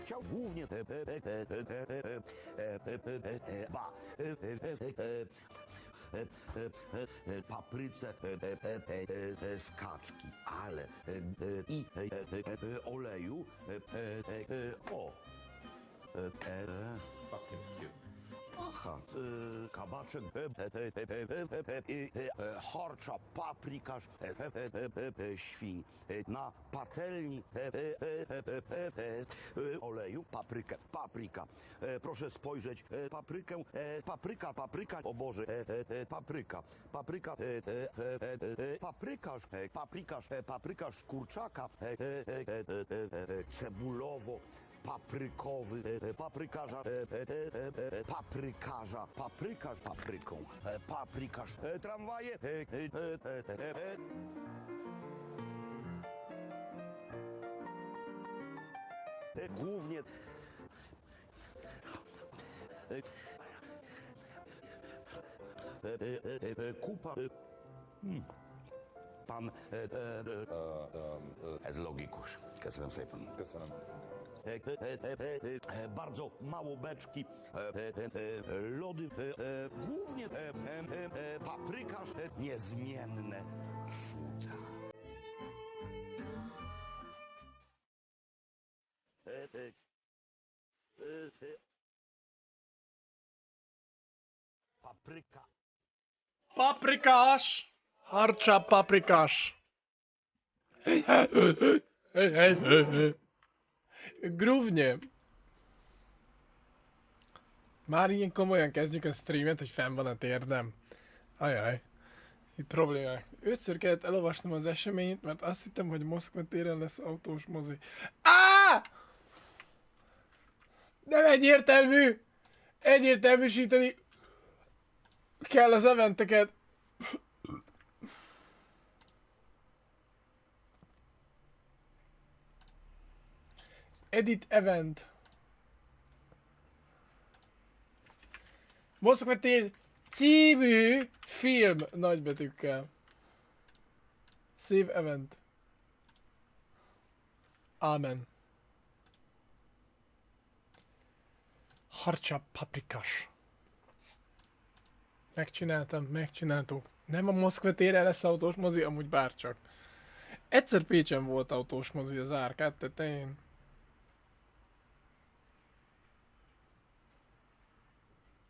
chciał głównie papryce z kaczki, ale i oleju aha, kabaczek, harcza, paprikarz, świń, na patelni oleju, paprika, proszę spojrzeć, papryka, o Boże, paprykarz z kurczaka, cebulowo, paprykowy, paprykarz papryką, tramwaje, głównie kupa, pan ez logikus, köszönöm szépen. Köszönöm. Bardzo mało beczki, lody, głównie paprykarz, niezmienne cuda. Papryka. Paprikás! Harcsa paprikás! Grúvnye! Már ilyen komolyan kezdjük a streamet, hogy fenn van a térdem. Ajaj. Itt problémák. 5-ször kellett elolvasnom az eseményt, mert azt hittem, hogy Moszkva téren lesz autós mozi. Áááá! Nem egyértelmű! Egyértelműsíteni kell az eventeket. Edit event. Moszkva tér című film nagybetűkkel. Save event. Amen. Harcsa paprikás. Megcsináltuk. Nem a Moszkva térre lesz autós mozi, amúgy bárcsak. Egyszer Pécsen volt autós mozi az Átkát tetején.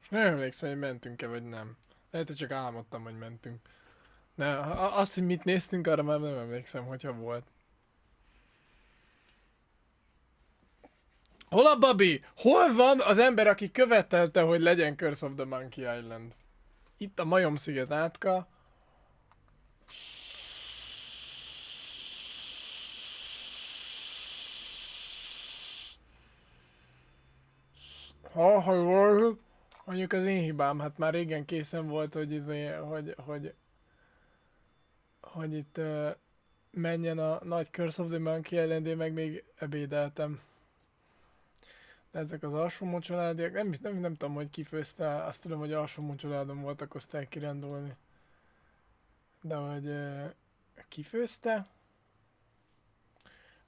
És nem emlékszem, hogy mentünk-e vagy nem. Lehet, hogy csak álmodtam, hogy mentünk. Ne, azt, hogy mit néztünk, arra már nem emlékszem, hogyha volt. Hol a Babi? Hol van az ember, aki követelte, hogy legyen Curse of the Monkey Island? Itt a Majomsziget Átka. Ha jól, mondjuk az én hibám, hát már régen készen volt, hogy itt menjen a nagy Curse of the Monkey Island, én meg még ebédeltem. De ezek az alsó családiak, nem tudom, hogy ki főzte, azt tudom, hogy alsó családom volt, akkor aztán kirándulni. De hogy ki főzte?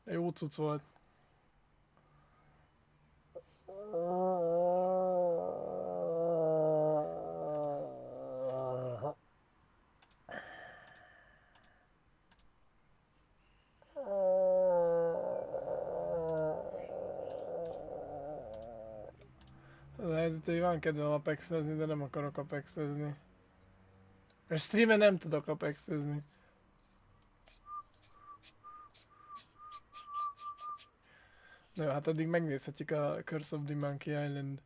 De jó cucc volt. Az a helyzet, hogy van kedvem apexezni, de nem akarok apexezni. A streamen nem tudok apexezni. Na jó, hát addig megnézhetjük a Curse of the Monkey Island.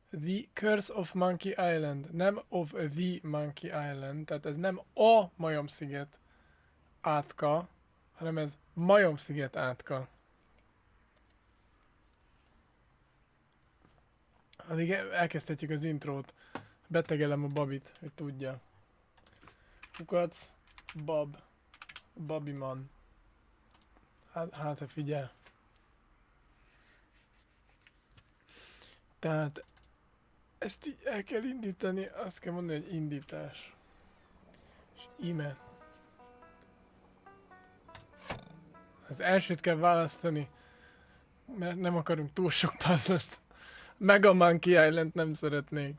The Curse of Monkey Island, nem of the Monkey Island, tehát ez nem a Majomsziget Átka, hanem ez Majomsziget Átka. Addig elkezdhetjük az intrót. Betegelem a Babit, hogy tudja. Kukac, Babiman. Hát figyelj. Tehát ezt így el kell indítani, azt kell mondani, hogy indítás. És íme. Az elsőt kell választani. Mert nem akarunk túl sok puzzle-t. Meg a Monkey Island nem szeretnék.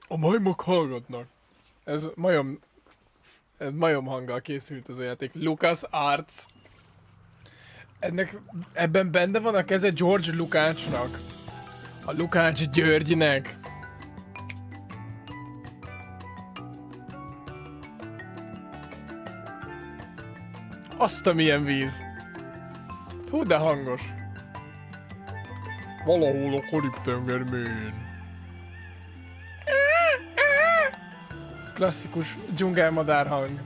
A majmok hallgatnak. Ez majom hanggal készült ez a játék. Lucas Arts. Ebben benne van a keze George Lukácsnak. A Lukács Györgynek. Azt a milyen víz. Hú, de hangos. Valahol a Karib-tenger mélyén. Klasszikus dzsungelmadár hang.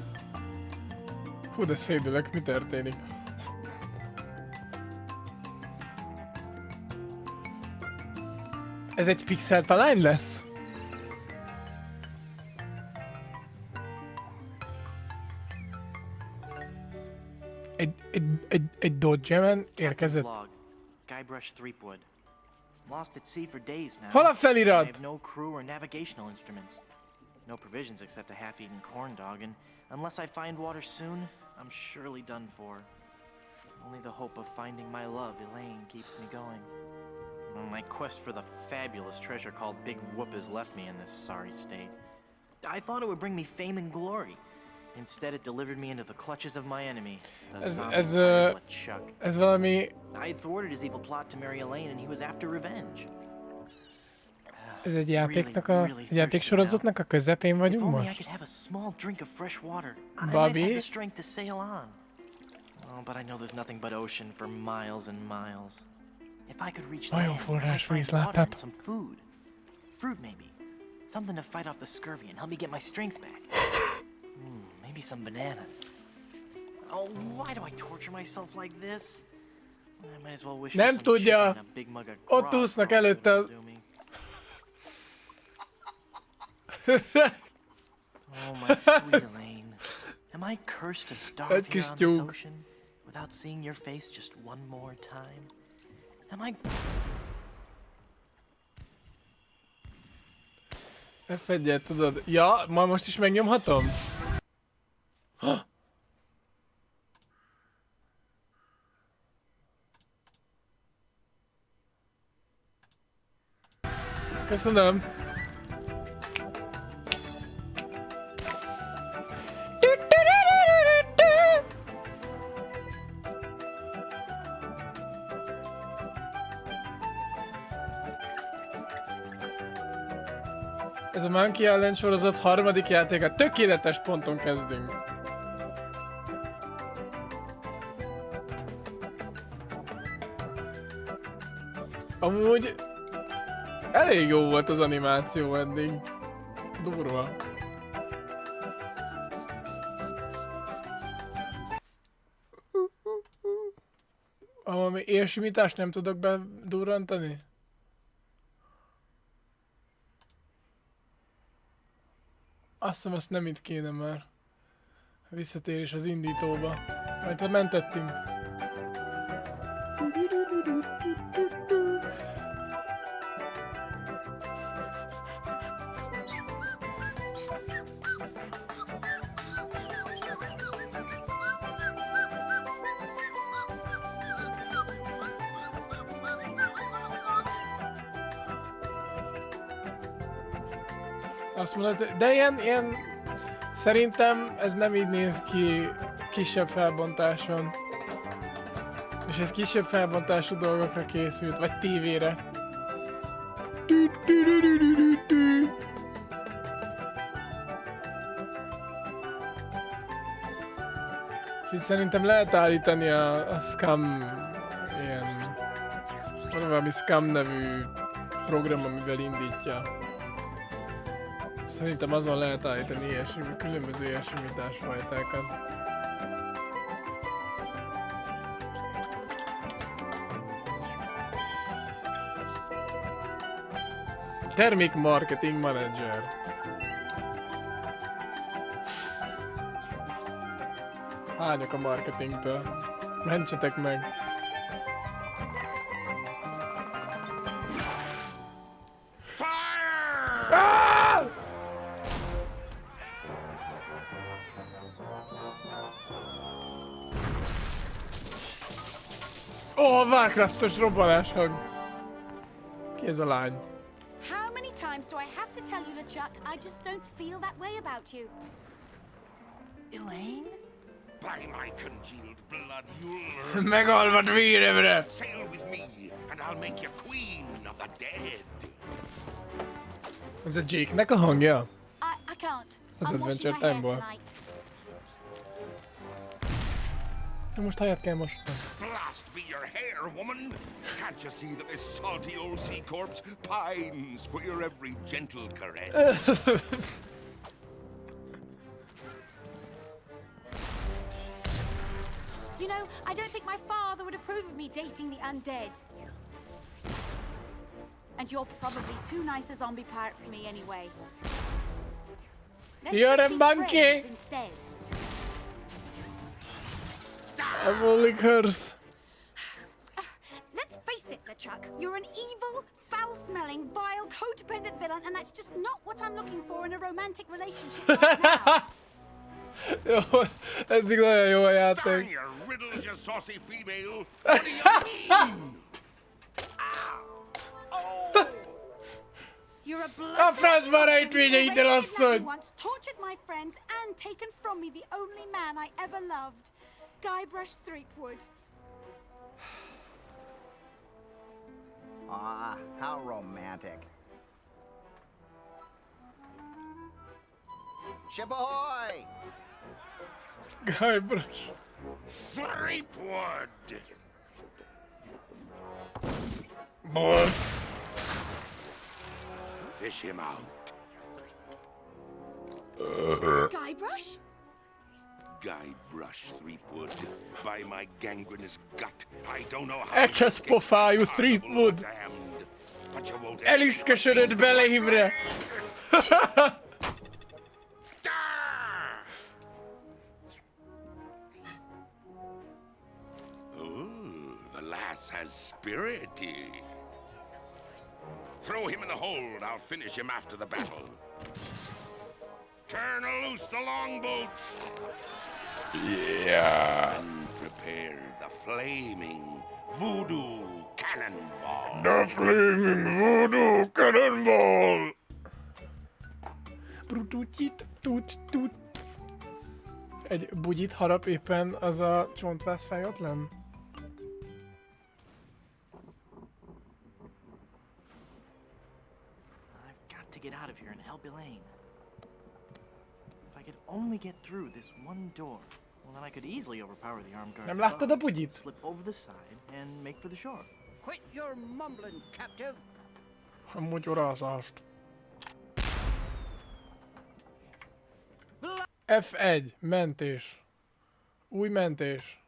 Hú, de szédülök, mi történik? Ez egy pixel talány lesz? Egy Dodge-en érkezett. Hol a felirat? No provisions except a half-eaten corn dog, and unless I find water soon, I'm surely done for. Only the hope of finding my love, Elaine, keeps me going. My quest for the fabulous treasure called Big Whoop has left me in this sorry state. I thought it would bring me fame and glory. Instead, it delivered me into the clutches of my enemy, the zombie Chuck. Ez valami... I thwarted his evil plot to marry Elaine, and he was after revenge. Ez egy játéksorozatnak a közepén vagyunk most? Bobby? Nagyon forrás víz, láttad? Fruit maybe. Something to fight off the scurvy and help me get my strength back. Maybe some bananas. Oh, why do I torture myself like this? I might as well wish for some chicken and a big mug of grog. Ott úsznak előtte. Oh, my sweet Elaine. Am I cursed to starve here on this ocean without seeing your face just one more time? Am I... F1-et tudod? Ja, ma most is megnyomhatom? Köszönöm. Ez a Monkey Island sorozat harmadik játéka. Tökéletes ponton kezdünk. Amúgy elég jó volt az animáció eddig. Durva. Valami élsimítást nem tudok bedurrantani? Azt hiszem, azt nem itt kéne már. Visszatérés az indítóba. Majd ha mentettünk. Azt mondod, de ilyen... Szerintem ez nem így néz ki kisebb felbontáson. És ez kisebb felbontású dolgokra készült, vagy tévére. És itt szerintem lehet állítani a Scam... ilyen... valami Scam nevű program, amivel indítja. Szerintem azon lehet állítani különböző élsimításfajtákat. Termék marketing manager. Hányok a marketingtől. Mentsetek meg. Ah! Ó, Warcraftos robbanáshang. Ki ez a lány? How many times do I have to tell you, LeChuck? I just don't feel that way about you. Elaine? By my congealed blood, you'll Megalvad véremre! sail with me, and I'll make you queen of the dead. Ez a Jake-nek a hangja? I can't. Az I'm washing Adventure my hair Time-ból. tonight. Most helyet kell mosni. Blast be your hair, woman! Can't you see that this salty old sea corpse pines for your every gentle caress? You know, I don't think my father would approve of me dating the undead. And you're probably too nice a zombie pirate for me anyway. Let's You're just a be monkey. friends instead. I'm only cursed. Let's face it, LeChuck. You're an evil, foul-smelling, vile, codependent villain, and that's just not what I'm looking for in a romantic relationship right now. Jó, eddig nagyon jó a Darn játék. your riddles, you saucy female! What do you mean? You're a A francba rejtvényeiddel, asszony! once tortured my friends and taken from me the only man I ever loved, Guybrush Threepwood. Ah, how romantic. Ship ahoy! Guybrush. Threepwood! Boy. Fish him out. Guybrush? Guybrush Threepwood. By my gangrenous gut, I don't know how Ecset pofájú Threepwood. damned, but you won't Eliszkösödött belémre. Ooh, the lass has spirity. Throw him in the hold. I'll finish him after the battle. Turn loose the longboats Yeah. and prepare the flaming voodoo cannonball. The flaming voodoo cannonball. Tut. Egy bugyit harap éppen az a csontváz fejotlen? I've got to get out of here and help Elaine. If I could only get through this one door, well, then I could easily overpower the armed guards. Nem above, láttad a bugyit? slip over the side and make for the shore. Quit your mumbling, captive. Amúgy orázást. F1. Mentés. Új mentés.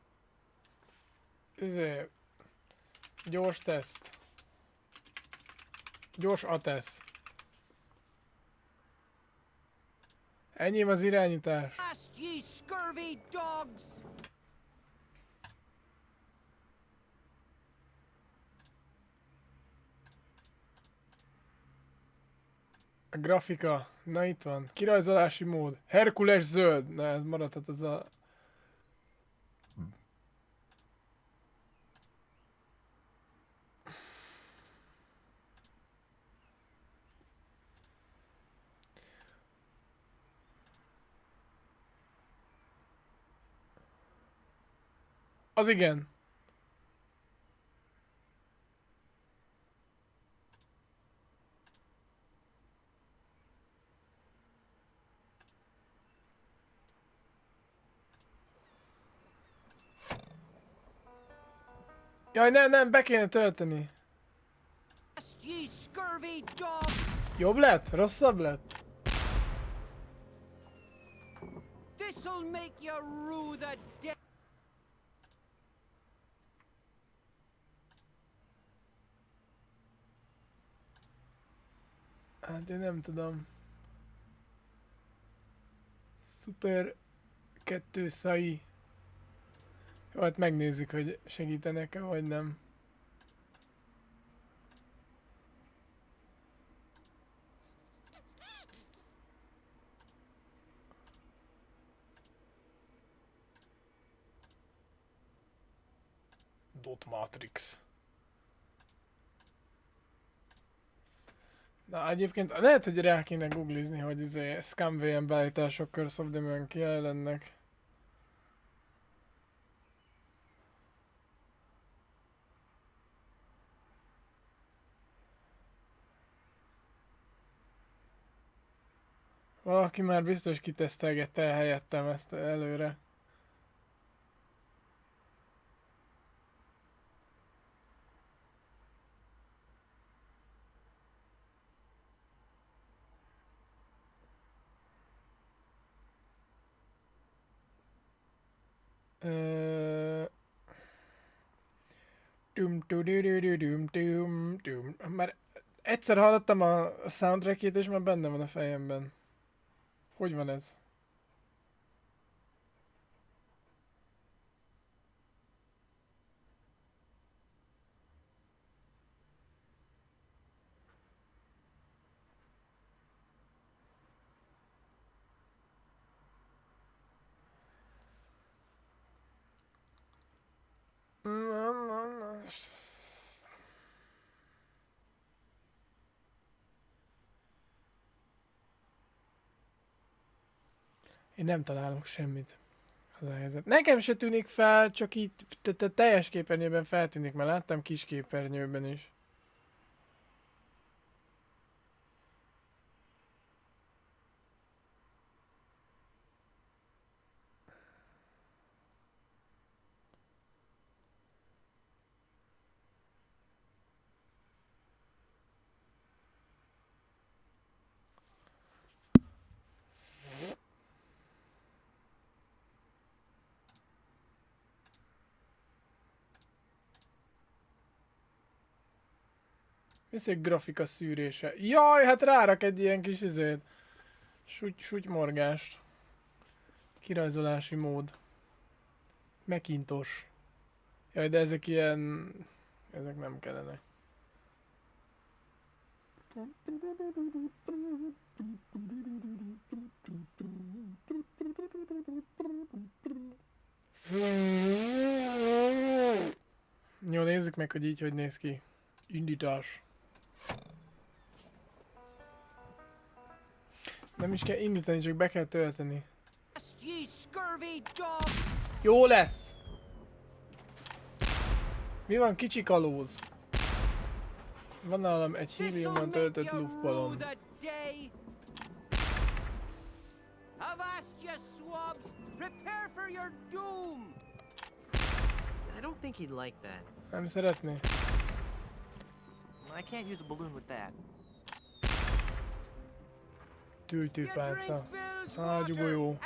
Gyors teszt. Gyors atesz. Enyém az irányítás. Blast ye scurvy dogs! A grafika. Na itt van. Kirajzolási mód. Herkules zöld. Na ez maradhat az a... Az igen. Jaj, nem, be kéne tölteni. Blast ye scurvy dogs! Jobb lett? Rosszabb lett? This'll make you rue the day. Hát én nem tudom. Szuper 2 szai. Jó, hát megnézzük, hogy segítenek-e, vagy nem. Dot Matrix. Na egyébként lehet, hogy rá kéne googlizni, hogy ScamVM beállítások Curse of the Monkey jelennek. Valaki már biztos kitesztelgette helyettem ezt előre. Már egyszer hallottam a soundtrackét, és már benne van a fejemben. Hogy van ez? Én nem találok semmit. Az a helyzet. Nekem se tűnik fel, csak itt teljes képernyőben feltűnik, mert láttam kis képernyőben is. Ez egy grafika szűrése. Jaj, hát rárak egy ilyen kis izét. Sutymorgást. Kirajzolási mód. Macintosh. Jaj, de ezek ilyen... Ezek nem kellene. Jó, nézzük meg, hogy így hogy néz ki. Indítás. Nem is kell indítani, csak be kell tölteni. Jó lesz! Mi van, kicsi kalóz? Van nálam egy héliumban töltött luftballon. I don't think he'd like that. Nem szeretné? I can't use a balloon with that. Tűrtűpálca. Ágyugolyó.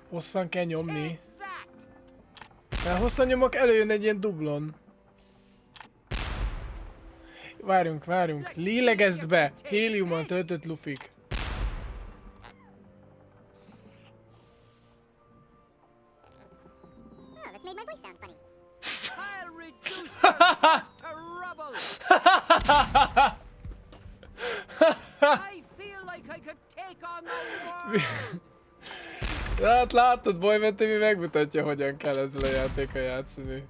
Hosszan kell nyomni. Mert hosszan nyomok, előjön egy ilyen dublon. Várjunk. Lélegezd be! Héliummal töltött lufik. Hát látod, BoymanTV megmutatja, hogyan kell ezzel a játékkal játszani.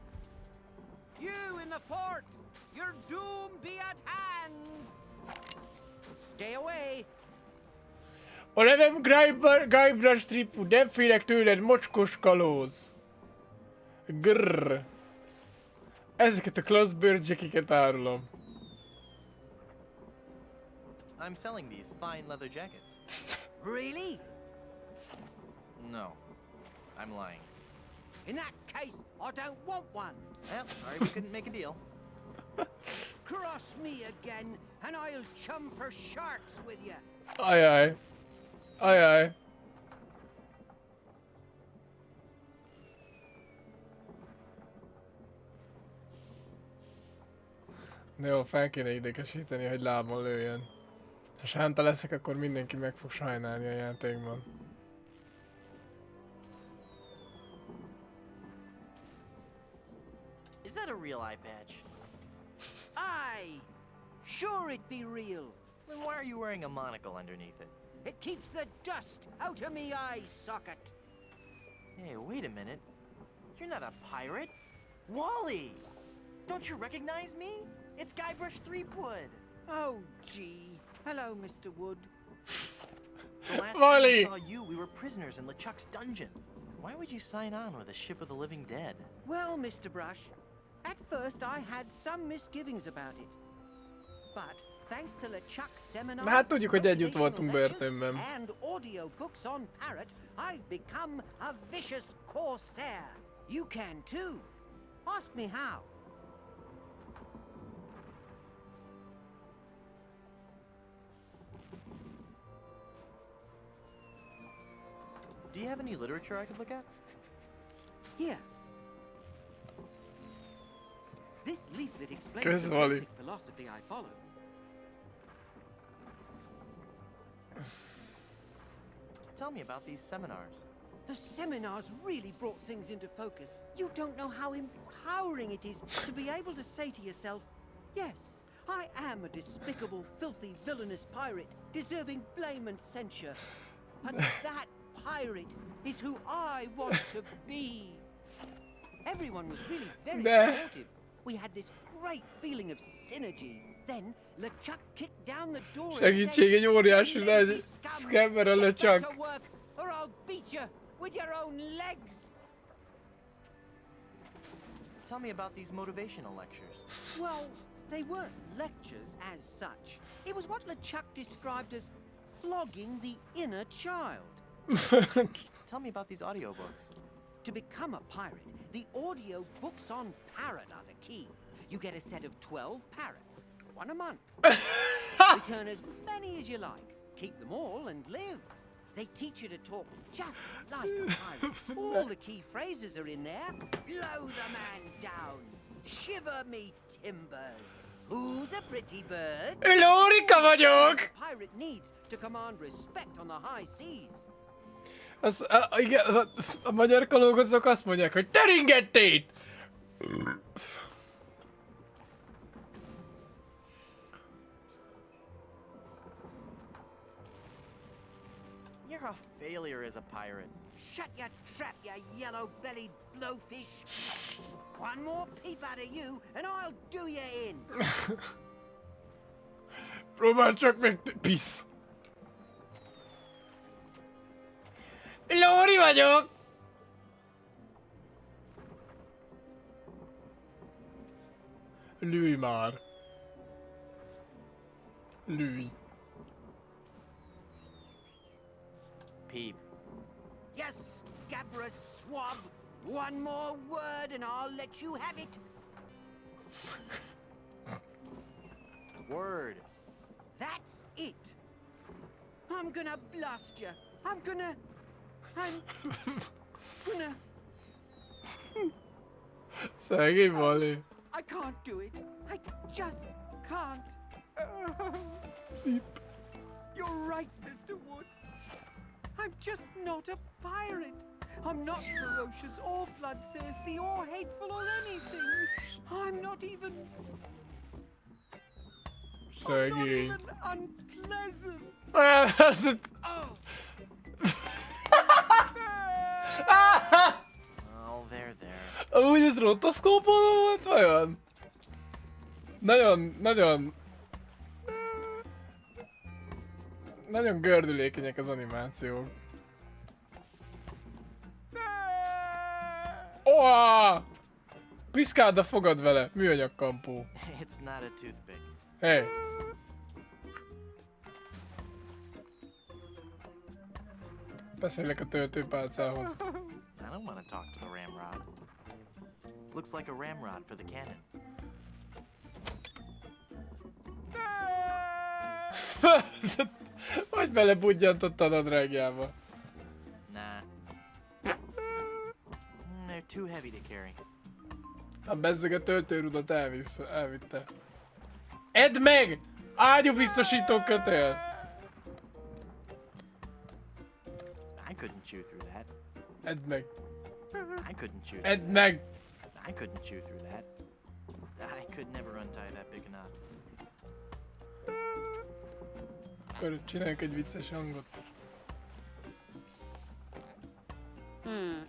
A nevem Guybrush Stripwood, nem félek tőled, mocskos kalóz. Grrr. Ezeket a Classbird-jacket árulom. I'm selling these fine leather jackets. Really? No, I'm lying. In that case, I don't want one. Well, sorry we couldn't make a deal. Cross me again, and I'll chum for sharks with you. Ajaj. Jó, fel kéne idegesíteni, hogy lábon lőjön. Ha sánta leszek, akkor mindenki meg fog sajnálni a játékban. that a real eye patch? Aye. Sure it be real. Then why are you wearing a monocle underneath it? It keeps the dust out of me eye socket. Hey, wait a minute. You're not a pirate. Wally! Don't you recognize me? It's Guybrush Threepwood. Oh, gee. Hello, Mr. Wood. The last time Wally! we saw you, we were prisoners in LeChuck's dungeon. Why would you sign on with a ship of the living dead? Well, Mr. Brush, at first I had some misgivings about it. But thanks to LeChuck's seminars, Hát tudjuk, hogy együtt motivational voltunk lectures, börtönben. and audio books on Parrot, I've become a vicious corsair. You can too. Ask me how. Do you have any literature I could look at? Here. This leaflet explains Kösz, the Wally. basic philosophy I follow. Tell me about these seminars. The seminars really brought things into focus. You don't know how empowering it is to be able to say to yourself, yes, I am a despicable, filthy, villainous pirate, deserving blame and censure. But that pirate is who I want to be. Everyone was really very supportive. We had this great feeling of synergy. Then LeChuck kicked down the door and Segítség, egy óriási "Lazy nagy scum, scammer a get back LeChuck. to work, or I'll beat you with your own legs." Tell me about these motivational lectures. Well, they weren't lectures as such. It was what LeChuck described as flogging the inner child. Tell me about these audiobooks. To become a pirate, the audio books on Parrot are the key. You get a set of 12 parrots, one a month. Return as many as you like. Keep them all and live. They teach you to talk just like a pirate. All the key phrases are in there. Blow the man down. Shiver me timbers. Who's a pretty bird? Lórika vagyok! A pirate needs to command respect on the high seas. Igen, a magyar kalózok azt mondják, hogy teringettét! You're a failure as a pirate. Shut your trap, you yellow-bellied blowfish. One more peep out of you, and I'll do you in. Próbál csak meg... Pisz! Lóri vagyok! Lőj már! Lőj! Peep. Yes, Gabra swab. One more word, and I'll let you have it. Word. That's it. I'm gonna blast you. I'm gonna... Szegény Vali. I can't do it. I just can't. Szép. You're right, Mr. Wood. I'm just not a pirate. I'm not ferocious or bloodthirsty or hateful or anything. I'm not even Szegény. unpleasant. Oh! Oh, there. Amúgy ez rotoszkópon volt vajon? Nagyon gördülékenyek az animációk. Oh! Piszkáld a fogad vele, műanyag kampó. It's not a toothpick. Hey! Beszélek a töltőpálcához. I don't want to talk to the ramrod. Looks like a ramrod for the cannon. Vagy belebudjantottad a drágjába. Nah. They're too heavy to carry. A bezzeg a töltőrudat elvitte. Edd meg! Ágyúbiztosító kötél! I couldn't chew through that. Edd meg! I couldn't chew. Edd meg! I couldn't chew through that. I could never untie that big knot. Akkor csináljuk egy vicces hangot. I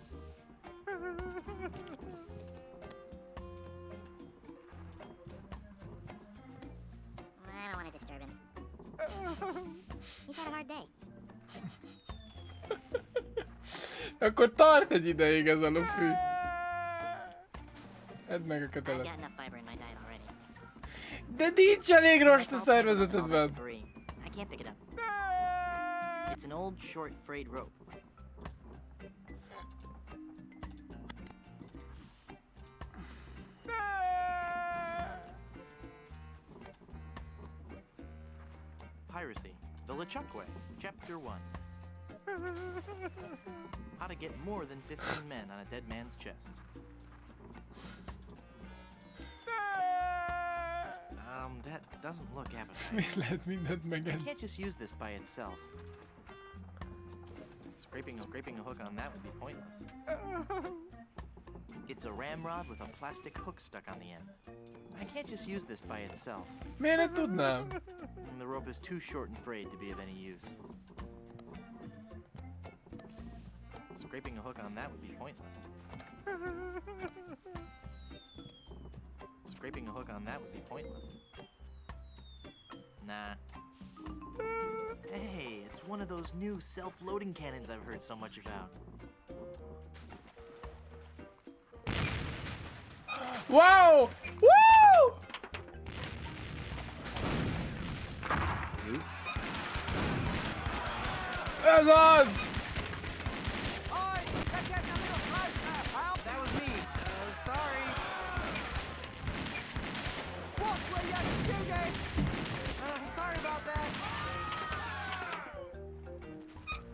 don't want to disturb him. He's had a hard day. Akkor tart egy ideig ez a lufű. Edd meg a I've kötelet. got enough fiber in my diet already. De nincs elég rost a I'll szervezetedben. agree. I can't pick it up. It's an old, short, frayed rope. Piracy, the LeChuck Way, Chapter 1. How to get more than 15 men on a dead man's chest. That doesn't look appetizing. Miért lehet mindent I megenni? can't just use this by itself. Scraping a hook on that would be pointless. It's a ramrod with a plastic hook stuck on the end. I can't just use this by itself. Miért ne tudnám? And the rope is too short and frayed to be of any use. Scraping a hook on that would be pointless. Scraping a hook on that would be pointless. Nah. Hey, it's one of those new self-loading cannons I've heard so much about. Wow! Woo! Oops. Ez az! That was me. Sorry. Watch where you're shooting! Sorry about that.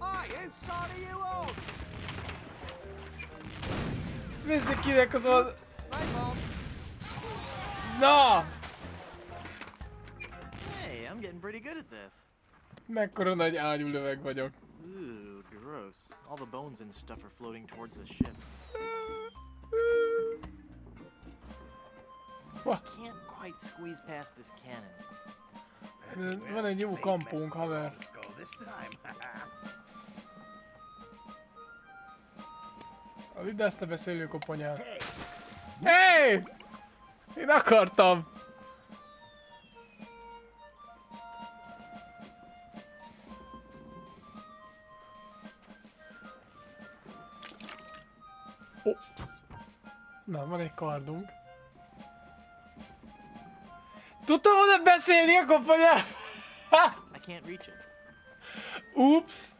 Are you sorry, you old? Nézzük kinek az old... My fault. Na! Hey, I'm getting pretty good at this. Mekkora nagy ágyúlöveg vagyok. Ooh, gross. All the bones and stuff are floating towards the ship. Wah. Can't quite squeeze past this cannon. Van egy jó kampónk, haver. Let's go this time. Vidd ezt a beszélőkoponyát. Hey! Én akartam! Oh. Na, van egy kardunk. Tudtam volna beszélni a koponyát! I can't reach it. Oops!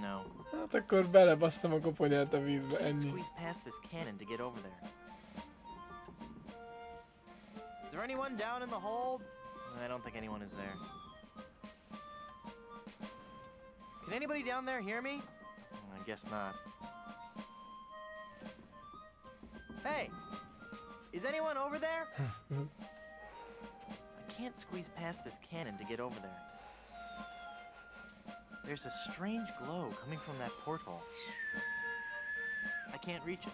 No. Hát akkor belebasztam a koponyát a vízbe, Can't ennyi. squeeze past this cannon to get over there. Is there anyone down in the hold? I don't think anyone is there. Can anybody down there hear me? I guess not. Hey! Is anyone over there? I can't squeeze past this cannon to get over there. There's a strange glow coming from that porthole. I can't reach it.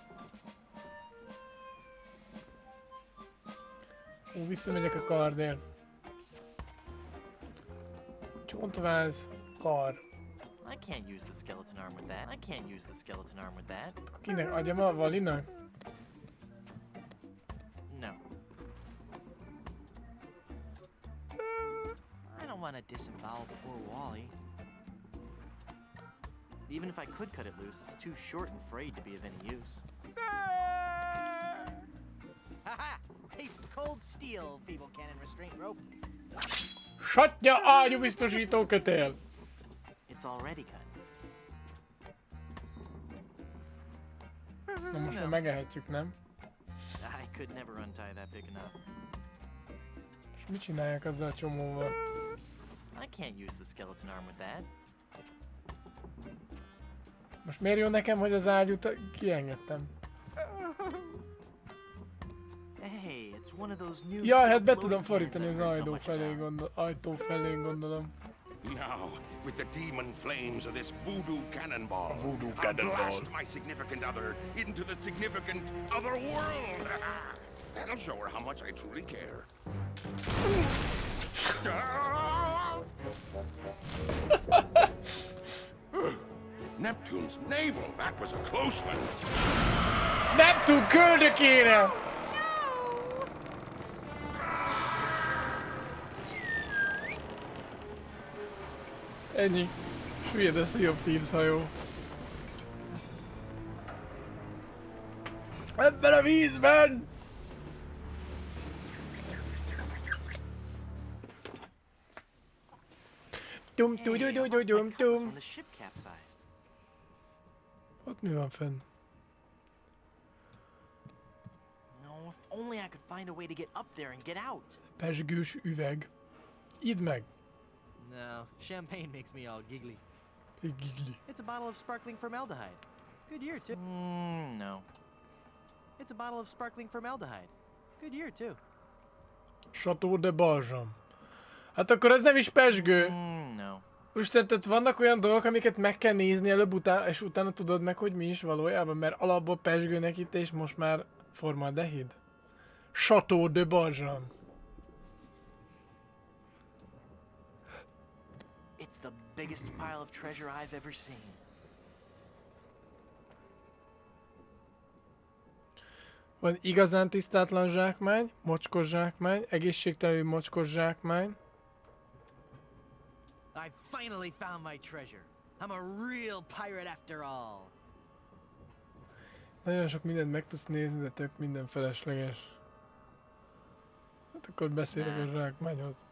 Ó, visszamegyek a kardért. Csontváz, kar. I can't use the skeleton arm with that. I can't use the skeleton arm with that. Kinek? Adjam a Valinak? No. I don't want to disembowel poor Wally. Even if I could cut it loose, it's too short and frayed to be of any use. Ha-ha! Taste cold steel, feeble cannon restraint rope. Satya ágyú biztosító kötél! It's already cut. Na most már megehetjük, nem? I could never untie that big knot. És mit csinálják azzal a csomóval? I can't use the skeleton arm with that. Most miért jó nekem, hogy az ágyút kiengedtem? Hey, it's one of those new Jaj, hát be self-loading tudom cannons fordítani I've az heard so ajtó much felé, about. ajtó felé, gondolom. Now, with the demon flames of this voodoo cannonball, Voodoo I'll cannonball. blast my significant other into the significant other world. That'll show her how much I truly care. Neptune's navel, that was a close one. Neptun köldökére! Ennyi. Süllyed a Sea of Thieves hajó. Ebben a vízben! Tum Hey, tum I tum lost tum my tum compass tum. when the ship capsized. Ott mi van fenn? No, if only I could find a way to get up there and get out. Pezsgős üveg. Idd meg. No, champagne makes me all giggly. Gigli. It's a bottle of sparkling formaldehyde. Good year, too. No. It's a bottle of sparkling formaldehyde. Good year, too. Chateau de Balzsam. Hát akkor ez nem is pezsgő. No. Most tehát vannak olyan dolgok, amiket meg kell nézni előbb, és utána tudod meg, hogy mi is valójában, mert alapból pezsgőnek itt, és most már formaldehid. Chateau de Balzsam. It's the biggest pile of treasure I've ever seen. Van igazán tisztátlan zsákmány, mocskos zsákmány, egészségtelenül mocskos zsákmány. I finally found my treasure. I'm a real pirate after all. Nagyon sok mindent meg tudsz nézni, de tök minden felesleges. Hát akkor beszélek a zsákmányhoz.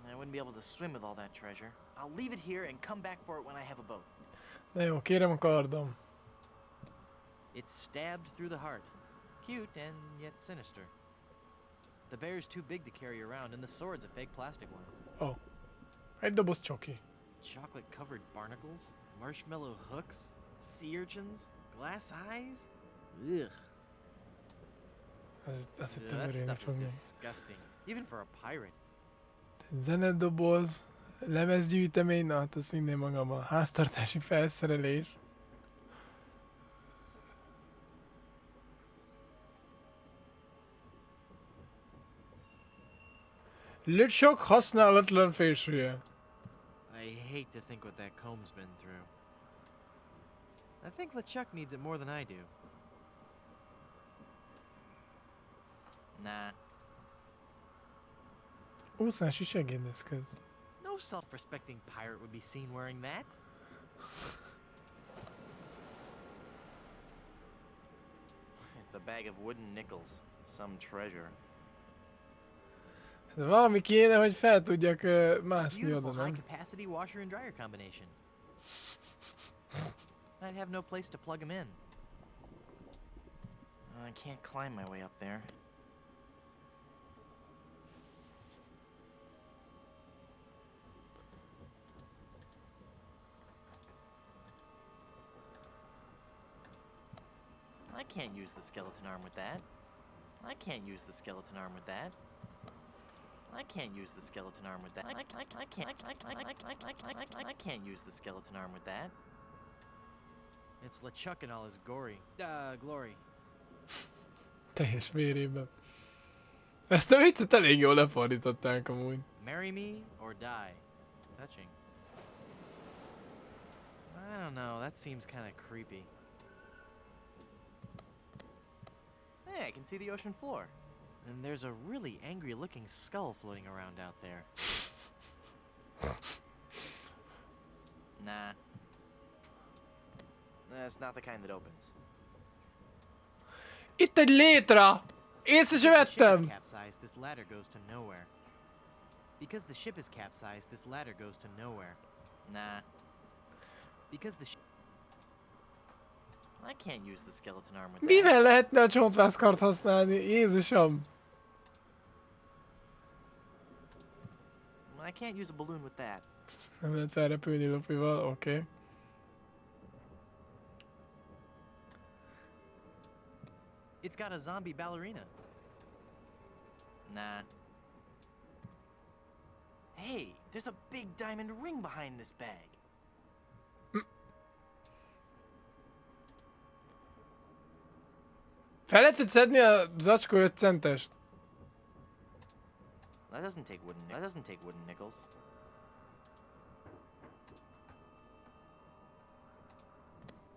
I wouldn't be able to swim with all that treasure. I'll leave it here and come back for it when I have a boat. De jó, kérem a kardom. It's stabbed through the heart. Cute and yet sinister. The bear's too big to carry around, and the sword's a fake plastic one. Oh. Egy doboz csoki. Chocolate-covered barnacles, marshmallow hooks, sea urchins, glass eyes. Ugh. Azt hittem That örülni stuff is fogni. disgusting, even for a pirate. Zenedoboz, lemezgyűjtemény, na hát azt vinném magammal. Háztartási felszerelés. Löcsok használatlan fésülye. I hate to think what that comb's been through. I think LeChuck needs it more than I do. Nah. Úszási segédeszköz. No self-respecting pirate would be seen wearing that. It's a bag of wooden nickels. Some treasure. De valami kéne, hogy fel tudjak mászni Beautiful oda, nem? high-capacity washer and dryer combination. I'd have no place to plug them in. I can't climb my way up there. I can't use the skeleton arm with that. I can't use the skeleton arm with that. I can't use the skeleton arm with that. I can't use the skeleton arm with that. It's LeChuck in all his glory. Teljes vérében. Ezt a viccet elég jól lefordították amúgy. Marry me or die. Touching. I don't know, that seems kind of creepy. Hey, I can see the ocean floor. And there's a really angry looking skull floating around out there. Nah. That's not the kind that opens. Itt egy létra! Észre se vettem! Capsized, this ladder goes to nowhere. Because the ship is capsized, this ladder goes to nowhere. Nah. Because the I can't use the skeleton arm with that. Mivel lehetne a csontvászkart használni? Jézusom! I can't use a balloon with that. Nem lehet felrepülni lufival, oké. Okay. It's got a zombie ballerina. Nah. Hey, there's a big diamond ring behind this bag. Fel lehetett szedni a zacskó 5 centest? That doesn't take wooden nickels.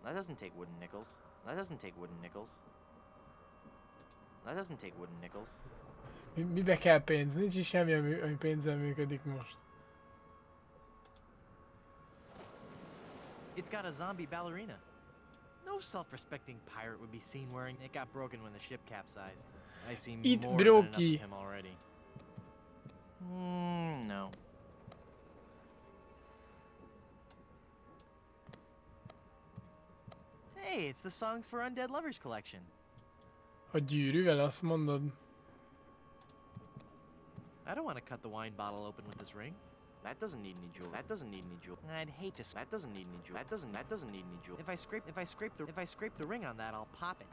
That doesn't take wooden nickels. That doesn't take wooden nickels. That doesn't take wooden nickels. Mibe kell pénz? Nincs is semmi, ami pénzzel működik most. It's got a zombie ballerina. No self-respecting pirate would be seen wearing it. Got broken when the ship capsized. I see Eat more than enough of brokey. him already. No. Hey, it's the Songs for Undead Lovers collection. A gyűrűvel azt mondod? I don't want to cut the wine bottle open with this ring. That doesn't need any jewel. That doesn't need any jewel. I'd hate to. That doesn't need any jewel. That doesn't need any jewel. If I scrape the ring on that, I'll pop it.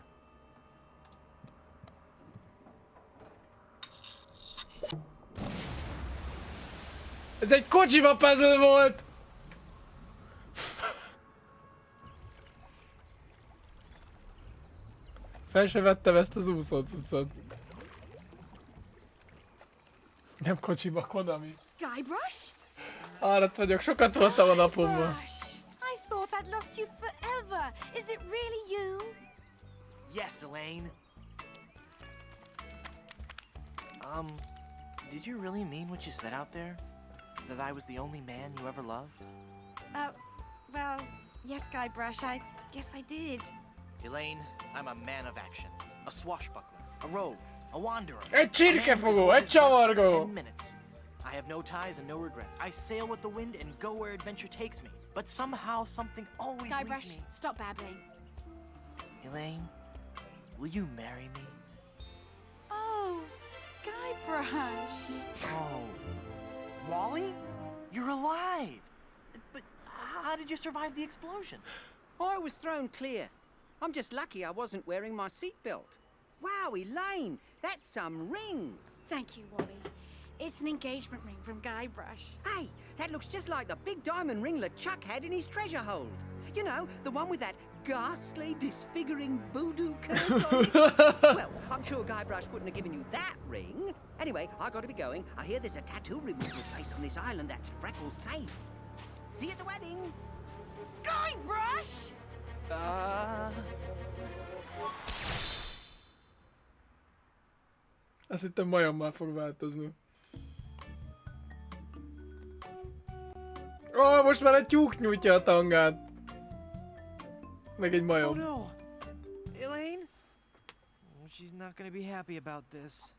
Ez egy kocsiba puzzle volt! Fel se vettem ezt az úszó cuccot. Nem kocsiba, Konami. Guybrush? Áradt vagyok, sokat voltam a napomban. Guybrush! I thought I'd lost you forever. Is it really you? Yes, Elaine. Did you really mean what you said out there? That I was the only man you ever loved? Well, yes, Guybrush, I guess I did. Elaine, I'm a man of action. A swashbuckler, a rogue, a wanderer. Egy csirkefogó, egy csavargó! 10 minutes. I have no ties and no regrets. I sail with the wind and go where adventure takes me. But somehow something always Guybrush, leads me. stop babbling. Elaine, will you marry me? Oh, Guybrush. Oh, Wally? You're alive! But how did you survive the explosion? I was thrown clear. I'm just lucky I wasn't wearing my seatbelt. Wow, Elaine, that's some ring. Thank you, Wally. It's an engagement ring from Guybrush. Hey, that looks just like the big diamond ring LeChuck had in his treasure hold. You know, the one with that ghastly, disfiguring voodoo curse on it. Well, I'm sure Guybrush wouldn't have given you that ring. Anyway, I gotta be going. I hear there's a tattoo removal place on this island that's Freckles safe. See you at the wedding. Guybrush! Azt hittem majommal fog változni. Ó, most már egy tyúk nyújtja a tangát. Meg egy Oh majom. no! Elaine? Oh, she's not gonna be happy about this.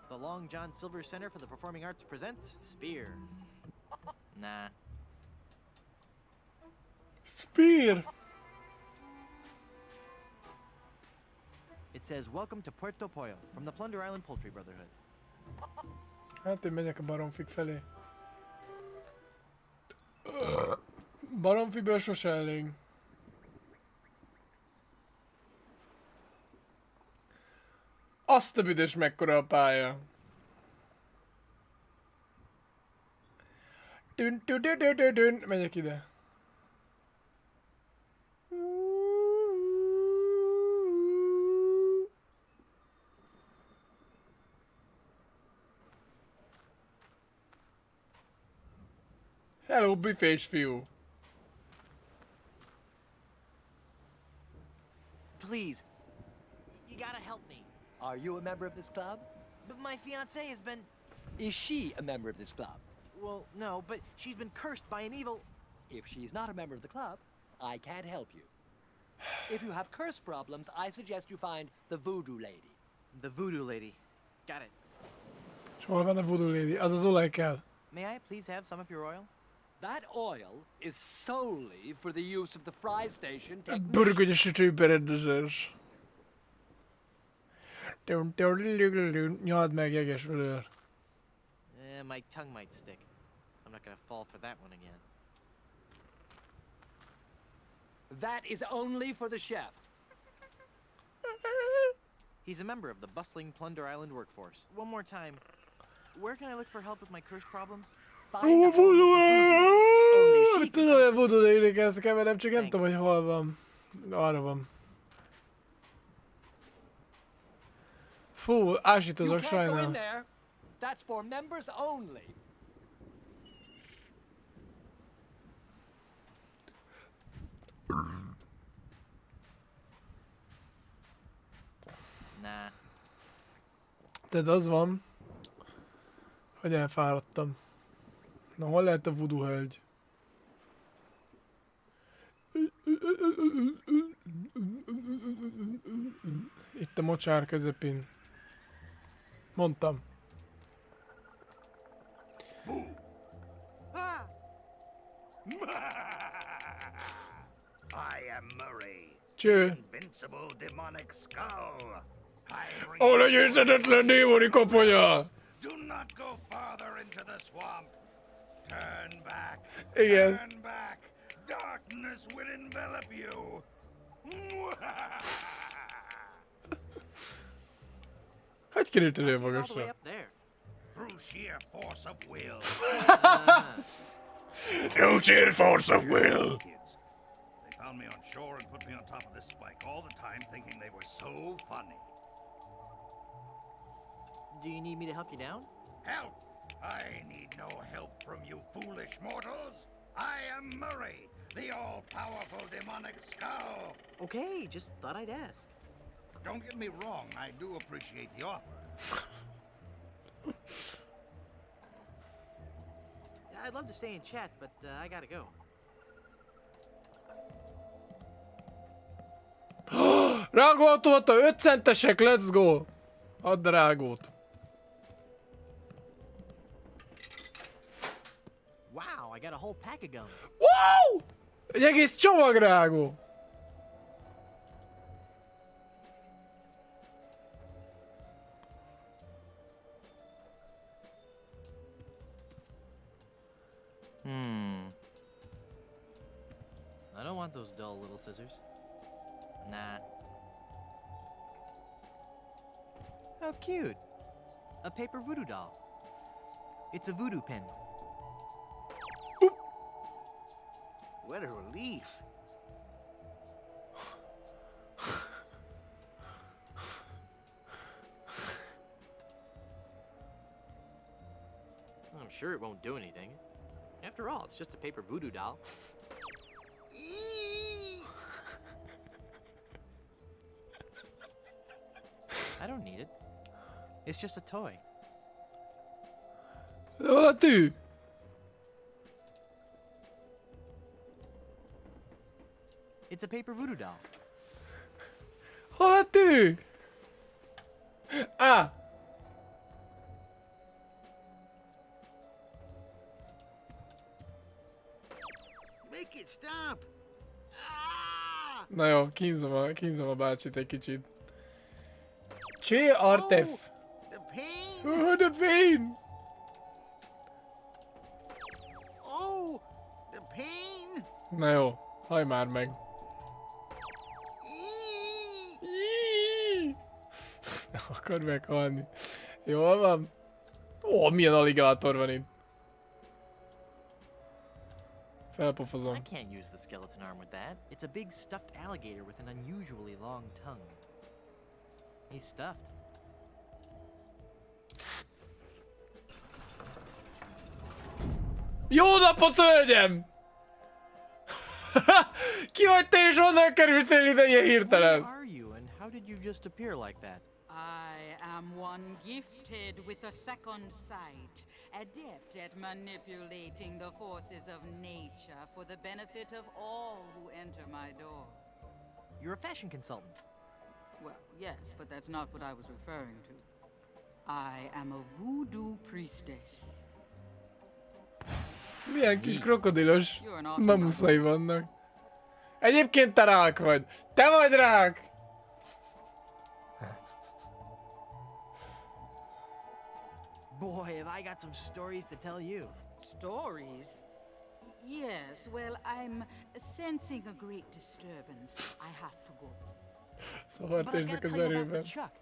The Long John Silver Center for the Performing Arts presents Spear. Nah. Spear! It says, "Welcome to Puerto Pollo from the Plunder Island Poultry Brotherhood." Hát én megyek a baromfik felé. Baromfiből sose elég. Azt a büdös mekkora a pálya. Dün. Megyek ide. Hello, büfés fiú. Please, you gotta help me. Are you a member of this club? But my fiancée has been... Is she a member of this club? Well, no, but she's been cursed by an evil... If she's not a member of the club, I can't help you. If you have curse problems, I suggest you find the voodoo lady. The voodoo lady. Got it. És hol van a voodoo lady? Az az olaj kell. May I please have some of your oil? That oil is solely for the use of the fry station technician. Burgonya sütőberendezés. Nyald meg, jeges vödör. My tongue might stick. I'm not gonna fall for that one again. That is only for the chef. He's a member of the bustling Plunder Island workforce. One more time, where can I look for help with my curse problems? Ó, voodoo! Tudom, hogy voodoo élik ezt keverem, csak nem tudom, hogy hol van. Arra van. Fú, ásítozok sajnálom. That's for members only. Nah. Tehát az van, hogy elfáradtam. Na, hol lehet a voodoo hölgy? Itt a mocsár közepén. Mondtam. I am Murray, Cső. invincible demonic skull. A legyőzhetetlen démoni koponya! Do not go farther into the swamp. Turn back. Igen. Turn back. Darkness will envelop you. Hogy kerültél olyan All the way magasra? up there. Through sheer force of will. Through sheer force of will. Kids. They found me on shore and put me on top of this spike all the time thinking they were so funny. Do you need me to help you down? Help! I need no help from you foolish mortals. I am Murray, the all-powerful demonic skull. Okay, just thought I'd ask. Don't get me wrong, I do appreciate the offer. I'd love to stay and chat, but I gotta go. Rágóautomata 5 centesek, let's go! Add a rágót. Wow, I got a whole pack of gum. Wow! Egy egész csomag rágó! I don't want those dull little scissors. Nah. How cute. A paper voodoo doll. It's a voodoo pin. Oop. What a relief. I'm sure it won't do anything. After all, it's just a paper voodoo doll. I don't need it. It's just a toy. Hol a tű? It's a paper voodoo doll. Hol a tű? Á! Make it stop! Ah! Na jó, kínzom a bácsit egy kicsit. Csé Artef! The pain! Oh, the pain! Oh! The pain! Na jó, hajj már meg. Jíí! Nem akar meghalni. Jól van? Ó, milyen aligátor van itt. Felpofozom. I can't use the skeleton arm with that. It's a big stuffed alligator with an unusually long tongue. He's stuffed. Jó napot, hölgyem! Ki vagy te és honnan kerültél ide ilyen Who hirtelen? are you and how did you just appear like that? I am one gifted with a second sight, adept at manipulating the forces of nature for the benefit of all who enter my door. You're a fashion consultant. Well, yes, but that's not what I was referring to. I am a voodoo priestess. Milyen kis krokodilos You're an awesome mamuszai vannak. Egyébként te rák vagy. Te vagy rák! Boy, have I got some stories to tell you. Stories? Yes, well, I'm sensing a great disturbance. I have to go. Szabad But I've got érzek to az tell you about erőben. LeChuck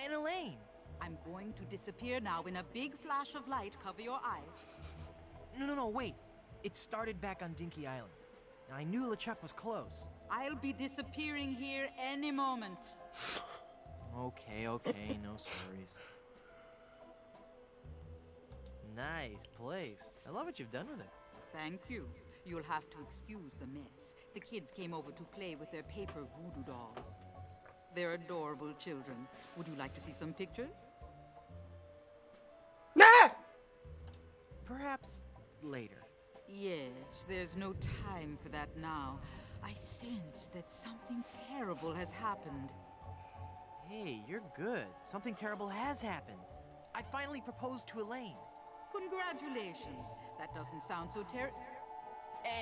and Elaine. I'm going to disappear now in a big flash of light. Cover your eyes. No, wait. It started back on Dinky Island. Now, I knew LeChuck was close. I'll be disappearing here any moment. Okay, no stories. Nice place. I love what you've done with it. Thank you. You'll have to excuse the mess. The kids came over to play with their paper voodoo dolls. They're adorable children. Would you like to see some pictures? Ne! Perhaps later. Yes, there's no time for that now. I sense that something terrible has happened. Hey, you're good. Something terrible has happened. I finally proposed to Elaine. Congratulations. That doesn't sound so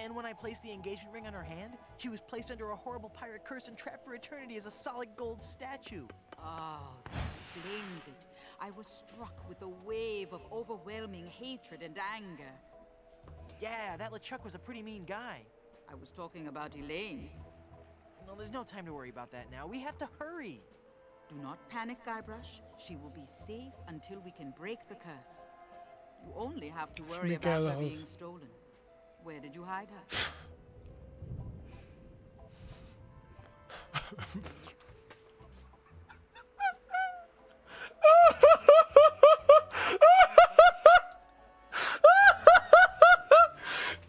And when I placed the engagement ring on her hand, she was placed under a horrible pirate curse and trapped for eternity as a solid gold statue. Oh, that explains it. I was struck with a wave of overwhelming hatred and anger. Yeah, that LeChuck was a pretty mean guy. I was talking about Elaine. No, there's no time to worry about that now. We have to hurry. Do not panic, Guybrush. She will be safe until we can break the curse. You only have to worry about her being stolen. Where did you hide her?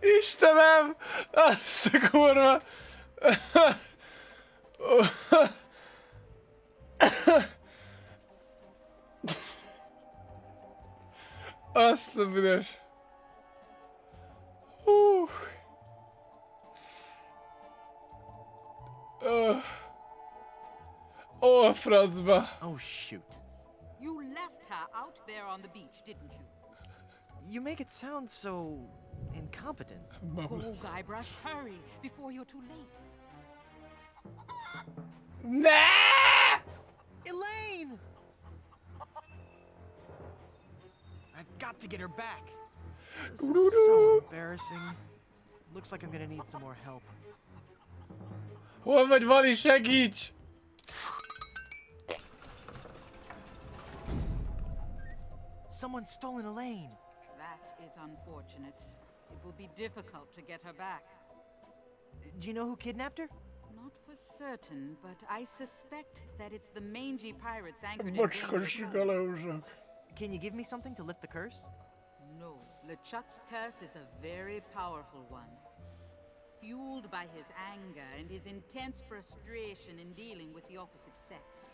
Istenem! Azt a kurva! Azt a büdös! A francba! Oh, shoot. You left her out there on the beach, didn't you? You make it sound so incompetent. Go, Guybrush, hurry, before you're too late. Ne! Elaine! I've got to get her back. This is so embarrassing. Looks like I'm gonna need some more help. Hol vagy, Vali, segíts! Someone's stolen Elaine. That is unfortunate. It will be difficult to get her back. Do you know who kidnapped her? Not for certain, but I suspect that it's the mangy pirates anchored in Mocskos Danger Cove. kalauzsok. Can you give me something to lift the curse? No, LeChuck's curse is a very powerful one. Fueled by his anger and his intense frustration in dealing with the opposite sex.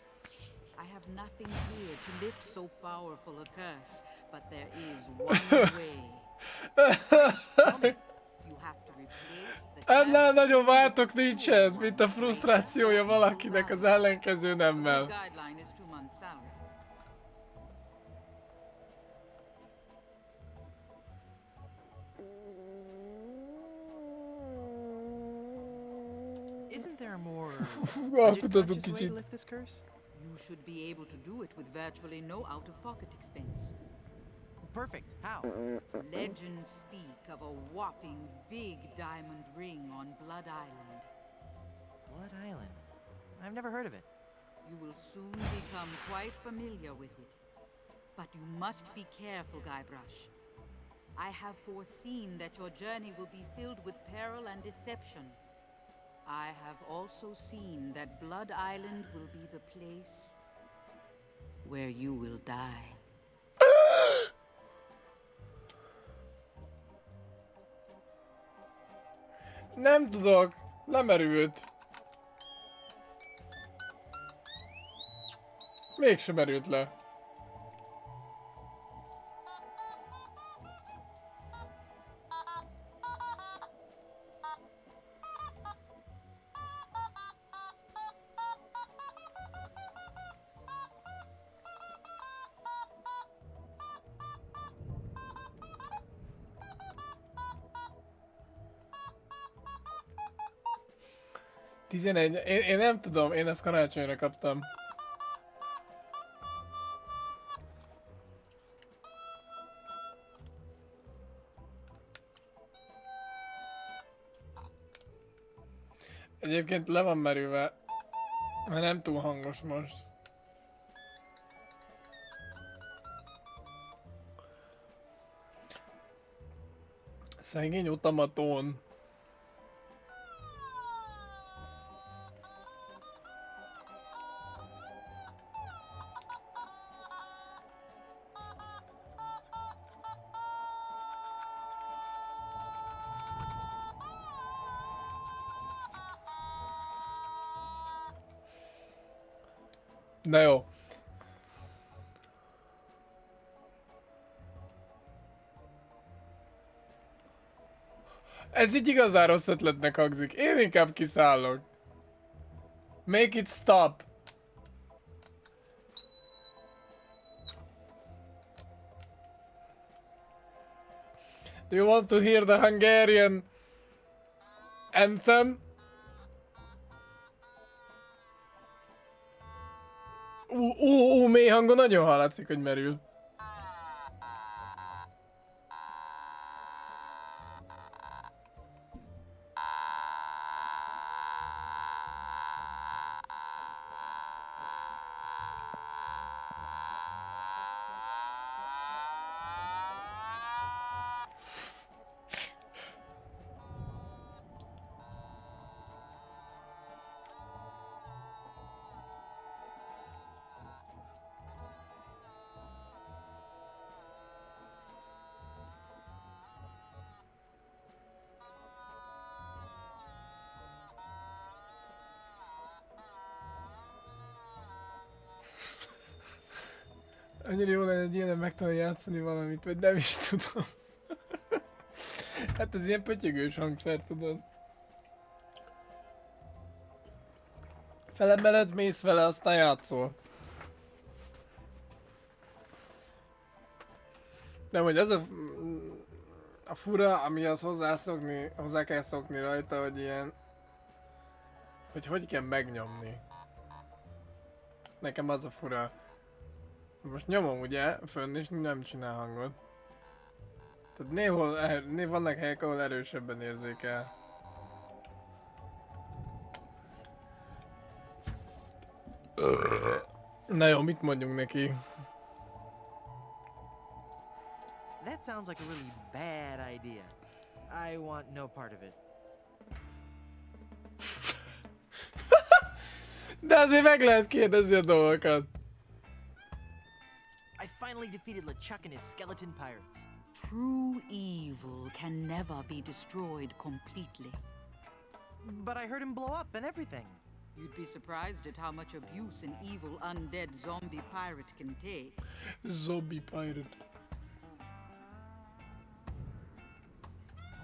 I have nothing here to lift so powerful a curse, but there is one way. You have to replace the Annál nagyon váltok nincsen, mint a frusztrációja valakinek az ellenkező nemmel. guideline is 2 months' salary. Isn't there a more Alkutatok budget-conscious way kicsit. to lift this curse? You should be able to do it with virtually no out-of-pocket expense. Perfect. How? Legends speak of a whopping big diamond ring on Blood Island. Blood Island. I've never heard of it. You will soon become quite familiar with it. But you must be careful, Guybrush. I have foreseen that your journey will be filled with peril and deception. I have also seen that Blood Island will be the place where you will die. Nem tudok, lemerült. Mégsem merült le. Én nem tudom, én ezt karácsonyra kaptam. Egyébként le van merülve Mert nem túl hangos most. Szegény automatón. Na jó. Ez így igazán rossz ötletnek hangzik. Én inkább kiszállok. Make it stop. Do you want to hear the Hungarian anthem? Mély hangon nagyon hallatszik, hogy merül. Annyira jó lenne egy ilyen megtanulni játszani valamit, vagy nem is tudom. Hát ez ilyen pötyögős hangszer, tudod. Felemeled, mész vele, aztán játszol. Nem, hogy az a fura, amihez hozzá kell szokni rajta, hogy ilyen... Hogy kell megnyomni. Nekem az a fura. Most nyomom ugye, fönn és nem csinál hangot. Tehát néhol vannak helyek, ahol erősebben érzékel. Na jó, mit mondjunk neki? That sounds like a really bad idea. I want no part of it. De azért meg lehet kérdezni a dolgokat. I finally defeated LeChuck and his skeleton pirates. True evil can never be destroyed completely. But I heard him blow up and everything. You'd be surprised at how much abuse an evil undead zombie pirate can take. Zombie pirate.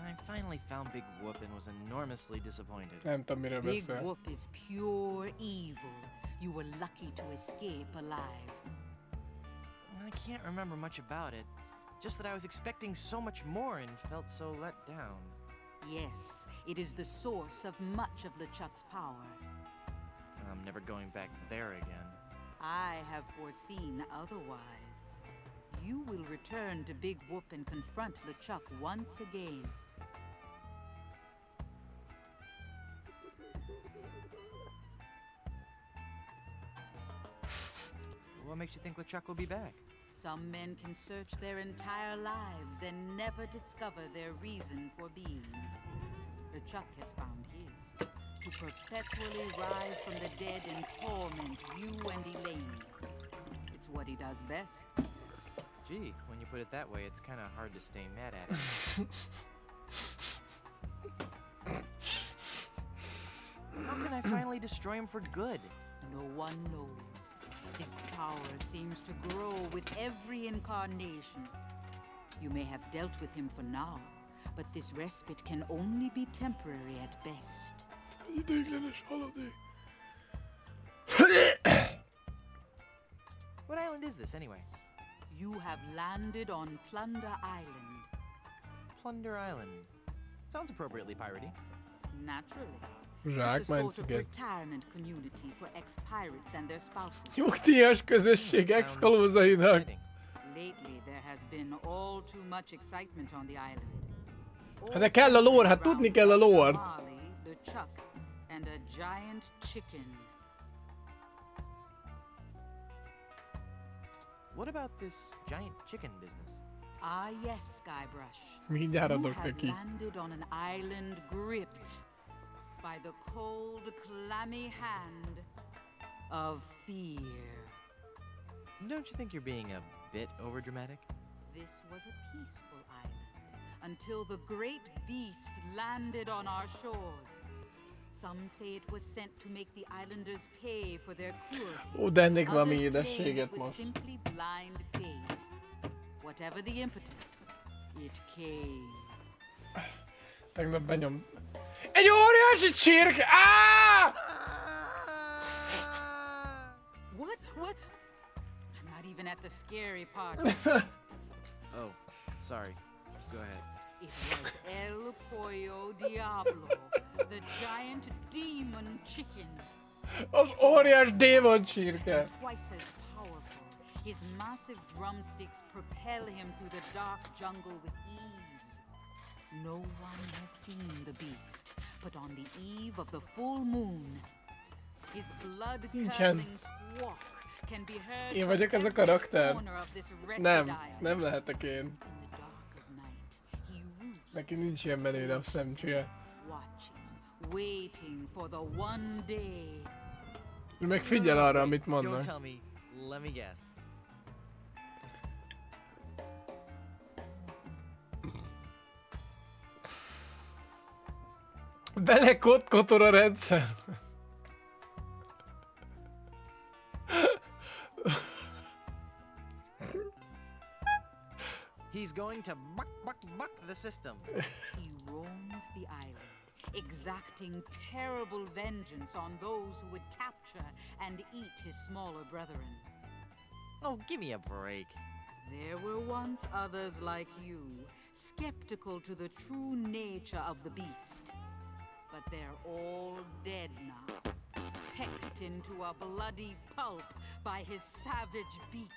I finally found Big Whoop and was enormously disappointed. Nem tudom, miről Big beszél. Whoop is pure evil. You were lucky to escape alive. I can't remember much about it. Just that I was expecting so much more and felt so let down. Yes, it is the source of much of LeChuck's power. I'm never going back there again. I have foreseen otherwise. You will return to Big Whoop and confront LeChuck once again. What makes you think LeChuck will be back? Some men can search their entire lives and never discover their reason for being. LeChuck has found his. To perpetually rise from the dead and torment you and Elaine. It's what he does best. Gee, when you put it that way, it's kind of hard to stay mad at him. How can I finally destroy him for good? No one knows. His power seems to grow with every incarnation. You may have dealt with him for now, but this respite can only be temporary at best. Ideiglenes holiday. What island is this, anyway? You have landed on Plunder Island. Plunder Island. Sounds appropriately piratey. Naturally. It's a sort of Zsákmánysziget. retirement community for ex-pirates and their spouses. Nyugdíjas közösség ex-kalózainak. Exciting. Lately, there has been all too much excitement on the island. Hát de kell a lore, hát tudni kell a lore. Marley, LeChuck, and a giant chicken. what about this giant chicken business? Ah, yes, Skybrush. Mindjárt You adok have neki. landed on an island gripped by the cold, clammy hand of fear. Don't you think you're being a bit overdramatic? This was a peaceful island until the great beast landed on our shores. Some say it was sent to make the islanders pay for their cruelty. Ó, de ennék valami Others claim édességet it was most. simply blind fate. Whatever the impetus, it came. Tegnap benyom. Egy óriási csirke! Áááá! What? I'm not even at the scary part. Oh, sorry. Go ahead. It was El Pollo Diablo, the giant demon chicken. Az óriás démon csirke! Twice as powerful, his massive drumsticks propel him through the dark jungle with ease. No one has seen the beast, but on the eve of the full moon, his blood-curdling squawk can be heard Én vagyok ez a from every karakter? corner of this wretched Nem, island. nem lehetek én. In the dark of night, he roosts, Neki nincs ilyen menő napszemcséje. watching, waiting for the one day. Ő meg figyel arra, amit Don't mondnak. tell me. Let me guess. Bele kotor a rendszer. He's going to buck the system. He roams the island, exacting terrible vengeance on those who would capture and eat his smaller brethren. Oh, give me a break. There were once others like you, skeptical to the true nature of the beast. But they're all dead now, pecked into a bloody pulp by his savage beak.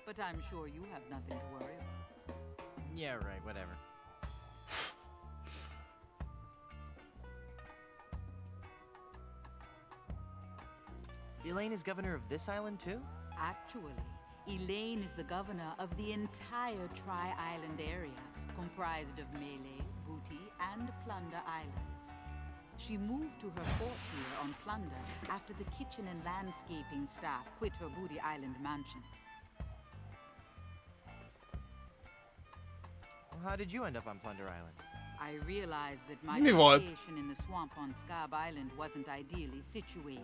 But I'm sure you have nothing to worry about. Yeah, right, whatever. Elaine is governor of this island too? Actually, Elaine is the governor of the entire Tri-Island area, comprised of Melee, Booty, and Plunder Islands. She moved to her fort here on Plunder after the kitchen and landscaping staff quit her Booty Island mansion. Well, how did you end up on Plunder Island? I realized that my Mi volt? location in the swamp on Scab Island wasn't ideally situated.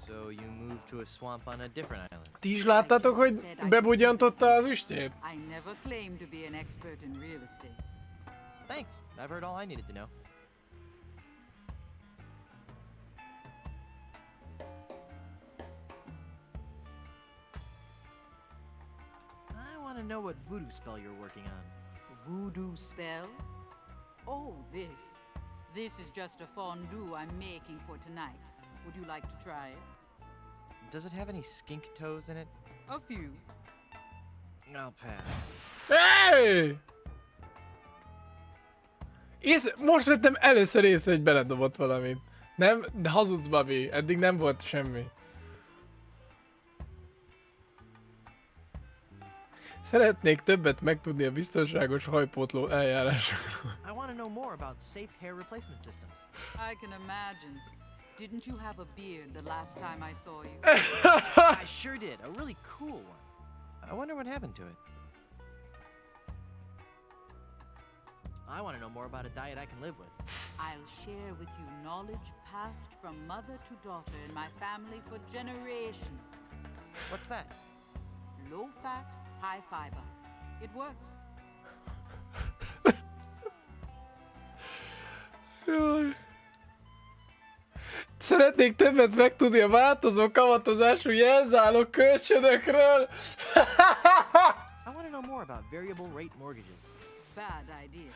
So you moved to a swamp on a different island. Ti is láttátok, hogy bebudjantotta az üstjét? I never claimed to be an expert in real estate. Thanks. I've heard all I needed to know. I want to know what voodoo spell you're working on. Voodoo spell? Oh, this. This is just a fondue I'm making for tonight. Would you like to try it? Does it have any skink toes in it? A few. I'll pass. Hey! Most vettem először észre, hogy beledobott valamit. Nem? De hazudsz, Babi. Eddig nem volt semmi. Szeretnék többet megtudni a biztonságos hajpótló eljárásokról. I want to know more about safe hair replacement systems. I can imagine. Didn't you have a beard the last time I saw you? I sure did. A really cool one. I wonder what happened to it. I want to know more about a diet I can live with. I'll share with you knowledge passed from mother to daughter in my family for generations. What's that? Low fat, high fiber. It works. Jaj. Szeretnék többet megtudni a változó kamatozású jelzálog kölcsönökről. I want to know more about variable rate mortgages. Bad idea.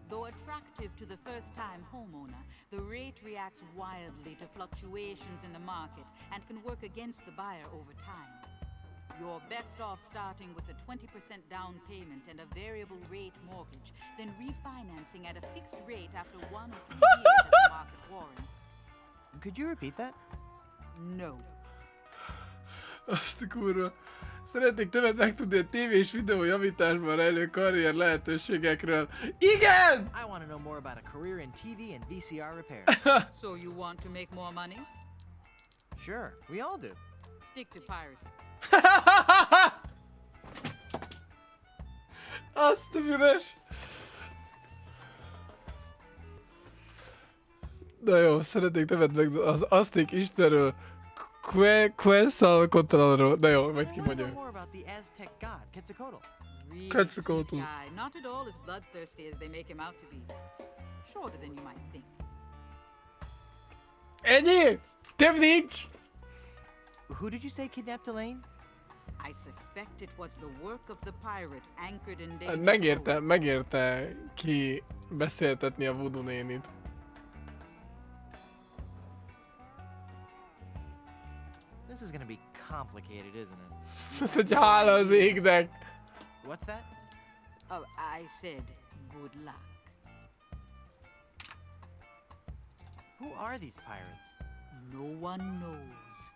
Though attractive to the first-time homeowner, the rate reacts wildly to fluctuations in the market and can work against the buyer over time. You're best off starting with a 20% down payment and a variable rate mortgage, then refinancing at a fixed rate after 1 or 2 years as the market warrants. Could you repeat that? No. Azt a kurva. Szeretnék többet megtudni a tévé és videó javításban rejlő karrier lehetőségekről. Igen! I want to know more about a career in TV and VCR repair. So you want to make more money? Sure, we all do. Stick to pirating. Azt a büdös! Na jó, szeretnék többet megtudni az Azték istenről. Quetzalcoatlról. Na jó, majd I want to kimondja. know more about the Aztec god, Quetzalcoatl. Really Catch the sweet cold one. guy, not at all as bloodthirsty as they make him out to be. Shorter than you might think. Ennyi? Több nincs? Who did you say kidnapped Elaine? I suspect it was the work of the pirates anchored in Hát Danger megérte ki beszéltetni a Voodoo nénit. This is gonna be complicated, isn't it? Ez egy hála az égnek. What's that? Oh, I said good luck. Who are these pirates? No one knows.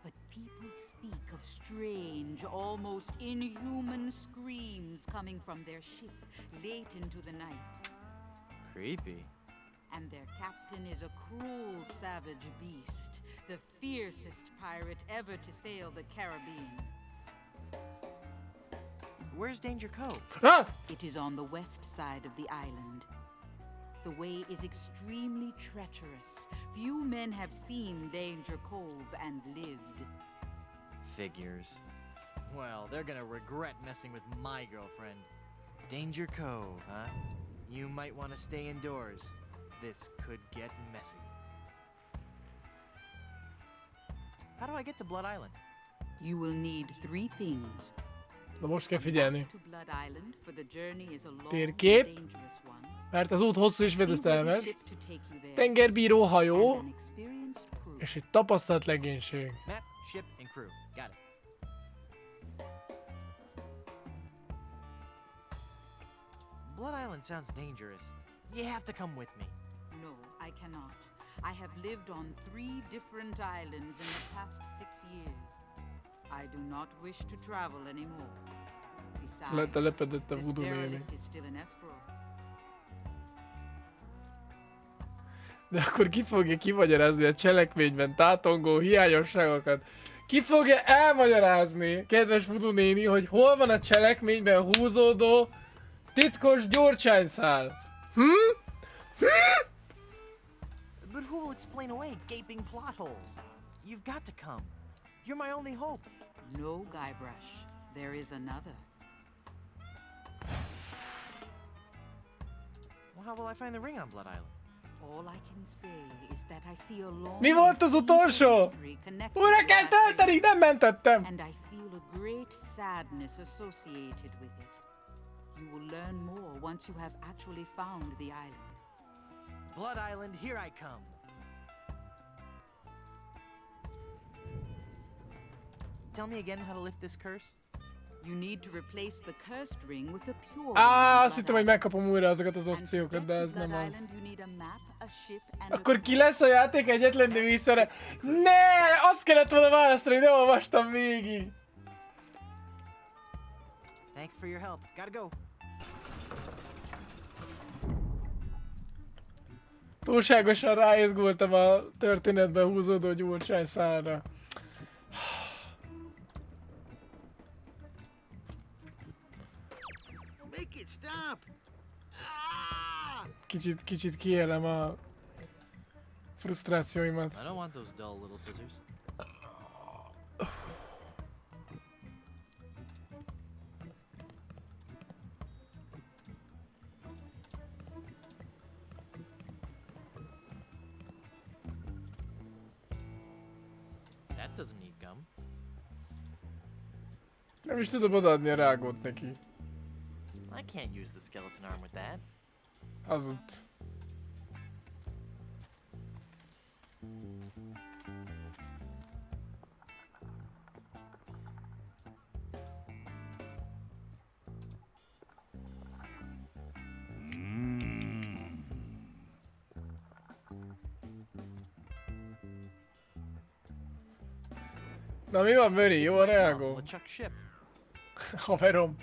But people speak of strange, almost inhuman screams coming from their ship late into the night. Creepy. And their captain is a cruel, savage beast, the fiercest pirate ever to sail the Caribbean. Where's Danger Cove? Ah! It is on the west side of the island. The way is extremely treacherous. Few men have seen Danger Cove and lived. Figures. Well, they're gonna regret messing with my girlfriend. Danger Cove, huh? You might want to stay indoors. This could get messy. How do I get to Blood Island? You will need 3 things. Na most kell figyelni. To Blood Island, for the journey is a long, Térkép. dangerous one. Mert az út hosszú és vedesztelmes. Ship to take you there. Tengerbíró hajó. And an experienced crew. És egy tapasztalt legénység. Map, ship, and crew. Got it. Blood Island sounds dangerous. You have to come with me. No, I cannot. I have lived on 3 different islands in the past 6 years. I do not wish to travel anymore. Besides, Letelepedett a this Voodoo néni. derelict is still in escrow. De akkor ki fogja kimagyarázni a cselekményben tátongó hiányosságokat? Ki fogja elmagyarázni, kedves Voodoo néni, hogy hol van a cselekményben húzódó titkos gyurcsányszál? But who will explain away gaping plot holes? You've got to come. You're my only hope. No, Guybrush. There is another. Well, how will I find the ring on Blood Island? All I can say is that I see a long Mi volt az utolsó? history connected Újra to kell that tölteni, ring, nem mentettem! and I feel a great sadness associated with it. You will learn more once you have actually found the island. Blood Island, here I come. Tell me again how to lift this curse? You need to replace the cursed ring with a pure one. Á, on azt hittem, hogy Blood megkapom újra azokat az Island. And to opciókat, de get ez to nem Blood az. Island, you need a map, a ship, and a Akkor ki lesz a játék egyetlen nőiszere? Ne! Azt kellett volna választani, nem olvastam végig! Thanks for your help. Gotta go. Túlságosan ráizgultam a történetben húzódó gyurcsányszálra. Make it stop! Ah! Kicsit kiélem a frusztrációimat. I don't want those dull little scissors. That doesn't need gum. Nem is tudom odaadni a rágót neki. I can't use the skeleton arm with that. Az ott. Na mi van, Möri? Jó a reagó? LeChuck ship. Haverom.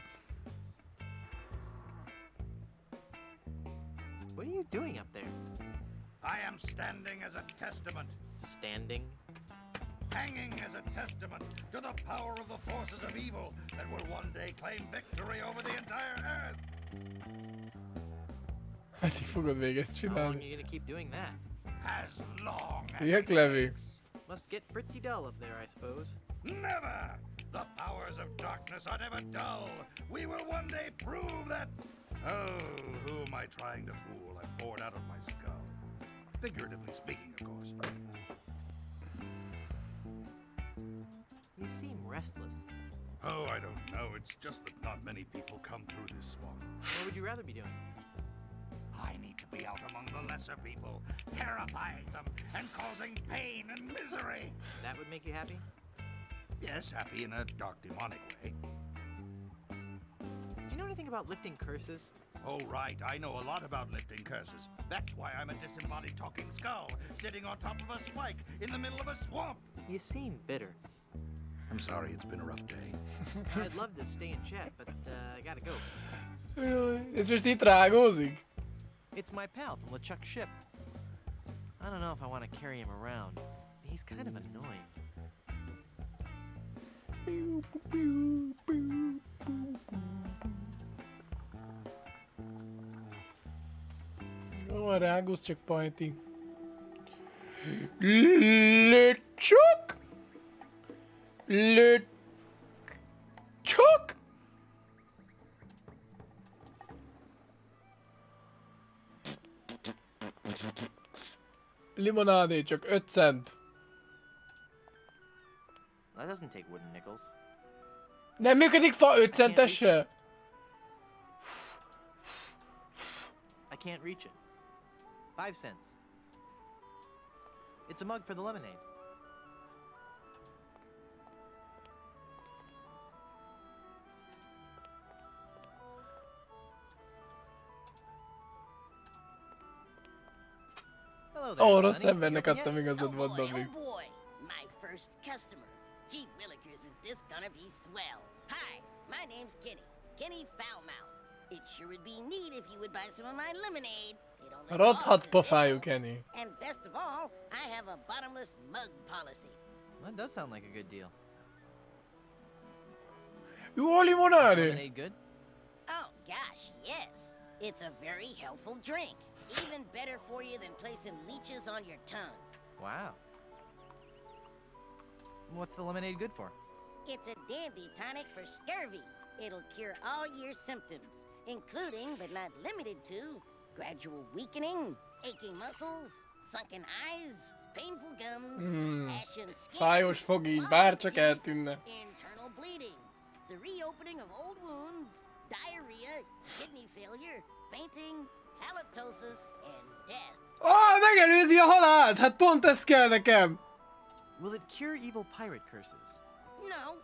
What are you doing up there? I am standing as a testament, Standing? hanging as a testament to the power of the forces of evil that will one day claim victory over the entire earth. Meddig fogod még ezt How long are csinálni? you gonna keep doing that? As long as Hülyek, it Levi. takes. Must get pretty dull up there, I suppose. Never! The powers of darkness are never dull. We will one day prove that... Oh, who am I trying to fool? I'm bored out of my skull. Figuratively speaking, of course. You seem restless. Oh, I don't know. It's just that not many people come through this swamp. What would you rather be doing? I need to be out among the lesser people, terrifying them and causing pain and misery. That would make you happy? Yes, happy in a dark, demonic way. Do you know anything about lifting curses? Oh, right. I know a lot about lifting curses. That's why I'm a disembodied talking skull, sitting on top of a spike in the middle of a swamp. You seem bitter. I'm sorry, it's been a rough day. I'd love to stay and chat, but I gotta go. És most itt rágózik? It's my pal from LeChuck ship. I don't know if I want to carry him around. He's kind of annoying. Jó, a rágóz csak pajti. LeChuck! LeChuck! Limonádé csak 5 cent. That doesn't take wooden nickels. Nem működik fa 5 centes se? I can't reach it. 5 cents. It's a mug for the lemonade. Hello there, Ó, rossz Sonny. embernek You open adtam yet? igazad van, David. boy, my first customer. Gee willikers, is this gonna be swell. Hi, my name's Kenny Foulmouth. It sure would be neat if you would buy some of my lemonade. It only Rothadt costs a pofájú, nickel. Kenny. And best of all, I have a bottomless mug policy. That does sound like a good deal. Jó a limonádé! Lemonade good? Oh gosh, yes. It's a very healthful drink. Even better for you than placing leeches on your tongue. Wow. What's the lemonade good for? It's a dandy tonic for scurvy. It'll cure all your symptoms, including but not limited to gradual weakening, aching muscles, sunken eyes, painful gums, ashen skin, Fájós fog így, loss bárcsak of teeth, eltűnne. internal bleeding, the reopening of old wounds, diarrhea, kidney failure, fainting, halitosis, and death. Megelőzi a halált! Hát pont ez kell nekem! Will it cure evil pirate curses? No,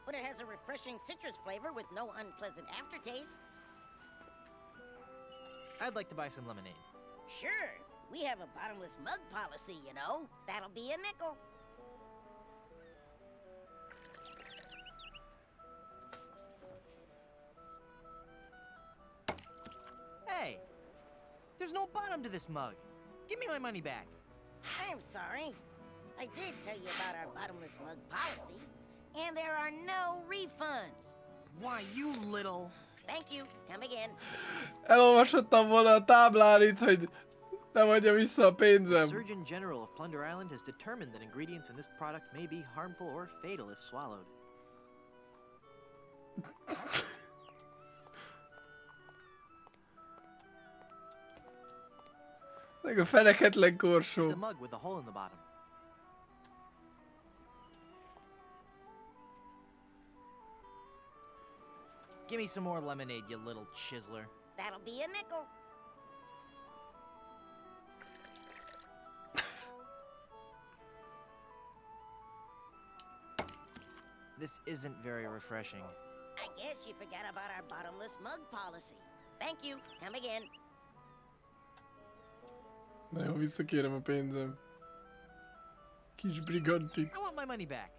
but it has a refreshing citrus flavor with no unpleasant aftertaste. I'd like to buy some lemonade. Sure, we have a bottomless mug policy, you know. That'll be a nickel. Hey! There's no bottom to this mug. Give me my money back. I'm sorry. I did tell you about our bottomless mug policy, and there are no refunds. Why, you little... Thank you. Come again. Elolvashattam volna a táblán itt, hogy nem adja vissza a The pénzem. Surgeon General of Plunder Island has determined that ingredients in this product may be harmful or fatal if swallowed. Meg a feneketlen It's a korsó. mug with a hole in the bottom. Give me some more lemonade, you little chiseler. That'll be a nickel. This isn't very refreshing. I guess you forgot about our bottomless mug policy. Thank you. Come again. Na jó, visszakérem a pénzem. Kis briganti. I want my money back.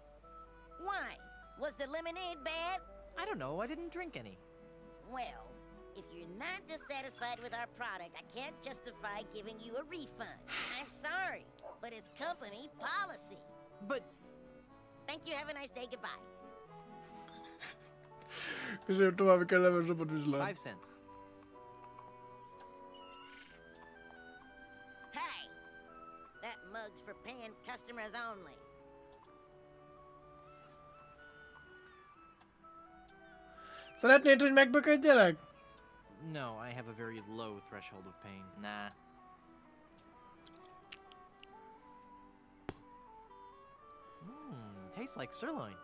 Why? Was the lemonade bad? I don't know, I didn't drink any. Well, if you're not dissatisfied with our product, I can't justify giving you a refund. I'm sorry, but it's company policy. But... Thank you, have a nice day, goodbye. Köszönöm, további kellemes napot, viszlát. 5 cents. Hey! That mug's for paying customers only. Szeretnéd, hogy megböködjelek? No, I have a very low threshold of pain. Nah. Tastes like sirloin.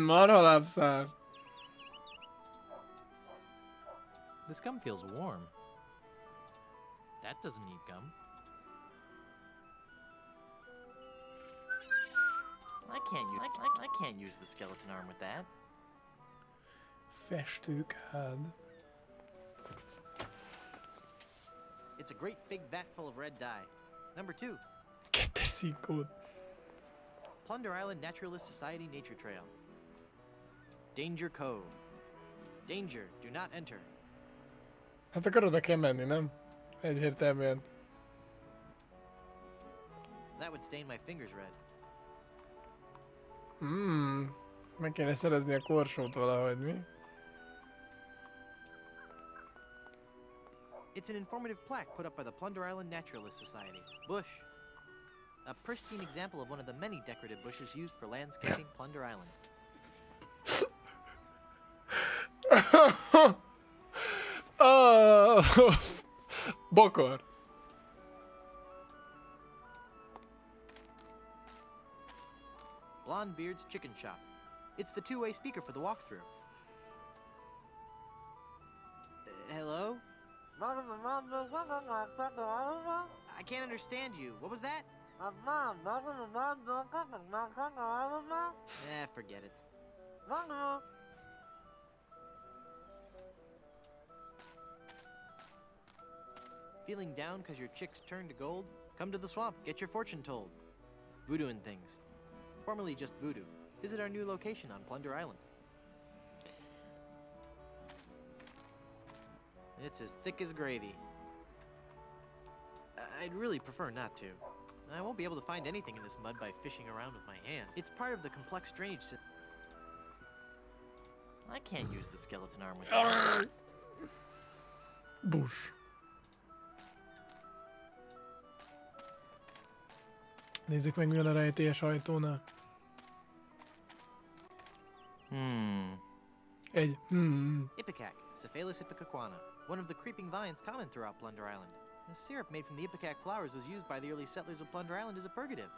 Marha lábszár. This gum feels warm. That doesn't need gum. I can't use the skeleton arm with that. Festőkád. It's a great big vat full of red dye. Number 2. Kettes színkód. Plunder Island Naturalist Society Nature Trail. Danger Cove. Danger, do not enter. Hát akkor oda kell menni, nem? Egyértelműen. That would stain my fingers red. Meg kéne szerezni a korsót valahogy, mi? It's an informative plaque put up by the Plunder Island Naturalist Society. Bush. A pristine example of one of the many decorative bushes used for landscaping Plunder Island. Bokor. Blondebeard's Chicken Shop. It's the two-way speaker for the walkthrough. Hello? I can't understand you. What was that? Forget it. Feeling down because your chicks turned to gold? Come to the swamp, get your fortune told. Voodoo and things. Formerly just voodoo. Visit our new location on Plunder Island. It's as thick as gravy. I'd really prefer not to. I won't be able to find anything in this mud by fishing around with my hand. It's part of the complex drainage system. I can't use the skeleton arm with that. Bush. Nézzük meg, mi van a rejtélyes ajtónál. Ipecac, Cephalus ipecacuana, one of the creeping vines common throughout Plunder Island. The syrup made from the ipecac flowers was used by the early settlers of Plunder Island as a purgative.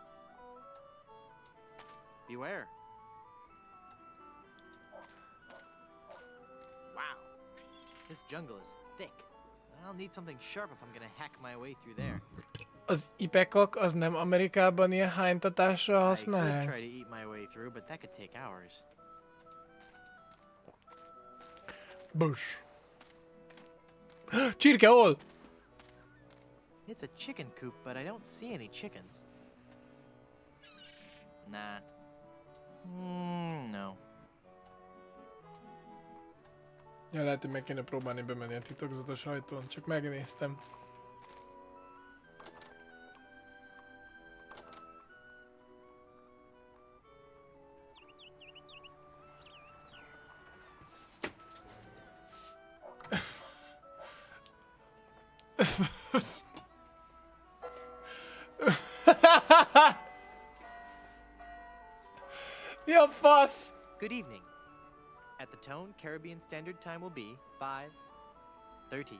Beware. Wow. This jungle is thick. I'll need something sharp if I'm gonna hack my way through there. Az ipekak az nem Amerikában ilyen hánytatásra I could használ? try to eat my way through, but that could take hours. Bush. Csirke, hol? It's a chicken coop, but I don't see any chickens. Nah. No. Ja, lehet, hogy meg kéne próbálni bemenni a titokzatos ajtón, csak megnéztem. Mi a fasz? Good evening. At the tone, Caribbean Standard Time will be 5:30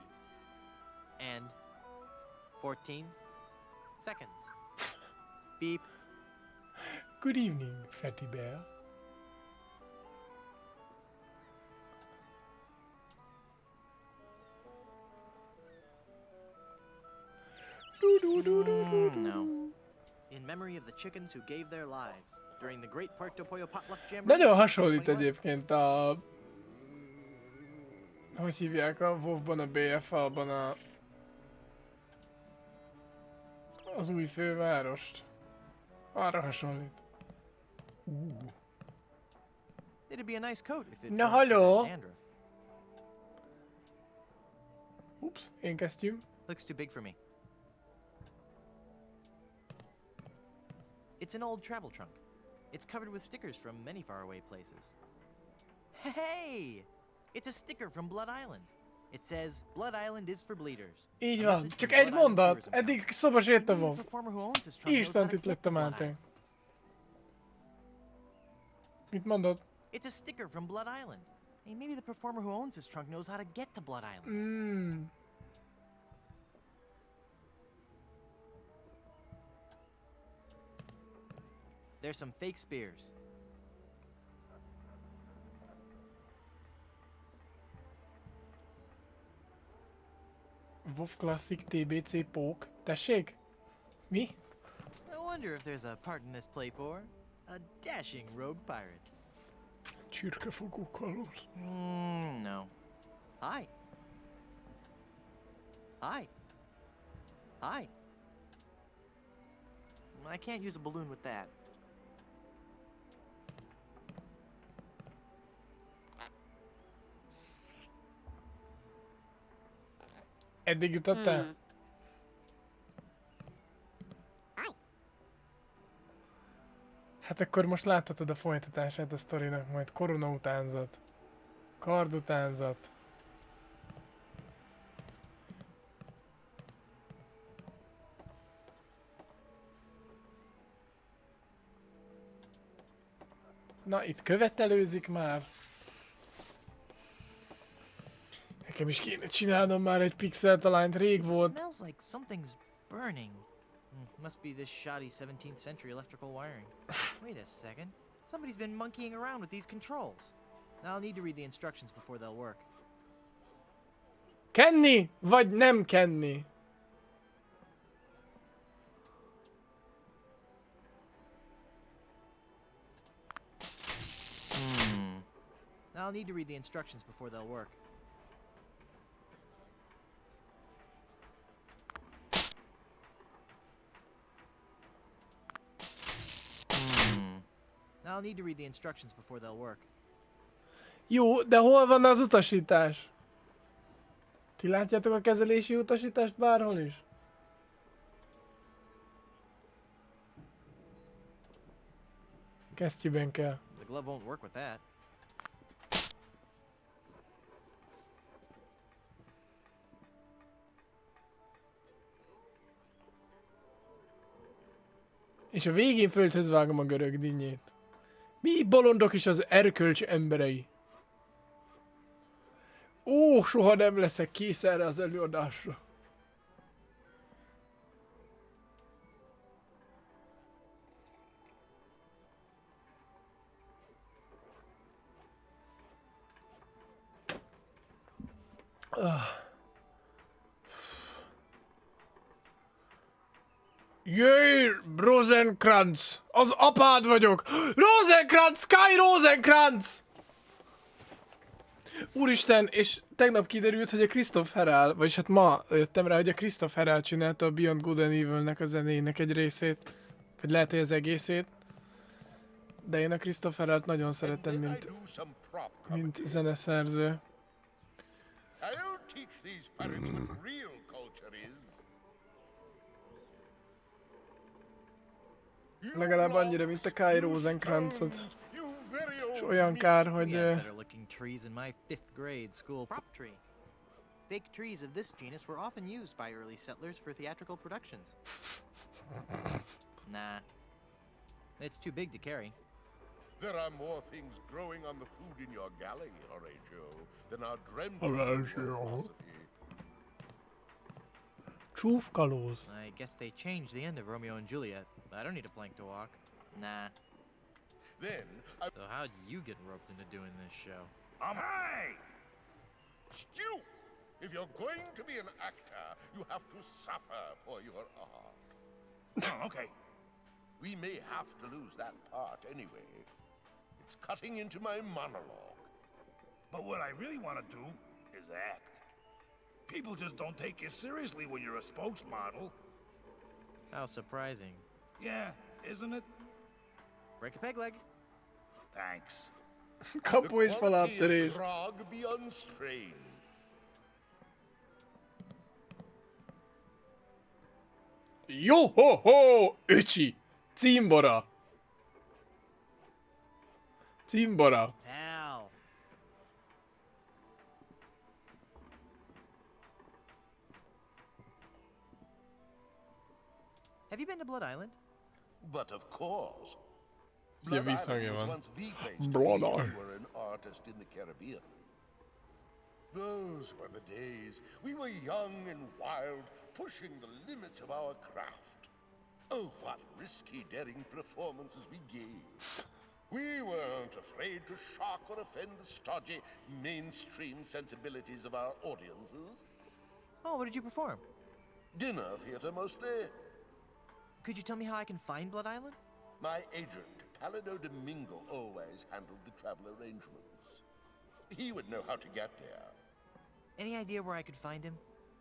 and 14 seconds. Beep. Good evening, Fatty Bear. No. In memory of the chickens who gave their lives during the Great Puerto Pollo Potluck Jam. Nagyon hasonlít egyébként a... Hogy hívják a WoW-ban, a BFA-ban a... az új fővárost. Arra hasonlít. It'd be a nice coat if it Na, weren't for hallo? that dandruff. Ups, én kesztyűm. Looks too big for me. It's an old travel trunk. It's covered with stickers from many faraway places. Hey! It's a sticker from Blood Island. It says, Blood Island is for bleeders. Így A van, message csak from egy Blood Island mondat. Tourism Eddig Company. szoba séta Maybe volt. the performer who owns this trunk knows how Instant to itt get lettem to Blood átén. Island. Mit mondod? It's a sticker from Blood Island. Hey, maybe the performer who owns this trunk knows how to get to Blood Island. There's some fake spears. WoW Classic TBC Pók. Tessék? Mi? I wonder if there's a part in this play for a dashing rogue pirate. Csirkefogó kalóz. No. Hi. Hi. Hi. I can't use a balloon with that. Eddig jutottál? Hát akkor most láthatod a folytatását a sztorinak, majd korona utánzat. Kard utánzat. Na, itt követelőzik már. Nekem is kéne csinálnom már egy pixel talányt, rég volt. Smells like something's burning. Must be this shoddy 17th century electrical wiring. Wait a second. Somebody's been monkeying around with these controls. I'll need to read the instructions before they'll work. Kenni, vagy nem kenni? I'll need to read the instructions before they'll work. I'll need to read the instructions before they'll work. Jó, de hol van az utasítás? Ti látjátok a kezelési utasítást bárhol is? Kesztyűben kell. The glove won't work with that. És a végén földhöz vágom a görög dinnyét. Mi bolondok is az erkölcs emberei. Ó, soha nem leszek kész erre az előadásra. Jöjj, Rosenkranz! Az apád vagyok! Rosenkranz! Kai Rosenkranz! Úristen, és tegnap kiderült, hogy a Christoph Herál, vagyis hát ma jöttem rá, hogy a Christoph Herál csinálta a Beyond Good and Evil-nek a zenének egy részét. Vagy lehet, hogy az egészét. De én a Christoph Herált nagyon szeretem, mint zeneszerző. Legalább annyira, mint a Kai Rosenkranzot. És olyan kár, hogy... trees in my 5th grade school prop tree. Fake trees of this genus were often used by early settlers for theatrical productions. Nah. It's too big to carry. There are more things growing on the food in your galley, Horatio, than are dreamt of. Csúfkalóz. I guess they changed the end of Romeo and Juliet. I don't need a plank to walk. Nah. Then So how'd you get roped into doing this show? Hey! Stew! If you're going to be an actor, you have to suffer for your art. Oh, okay. We may have to lose that part anyway. It's cutting into my monologue. But what I really want to do is act. People just don't take you seriously when you're a spokesmodel. How surprising. Yeah, isn't it? Break a peg leg. Thanks. Kapu és faláttörés. Grog be unstrained. Jó, ho, ho, öcsi. Cimbora. Cimbora. Pal. Have you been to Blood Island? But of course. Ilyen Blood visszhangja Island was van. once the place to Blood be if Island. you were an artist in the Caribbean. Those were the days. We were young and wild, pushing the limits of our craft. Oh, what risky, daring performances we gave. We weren't afraid to shock or offend the stodgy, mainstream sensibilities of our audiences. Oh, what did you perform? Dinner theater mostly. Could you tell me how I can find Blood Island? My agent, Palido Domingo, always handled the travel arrangements. He would know how to get there. Any idea where I could find him?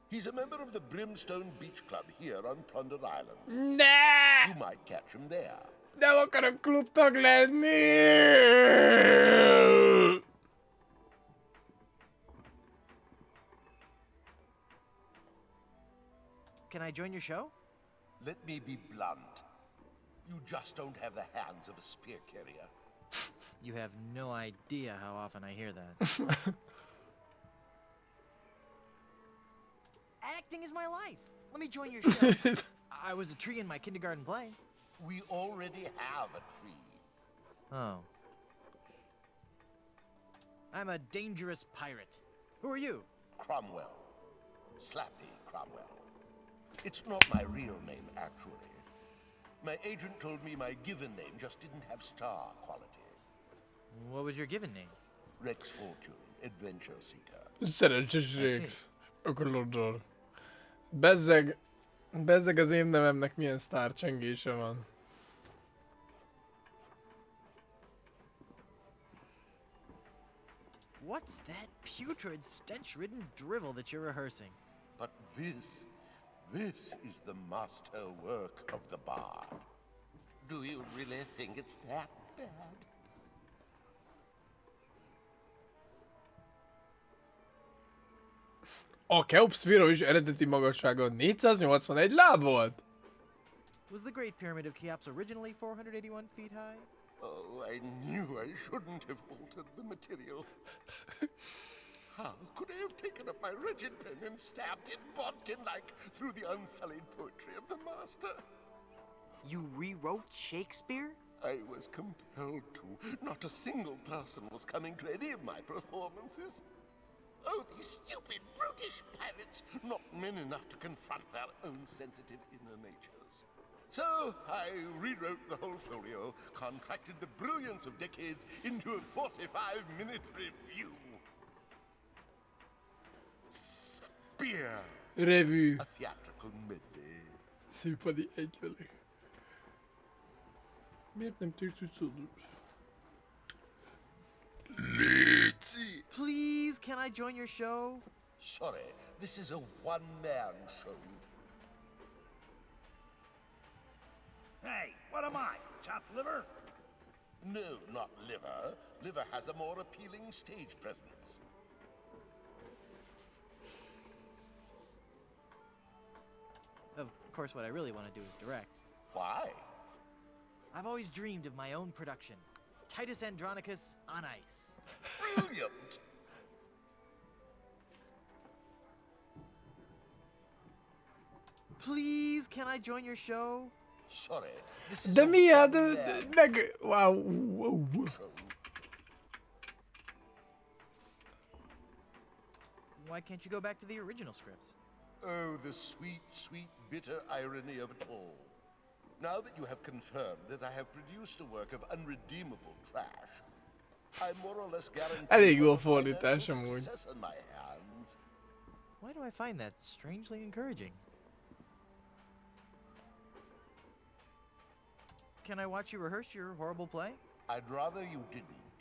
He's a member of the Brimstone Beach Club here on Plunder Island. Ne! You might catch him there. Nem akarok klubtag lenni! Can I join your show? Let me be blunt. You just don't have the hands of a spear carrier. You have no idea how often I hear that. Acting is my life. Let me join your show. I was a tree in my kindergarten play. We already have a tree. Oh. I'm a dangerous pirate. Who are you? Cromwell. Slappy Cromwell. It's not my real name, actually. My agent told me my given name just didn't have star quality. What was your given name? Rex Fortune, adventure seeker. Szerencsés Rex. Okolodor. Bezzeg az én nevemnek milyen sztárcsengése van. What's that putrid, stench-ridden drivel that you're rehearsing? But this is the masterwork of the bard. Do you really think it's that bad? A Keopsviros eredeti magassága 481 láb volt? Was the Great Pyramid of Cheops originally 481 feet high? Oh, I knew I shouldn't have altered the material. How could I have taken up my rigid pen and stabbed it bodkin-like through the unsullied poetry of the master? You rewrote Shakespeare? I was compelled to. Not a single person was coming to any of my performances. Oh, these stupid, brutish pirates, not men enough to confront their own sensitive inner natures. So I rewrote the whole folio, contracted the brilliance of decades into a 45-minute review. Spear. Revű. A theatrical medley. Színpadi egyvelek. Miért nem tűrsz, hogy szólós? Léci. Please, can I join your show? Sorry, this is a one-man show. Hey, what am I? Chopped liver? No, not liver. Liver has a more appealing stage presence. Of course, what I really want to do is direct. Why? I've always dreamed of my own production. Titus Andronicus on ice. Brilliant! Please, can I join your show? Sorry, this is De a miért? one-man Meg... Wow. show. Why can't you go back to the original scripts? Oh, the sweet, sweet, bitter irony of it all. Now that you have confirmed that I have produced a work of unredeemable trash, I'm more or less guaranteed Elég jó of a fordítás financial amúgy. success on my hands. Why do I find that strangely encouraging? Can I watch you rehearse your horrible play? I'd rather you didn't.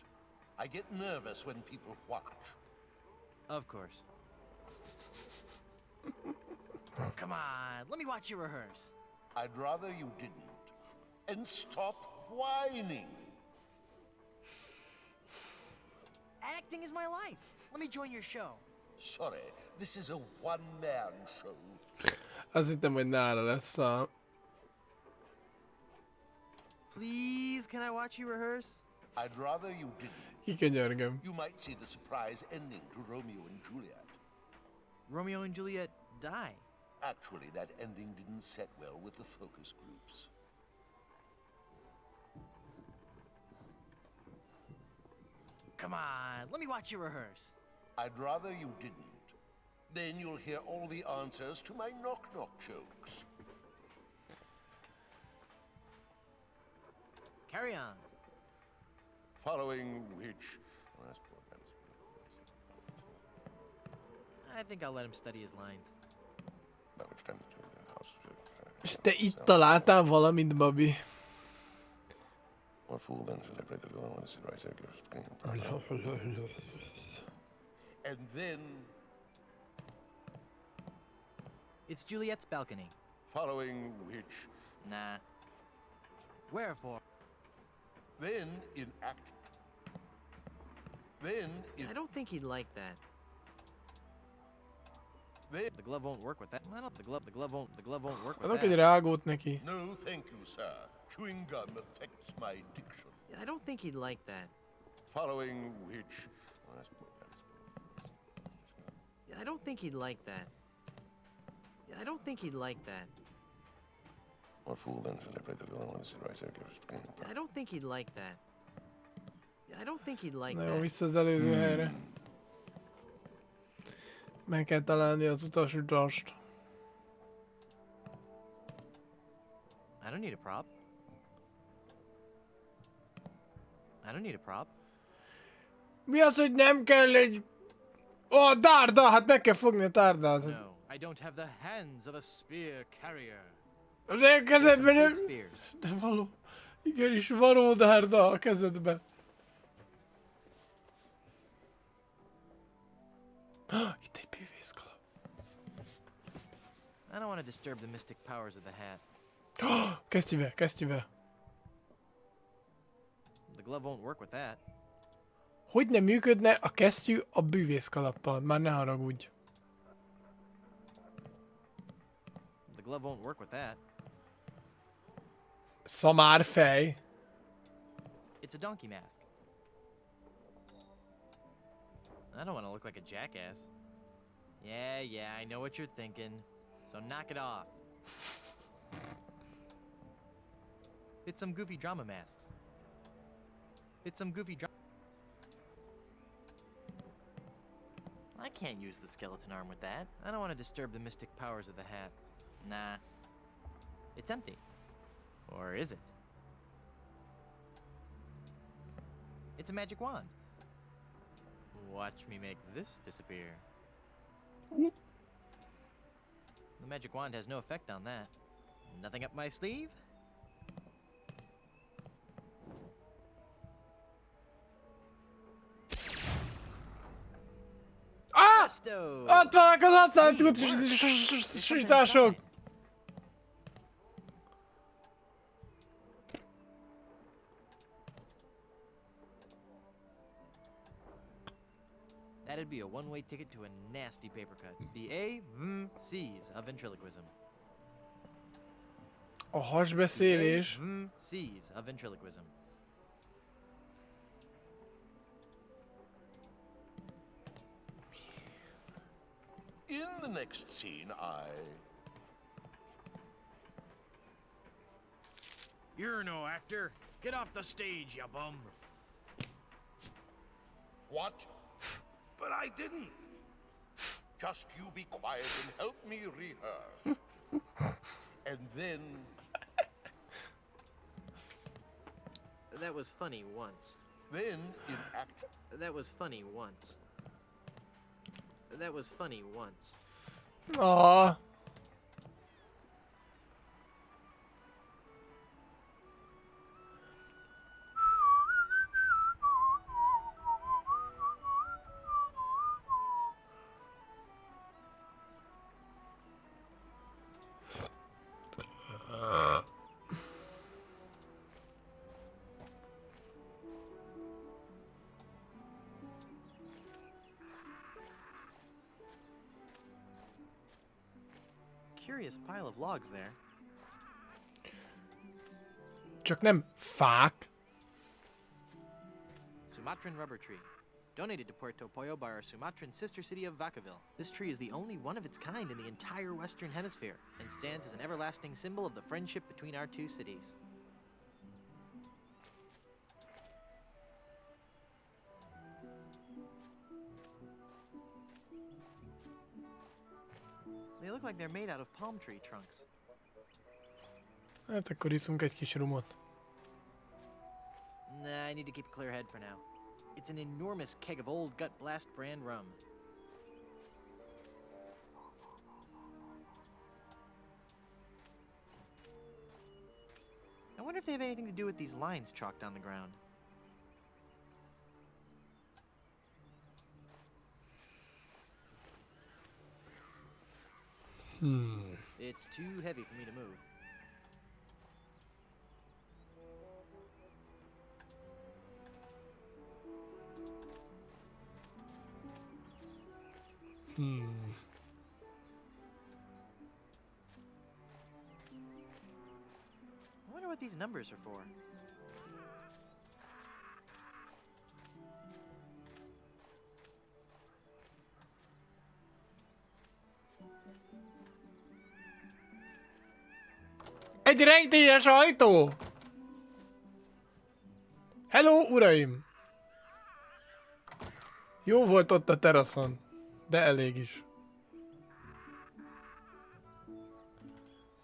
I get nervous when people watch. Of course. Come on, let me watch you rehearse. I'd rather you didn't. And stop whining. Acting is my life. Let me join your show. Sorry, this is a one-man show. Azt hittem, hogy nála lesz a... Please, can I watch you rehearse? I'd rather you didn't. Kikönyörgöm. You might see the surprise ending to Romeo and Juliet. Romeo and Juliet die. Actually, that ending didn't set well with the focus groups. Come on, let me watch you rehearse. I'd rather you didn't. Then you'll hear all the answers to my knock-knock jokes. Carry on. Following which... I think I'll let him study his lines. És te itt találtál valamit, Babi? What fool then celebrate the villain when the writer gives the And then... It's Juliet's balcony. Following which... Nah. Wherefore? Then in act... Then in... I don't think he'd like that. Then... The glove won't work with that. I don't. The glove won't work with Adok egy that. rágót neki. No, thank you, sir. Chewing gum affects my diction. I don't think he'd like that. Following which... I don't think he'd like that. I don't think he'd like that. What fool then celebrate the villain when the writer gives the I don't think he'd like that. I don't think he'd like Na jó, that. vissza az előző helyre. Meg kell találni az utasutast. I don't need a prop. I don't need a prop. Mi az, hogy nem kell egy... Ó, tárda! Hát meg kell fogni a tárdát. No, I don't have the hands of a spear carrier. Az én kezedben nem... Spears. De való... Igenis, való tárda a kezedben. Itt egy bűvészkalap. I don't want to disturb the mystic powers of the hat. Kesztyűvel, kesztyűvel. The glove won't work with that. Hogy nem működne a kesztyű a bűvészkalappal? Már ne haragudj. The glove won't work with that. Szamárfej. It's a donkey mask. I don't want to look like a jackass. Yeah, I know what you're thinking. So knock it off. It's some goofy drama masks. It's some goofy drama. I can't use the skeleton arm with that. I don't want to disturb the mystic powers of the hat. Nah. It's empty. Or is it? It's a magic wand. Watch me make this disappear. Whoop. The magic wand has no effect on that. Nothing up my sleeve? Ah! Presto! Ott vannak az asszánytútások! That'd be a one-way ticket to a nasty paper cut. The A-C's of ventriloquism. A hasbeszélés. C's of ventriloquism. In the next scene, You're no actor. Get off the stage, you bum. What? But I didn't. Just you be quiet and help me rehearse. And then... That was funny once. Then, in act... That was funny once. That was funny once. Aww. curious pile of logs there. Csak nem fák. Sumatran rubber tree. Donated to Puerto Pollo by our Sumatran sister city of Vacaville. This tree is the only one of its kind in the entire Western Hemisphere and stands as an everlasting symbol of the friendship between our two cities. They look like they're made out of palm tree trunks. Hát akkor iszunk egy kis rumot. Nah, I need to keep a clear head for now. It's an enormous keg of old Gut Blast brand rum. I wonder if they have anything to do with these lines chalked on the ground. It's too heavy for me to move. I wonder what these numbers are for. Egy rejtélyes ajtó! Hello, uraim! Jó volt ott a teraszon, de elég is.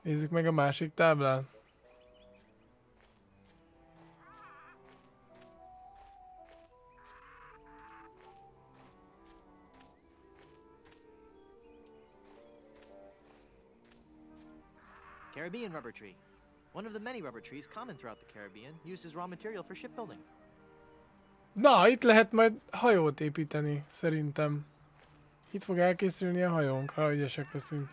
Nézzük meg a másik táblán. Caribbean rubber tree. One of the many rubber trees common throughout the Caribbean, used as raw material for shipbuilding. Na, itt lehet majd hajót építeni, szerintem. Itt fog elkészülni a hajónk, ha ügyesek leszünk.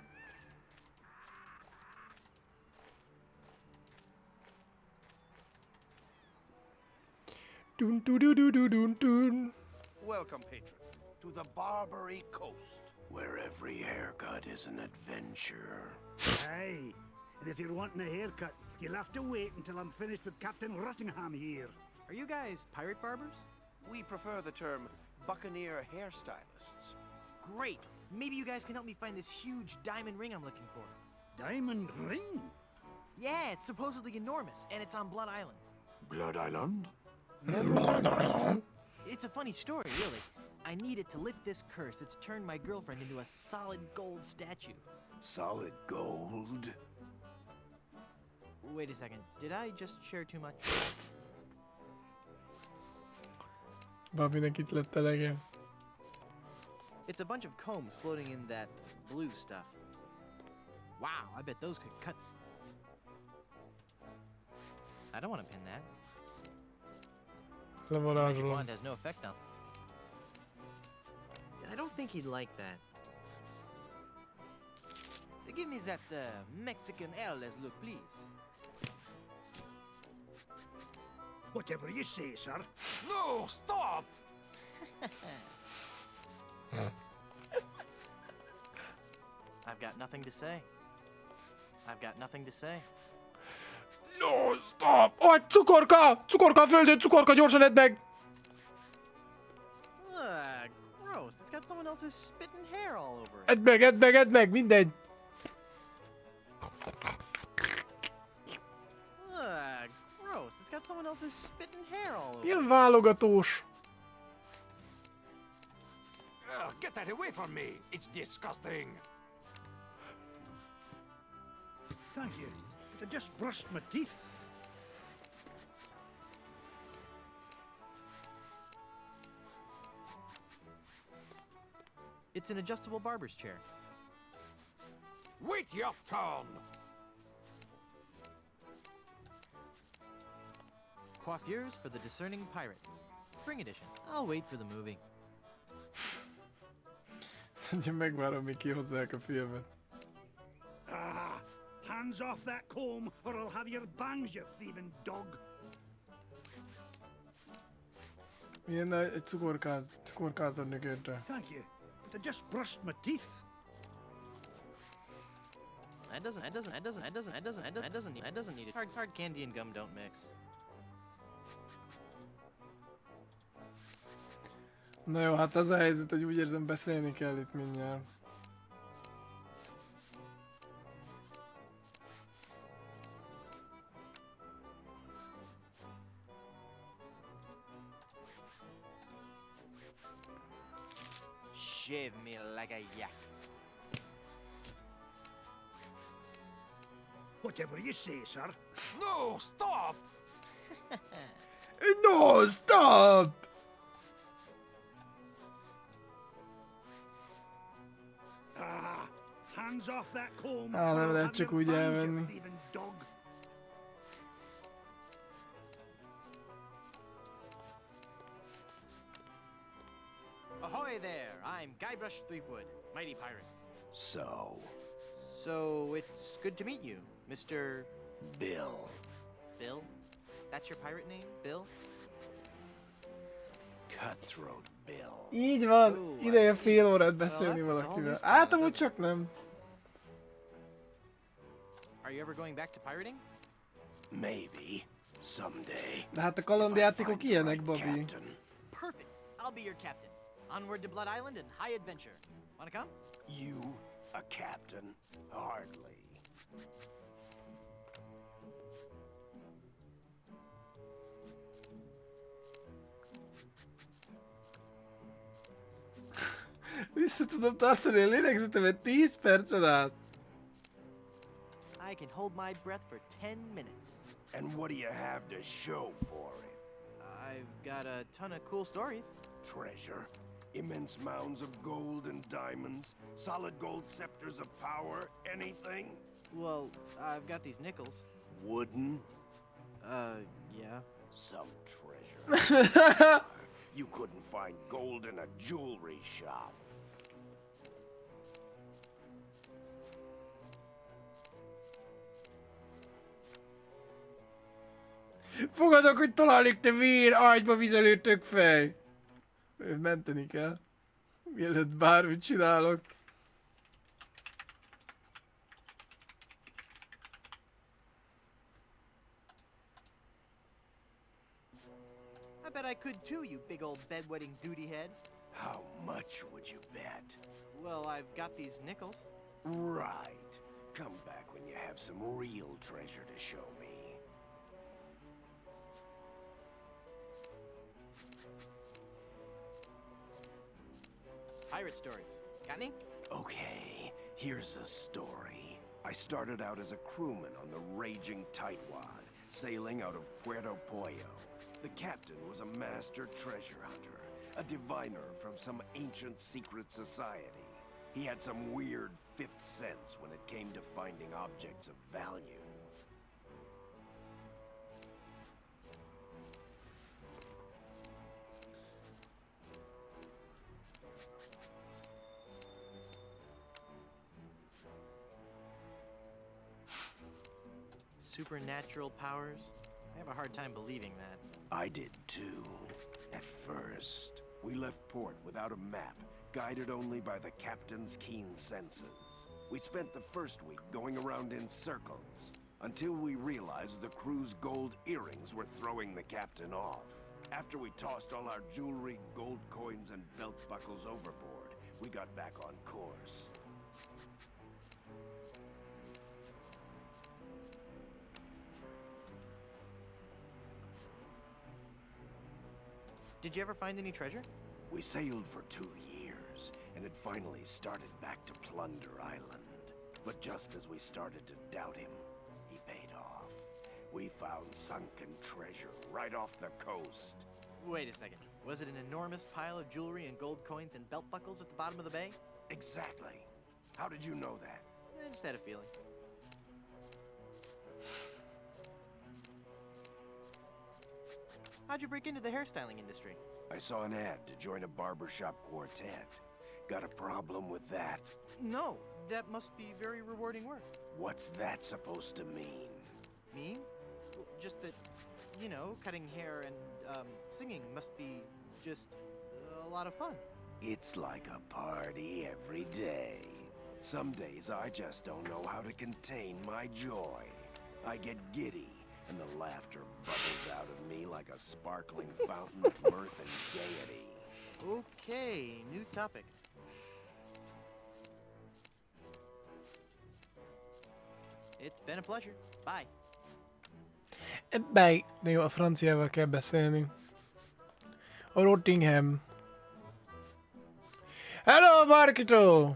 Dun, dun, dun, dun, dun, dun. Welcome, patron, to the Barbary Coast, Where every haircut is an adventure. Aye, and if you're wanting a haircut, you'll have to wait until I'm finished with Captain Rottingham here. Are you guys pirate barbers? we prefer the term buccaneer hairstylists. Great! Maybe you guys can help me find this huge diamond ring I'm looking for. Diamond ring? Yeah, it's supposedly enormous, and it's on Blood Island. Blood Island? It's a funny story, really. I need it to lift this curse that's turned my girlfriend into a solid gold statue. Solid gold? Wait a second, did I just share too much? Babinek itt lett elege. It's a bunch of combs floating in that blue stuff. Wow, I bet those could cut. I don't want to pin that. Magic Levarázsolom. wand has no effect on. I don't think he'd like that. Give me that Mexican airless look, please. Whatever you say, sir. No, stop! I've got nothing to say. I've got nothing to say. No, stop! Oh, cukorka! Cukorka a földön, cukorka, gyorsan edd meg! Ugh, gross. It's got someone else's spit and hair all over it. Edd meg, edd meg, edd meg, mindegy! Ugh, gross. It's got someone else's spit and hair all over it. Milyen válogatós! Get that away from me! It's disgusting! Thank you. I just brushed my teeth. It's an adjustable barber's chair. Wait your turn! Coiffures for the discerning pirate. Spring edition. I'll wait for the movie. Szerintem megvárom, míg kihozzák a filmet. Ah, hands off that comb, or I'll have your bangs, you thieving dog. Milyen egy cukorkát adnak érte. Thank you. I just brushed my teeth. need it. Hard candy and gum don't mix. Na jó, hát az a helyzet, hogy úgy érzem beszélni kell itt mindjárt. Shave me like a yak. Whatever you say, sir. No, stop! No, stop! Hands off that comb. Nem lehet csak úgy elvenni. Ahoy there! I'm Guybrush Threepwood, mighty pirate. So, It's good to meet you, Mr. Bill. Bill? That's your pirate name, Bill? Cutthroat Bill. Így van, ideje fél órát beszélni valakivel. Hát amúgy csak nem. Are you ever going back to pirating? Maybe. Someday. De hát a kalandjátékok ilyenek, Bobby. Perfect. I'll be your captain. Onward to Blood Island and high adventure. Wanna come? You, a captain? Hardly. Vissza tudom tartani a lélegzetemet 10 percen át. I can hold my breath for 10 minutes. And what do you have to show for it? I've got a ton of cool stories. Treasure? Immense mounds of gold and diamonds? Solid gold scepters of power? Anything? Well, I've got these nickels. Wooden? Yeah. Some treasure. You couldn't find gold in a jewelry shop. Fogadok, hogy találnék, te vér, ágyba vizelő tökfej. Menteni kell. Mielőtt bármit csinálok. I bet I could too, you big old bedwetting duty head. How much would you bet? Well, I've got these nickels. Right. Come back when you have some real treasure to show me. Pirate stories. Got any? Okay, here's a story. I started out as a crewman on the raging tightwad, sailing out of Puerto Pollo. The captain was a master treasure hunter, a diviner from some ancient secret society. He had some weird fifth sense when it came to finding objects of value. Supernatural powers? I have a hard time believing that. I did too. At first, we left port without a map, guided only by the captain's keen senses. We spent the first week going around in circles, until we realized the crew's gold earrings were throwing the captain off. After we tossed all our jewelry, gold coins, and belt buckles overboard, we got back on course. Did you ever find any treasure? We sailed for 2 years, and had finally started back to Plunder Island. But just as we started to doubt him, he paid off. We found sunken treasure right off the coast. Wait a second. Was it an enormous pile of jewelry and gold coins and belt buckles at the bottom of the bay? Exactly. How did you know that? I just had a feeling. How'd you break into the hairstyling industry? I saw an ad to join a barbershop quartet. Got a problem with that? No, that must be very rewarding work. What's that supposed to mean? Mean? Well, just that, you know, cutting hair and singing must be just a lot of fun. It's like a party every day. Some days I just don't know how to contain my joy. I get giddy, and the laughter bubbles out of me like a sparkling fountain of mirth and gaiety. Okay, new topic. It's been a pleasure. Bye. Bye. De jó, a franciával kell beszélni. A Rottingham. Hello, Markito!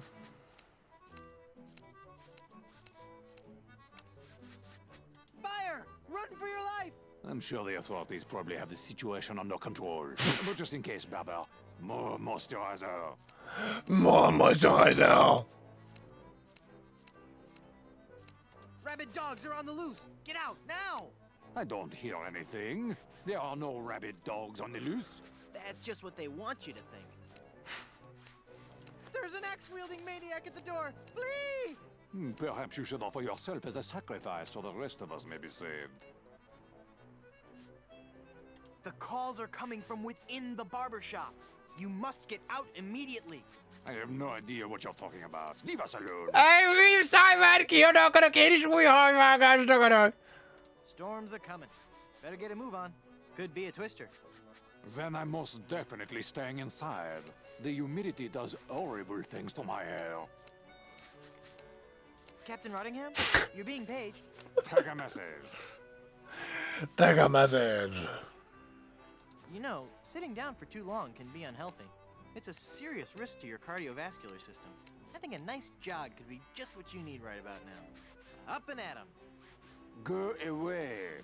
Fire! Run for your life! I'm sure the authorities probably have the situation under control. But just in case, Baba, more moisturizer. More moisturizer! Rabid dogs are on the loose. Get out now! I don't hear anything. There are no rabid dogs on the loose. That's just what they want you to think. There's an axe-wielding maniac at the door. Flee! Perhaps you should offer yourself as a sacrifice so the rest of us may be saved. The calls are coming from within the barber shop. You must get out immediately. I have no idea what you're talking about. Leave us alone. Hey, Simon, kiadok a kérés új hajvágást akarok. Storms are coming. Better get a move on. Could be a twister. Then I'm most definitely staying inside. The humidity does horrible things to my hair. Captain Rottingham, you're being paged. Take a message. Take a message. You know, sitting down for too long can be unhealthy. It's a serious risk to your cardiovascular system. I think a nice jog could be just what you need right about now. Up and at 'em. Go away.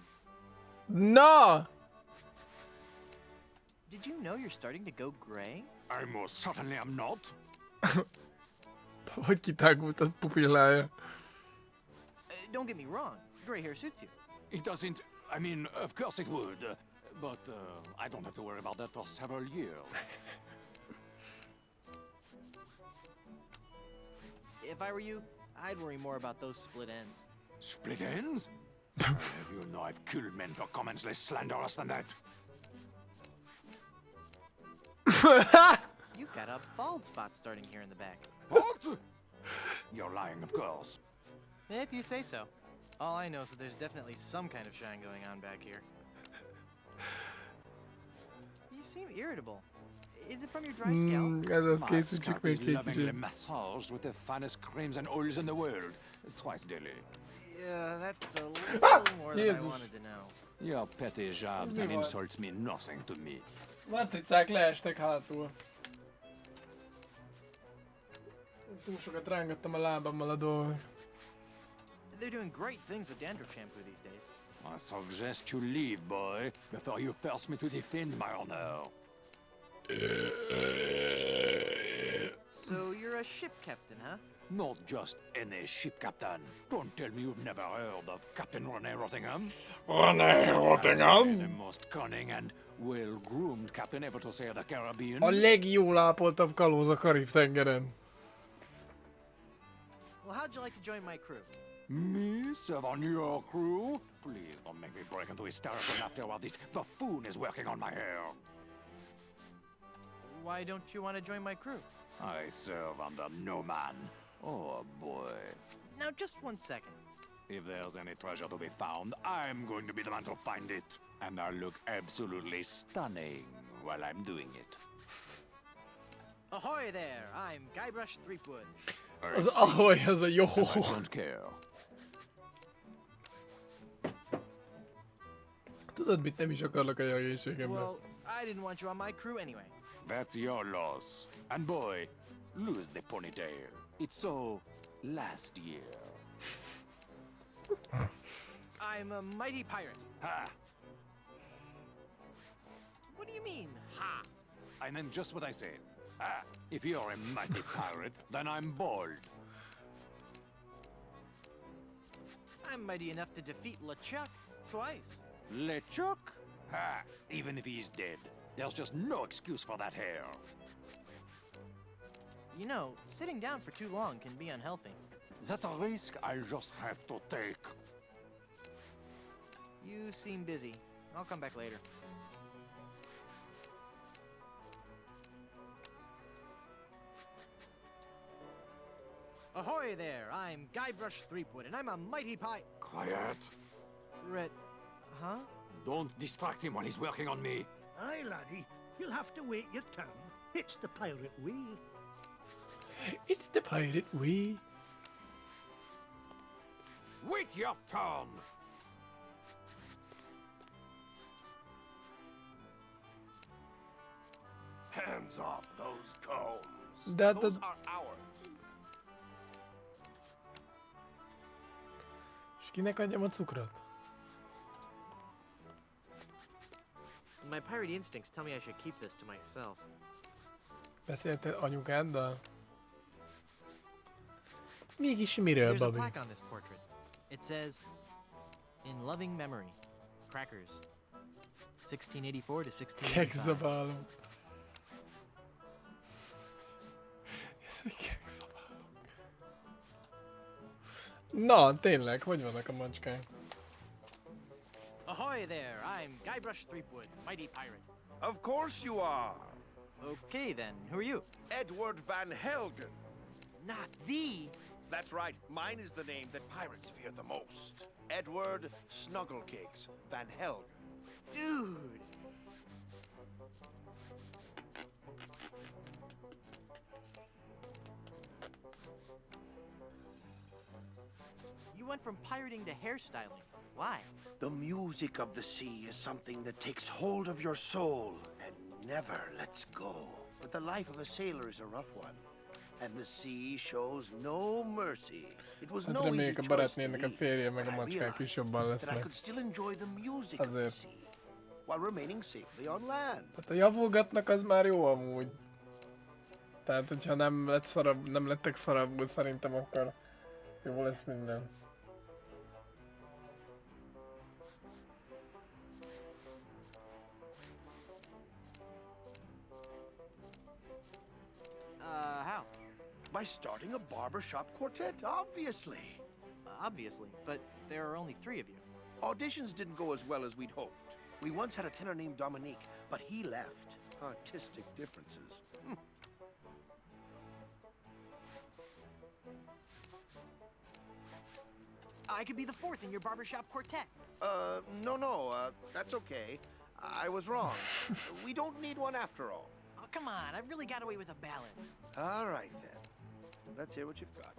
No! Did you know you're starting to go gray? I most certainly am not. Hogy kitágult a pupillája? Don't get me wrong. Gray hair suits you. It doesn't. I mean, of course it would. But I don't have to worry about that for several years. If I were you, I'd worry more about those split ends. Split ends? Have you know I've killed men for comments less slanderous than that? You've got a bald spot starting here in the back. What? You're lying, of course. If you say so. All I know is that there's definitely some kind of shine going on back here. You seem irritable. Is it from your dry scalp? Ez az My készítsük scalp még is egy lovingly kicsit. massaged with the finest creams and oils in the world. Twice daily. Yeah, that's a little more than I Jézus. wanted to know. Your petty jobs Mi and van? insults mean nothing to me. Matricák leestek hátul. Túl sokat rángattam a lábammal a dolgok. They're doing great things with dandruff shampoo these days. I suggest you leave, boy, before you force me to defend my honor. So you're a ship captain, huh? Not just any ship captain. Don't tell me you've never heard of Captain René Rottingham. René The Rottingham? most cunning and well-groomed captain ever to sail the Caribbean. A legjól ápoltabb kalóz a Karib-tengeren. Well, how'd you like to join my crew? Me serve on your crew? Please don't make me break into hysterical laughter while this buffoon is working on my hair. Why don't you want to join my crew? I serve under no man. Oh boy. Now, just 1 second. If there's any treasure to be found, I'm going to be the man to find it. And I'll look absolutely stunning while I'm doing it. Ahoy there! I'm Guybrush Threepwood. Az ahogy, az a jó. I don't care. Tudod mit, nem is akarlak a jelgénységemben. Well, I didn't want you on my crew anyway. That's your loss. And boy, lose the ponytail. It's so last year. I'm a mighty pirate. Ha! What do you mean, ha? I meant just what I said. Ah, if you're a mighty pirate, then I'm bald. I'm mighty enough to defeat LeChuck twice. LeChuck? Ha! Even if he's dead, there's just no excuse for that hair. You know, sitting down for too long can be unhealthy. That's a risk I'll just have to take. You seem busy. I'll come back later. Ahoy there! I'm Guybrush Threepwood, and I'm a mighty Quiet. Huh? Don't distract him while he's working on me. Aye, laddie. You'll have to wait your turn. It's the pirate way. It's the pirate way. Wait your turn. Hands off those combs. Those are ours. És kinek adjam a cukrot? My pirate instincts tell me I should keep this to myself. Beszéltél anyukáddal? Mégis miről, There's a Bobby? plaque on this portrait. It says, "In loving memory, Crackers, 1684 to 1685." Kekszabálunk. Ezek kekszabálunk. Na, tényleg, hogy vannak a macskák? Ahoy there! I'm Guybrush Threepwood, mighty pirate. Of course you are. Okay then, who are you? Edward Van Helgen. Not the... That's right. Mine is the name that pirates fear the most. Edward Snugglecakes Van Helgen. Dude! You went from pirating to hairstyling. Why? The music of the sea is something that takes hold of your soul and never lets go. But the life of a sailor is a rough one, and the sea shows no mercy. It was Hát no easy reméljük a choice to barátnőnek a leave, férje meg a but I macskák is realized jobban that I lesznek. could still enjoy the music of the Azért. sea while remaining safely on land. Hát ha javulgatnak, az már jó amúgy. Tehát, hogyha nem lett szarabb, nem lettek szarabbul, szerintem akkor jó lesz minden. How? By starting a barbershop quartet, obviously. Obviously, but there are only 3 of you. Auditions didn't go as well as we'd hoped. We once had a tenor named Dominique, but he left. Artistic differences. I could be the 4th in your barbershop quartet. No, that's okay. I was wrong. We don't need one after all. Oh, come on, I've really got away with a ballad. All right, then. Let's hear what you've got.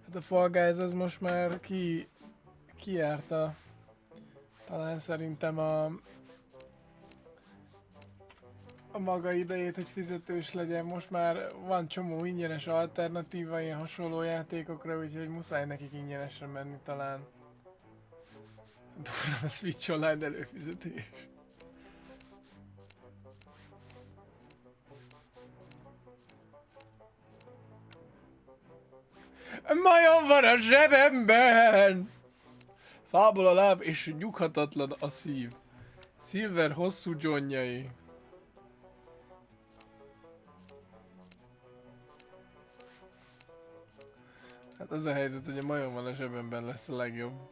Hát a Fall Guys az most már kijárta. Talán szerintem a maga idejét, hogy fizetős legyen. Most már van csomó ingyenes alternatíva ilyen hasonló játékokra, úgyhogy muszáj nekik ingyenesre menni talán. Durva a Switch Online előfizetés. Majom van a zsebemben! Fából a láb és nyughatatlan a szív. Silver hosszú dzsonnyai. Hát az a helyzet, hogy a majom van a zsebemben lesz a legjobb.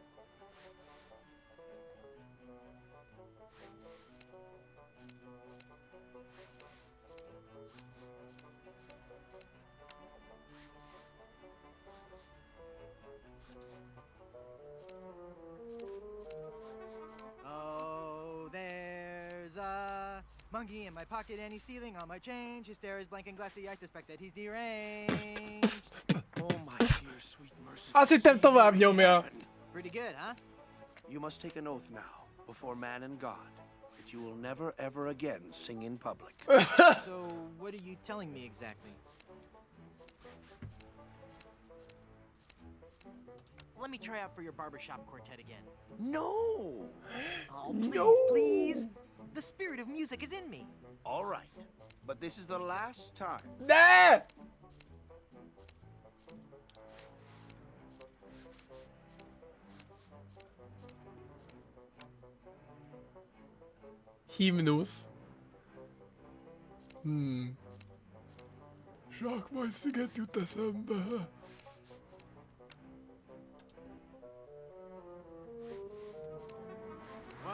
Monkey in my pocket and he's stealing all my change. His stare is blank and glassy. I suspect that he's deranged. Oh my dear sweet mercy. Azt hittem tovább nyomja. Pretty good, huh? You must take an oath now, before man and God, that you will never ever again sing in public. So, what are you telling me exactly? Let me try out for your barbershop quartet again. No! Oh, please, No! please! The spirit of music is in me. All right, but this is the last time. De! Himnusz. Majomsziget jut eszembe.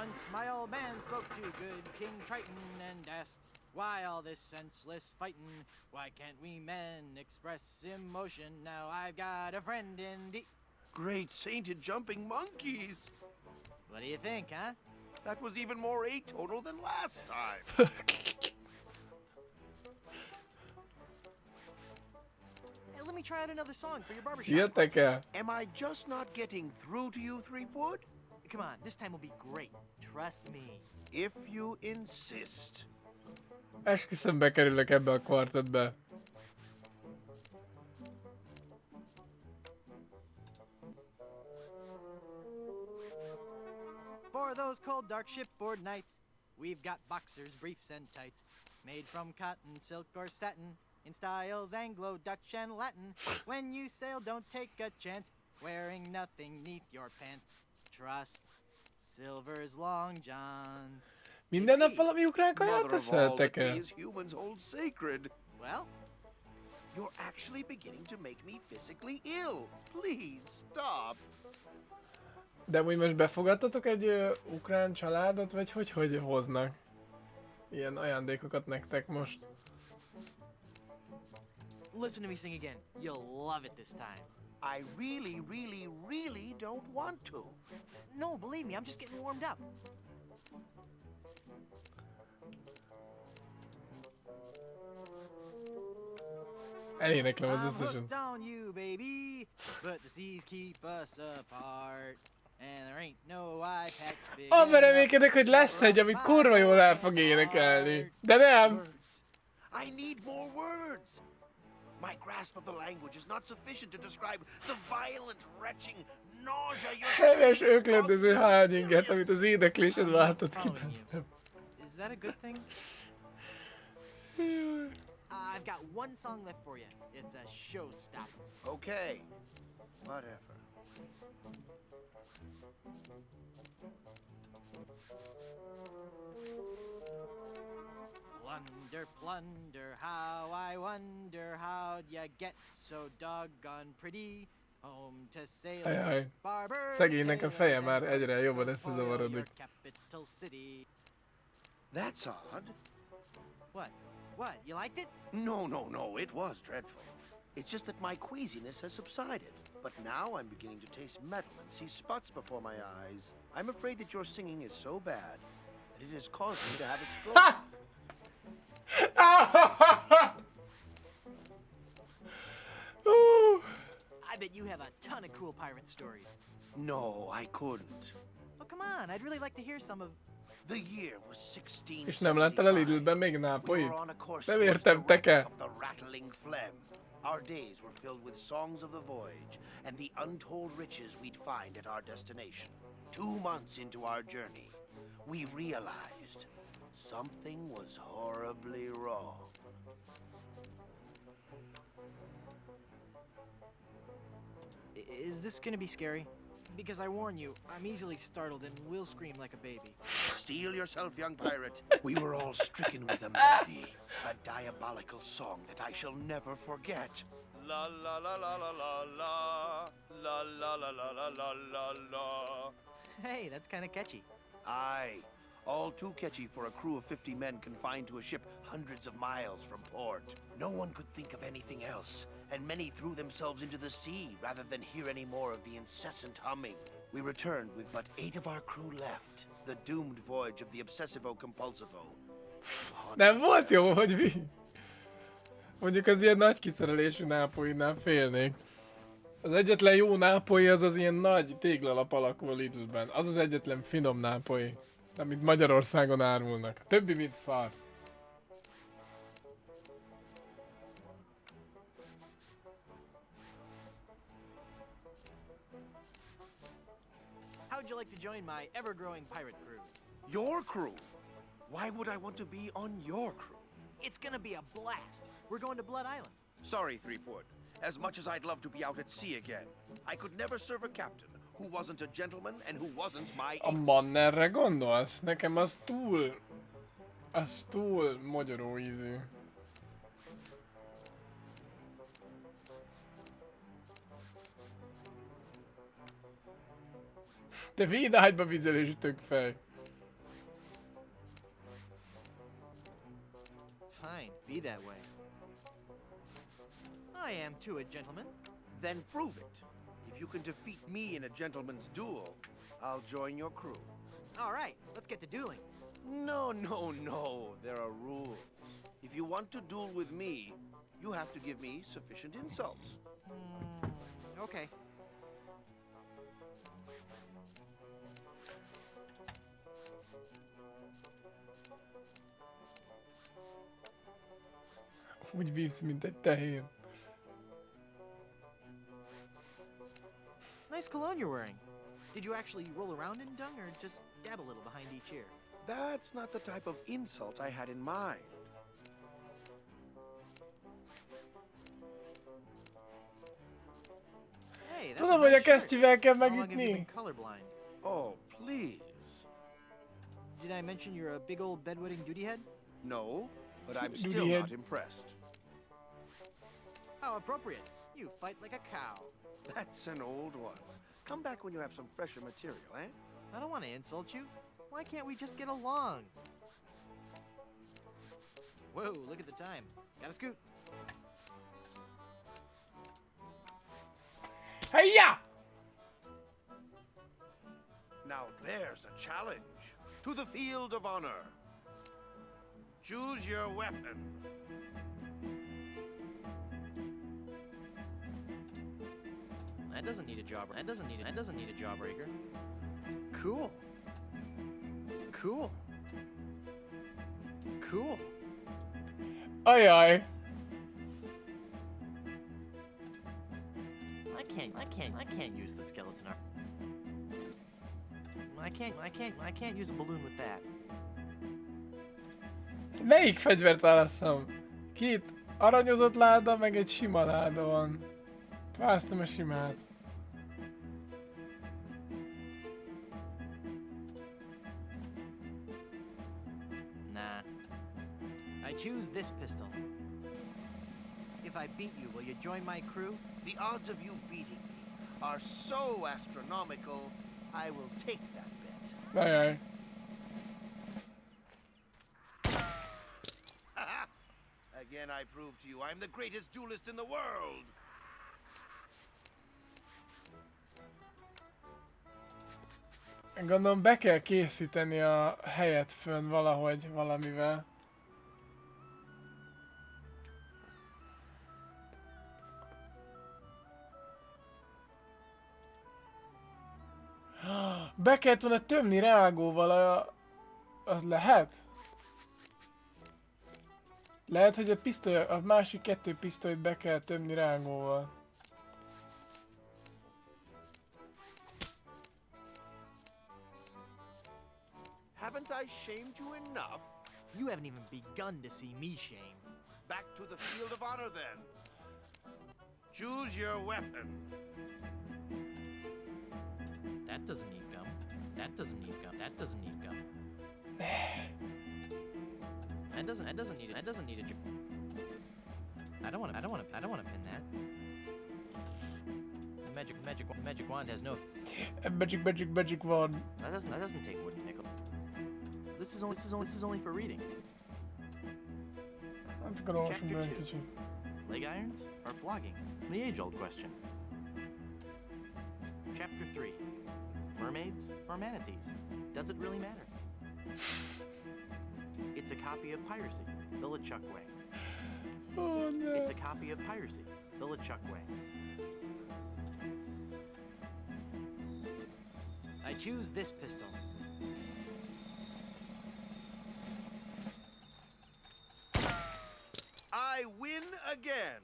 Once my old man spoke to good King Triton and asked, Why all this senseless fighting? Why can't we men express emotion? Now I've got a friend in the... Great sainted jumping monkeys! What do you think, huh? That was even more atonal than last time. Hey, let me try out another song for your barbershop. Szigetek el! Am I just not getting through to you, Threepwood? Come on, this time will be great. Trust me. If you insist. Esküszöm, bekerülök ebbe a kvartetbe. For those cold, dark shipboard nights, we've got boxers, briefs, and tights, made from cotton, silk, or satin, in styles Anglo, Dutch, and Latin. When you sail, don't take a chance, wearing nothing neath your pants. Trust, Silver's long johns. Minden nap valami ukrán kaját Mother of all that teszeltek el? these humans hold sacred. Well? You're actually beginning to make me physically ill. Please, stop. De úgy most befogadtatok egy ukrán családot, vagy hogy hoznak ilyen ajándékokat nektek most? Listen to me sing again. You'll love it this time. I really, really, really don't want to. No, believe me, I'm just getting warmed up. Eléneklem az I'm összesen. hooked on you, baby, but the seas keep us apart. And there ain't no iPads big Abban reménykedek, hogy lesz egy, amit kurva jól el fog énekelni. De nem! I need more words. My grasp of the language is not sufficient to describe the violent, retching nausea Heves öklendező hányinget, amit az éneklésed váltott ki bennem. Is that a good thing? I've got one song left for you. It's a showstopper. Okay, whatever. Plunder, plunder, how I wonder how'd ya get so doggone pretty? Home to sailors, Ajaj. barbers, Szegénynek a feje már tailors, egyre jobban összezavarodik. your capital city. That's odd. What? What? You liked it? No, it was dreadful. It's just that my queasiness has subsided. But now I'm beginning to taste metal and see spots before my eyes. I'm afraid that your singing is so bad that it has caused me to have a stroke. I bet you have a ton of cool pirate stories. No, I couldn't. Oh, come on. I'd really like to hear some of... The year was 1675. És nem láttál a Lidlben még We nápolyt? were on a course Nem towards the értem, te wreck ke? of the rattling phlegm. Our days were filled with songs of the voyage and the untold riches we'd find at our destination. 2 months into our journey, we realized something was horribly wrong. Is this gonna be scary? Because I warn you, I'm easily startled and will scream like a baby. Steel yourself, young pirate. We were all stricken with a melody, a diabolical song that I shall never forget. La la la la la la la, la la la la la la la la. Hey, that's kind of catchy. Aye, all too catchy for a crew of 50 men confined to a ship hundreds of miles from port. No one could think of anything else, and many threw themselves into the sea rather than hear any more of the incessant humming. We returned with but 8 of our crew left. The doomed voyage of the obsessivo-compulsivo. Nem volt jó, hogy mi? Mondjuk az ilyen nagy kiszerelésű nápolyinál félnék. Az egyetlen jó nápoly az az ilyen nagy téglalap alakú Lidlben. Az az egyetlen finom nápoly, amit Magyarországon árulnak. A többi mint szar. How'd you like to join my ever-growing pirate crew? Your crew? Why would I want to be on your crew? It's gonna be a blast. We're going to Blood Island. Sorry, Threepwood. As much as I'd love to be out at sea again, I could never serve a captain who wasn't a gentleman and who wasn't my A Mannerre gondolsz? Nekem az túl... Az túl magyaró ízű. Te vénágyba vizelésű tök fej. Fine, be that way. I am too a gentleman. Then prove it. If you can defeat me in a gentleman's duel, I'll join your crew. All right, let's get to dueling. No, no, no. There are rules. If you want to duel with me, you have to give me sufficient insults. Okay. Úgy vívsz, mint egy tehén. Nice cologne you're wearing. Did you actually roll around in dung or just dab a little behind each ear? That's not the type of insult I had in mind. Hey, that's Tudom, a hogy a nice shirt. kesztyűvel kell How long have you been megütni. colorblind? Oh, please. Did I mention you're a big old bedwetting duty head? No, but I'm Duty still head. not impressed. How appropriate. You fight like a cow. That's an old one. Come back when you have some fresher material, eh? I don't want to insult you. Why can't we just get along? Whoa, look at the time. Gotta scoot. Hey-ya! Now there's a challenge. To the field of honor. Choose your weapon. That doesn't need a job. That doesn't need a jawbreaker. Cool. Cool. Cool. Ajaj! I can't use the skeleton arm. I can't use a balloon with that. Melyik fegyvert válasszam? Két aranyozott láda, meg egy sima láda van. Választom a simát. Nah. I choose this pistol. If I beat you, will you join my crew? The odds of you beating me are so astronomical, I will take that bet. Ajaj. Again, I prove to you I'm the greatest duelist in the world. Gondolom be kell készíteni a helyet fönn valahogy, valamivel. Be kellett volna tömni rágóval a... Az lehet? Lehet, hogy a pisztoly, a másik kettő pisztolyt be kell tömni rágóval. Haven't I shamed you enough? You haven't even begun to see me shame. Back to the field of honor, then. Choose your weapon. That doesn't need gum. That doesn't need gum. That doesn't need gum. That doesn't need a I don't want to pin that. The magic wand has no. Magic wand. That doesn't take wood and nickel. This is only for reading. Nem tudom olvasni Chapter be egy 2. kicsit. Leg irons or flogging? The age-old question. Chapter 3. Mermaids or manatees? Does it really matter? It's a copy of Piracy, the LeChuck way. Oh no. It's a copy of Piracy, the LeChuck way. I choose this pistol. I win again.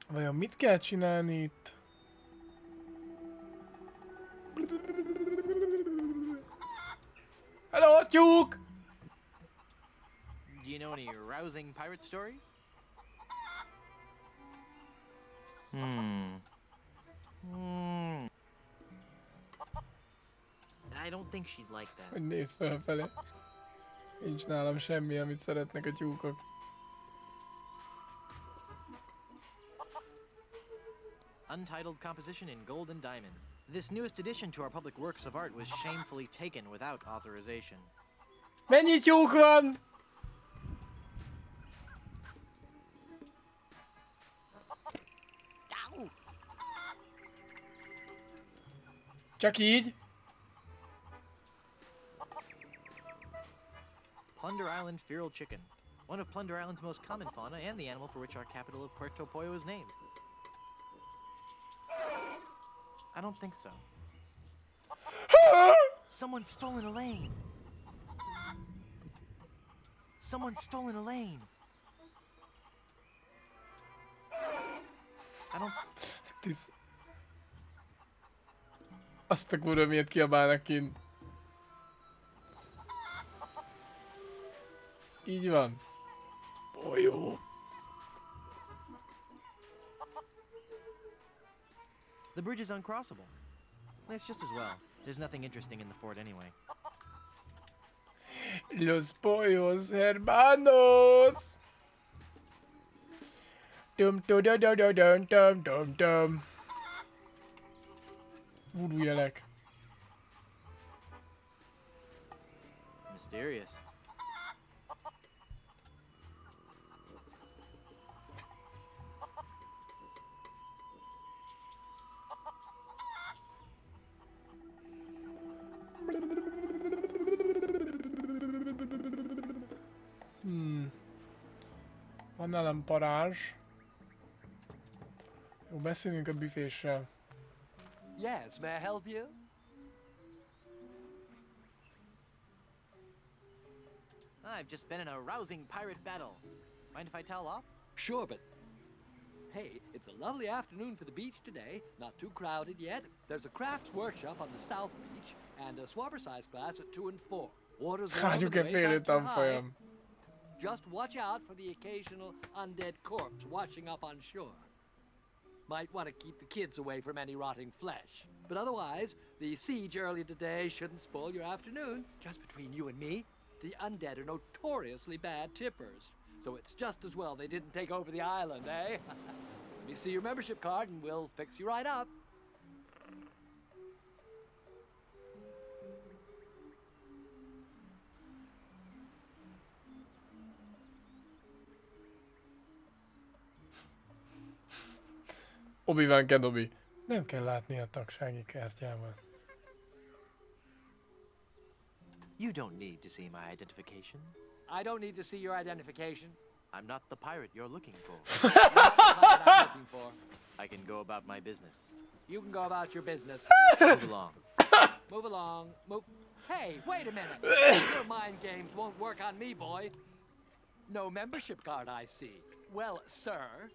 Vajon mit kell csinálni itt? Hello, tyúk! Do you know any rousing pirate stories? I don't think she'd like that. Hogy nézz felfelé. Nincs nálam semmi, amit szeretnek a tyúkok. untitled composition in gold and diamond. This newest addition to our public works of art was shamefully taken without authorization. Mennyi tyúk van? Csak így? Plunder Island feral chicken. One of Plunder Island's most common fauna and the animal for which our capital of Puerto Pollo is named. I don't think so. Someone's stolen a lane. Someone's stolen a lane. I don't... Azt a kurva miért kiabálnak kint. Így van. Jó. The bridge is uncrossable. That's just as well. There's nothing interesting in the fort anyway. Los pollos hermanos. Dum dum dum dum dum dum dum dum. Voodoo jelek. Mysterious. Van nálam parázs. Jó, beszélünk a büféssel. Yes, may I help you? I've just been in a rousing pirate battle. Mind if I towel off? Sure, but hey, it's a lovely afternoon for the beach today. Not too crowded yet. There's a crafts workshop on the south beach and a swabber size class at 2 and 4. Water's warm and the waves aren't too high. Just watch out for the occasional undead corpse washing up on shore. Might want to keep the kids away from any rotting flesh. But otherwise, the siege earlier today shouldn't spoil your afternoon. Just between you and me, the undead are notoriously bad tippers. So it's just as well they didn't take over the island, eh? Let me see your membership card and we'll fix you right up. Obi-Wan Kenobi. Nem kell látni a tagsági kártyával. You don't need to see my identification. I don't need to see your identification. I'm not the pirate you're looking for. You're not the pirate I'm looking for. I can go about my business. You can go about your business. Move along. Move along. Move. Hey, wait a minute. Your mind games won't work on me, boy. No membership card, I see. Well, sir,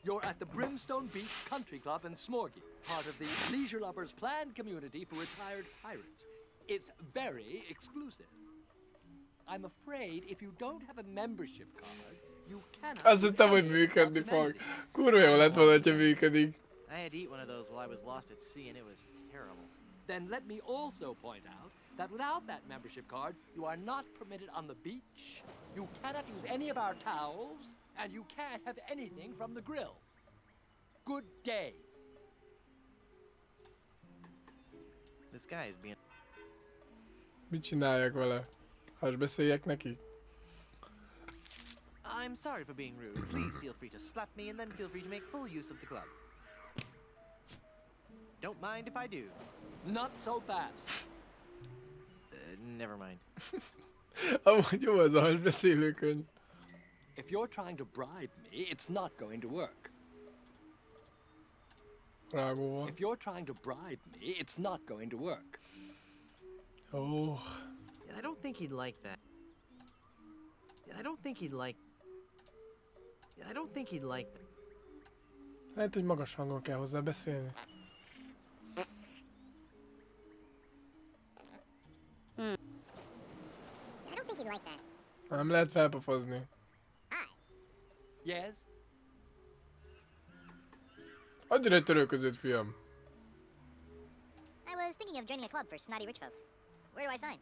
you're at the Brimstone Beach Country Club in Smorgy, part of the Leisure Lovers planned community for retired pirates. It's very exclusive. I'm afraid if you don't have a membership card, you cannot... Azt hittem, hogy működni fog. Kurva jó lett volna, hogyha működik. I had to eat one of those while I was lost at sea and it was terrible. Then let me also point out that without that membership card, you are not permitted on the beach, you cannot use any of our towels, and you can't have anything from the grill. Good day. This guy is being... Mit csináljak vele? Hass beszéljek neki? I'm sorry for being rude. Please feel free to slap me and then feel free to make full use of the club. Don't mind if I do. Not so fast. Never mind. Amúgy jó az a hasbeszélőkönyv. If you're trying to bribe me, it's not going to work. Rágó van. If you're trying to bribe me, it's not going to work. Oh. I don't think he'd like that. I don't think he'd like... I don't think he'd like that. Lehet, hogy magas hangon kell hozzá beszélni. I don't think he'd like that. Nem lehet felpofozni. Yes? Adjon egy törölközőt, fiam. I was thinking of joining a club for snotty rich folks. Where do I sign?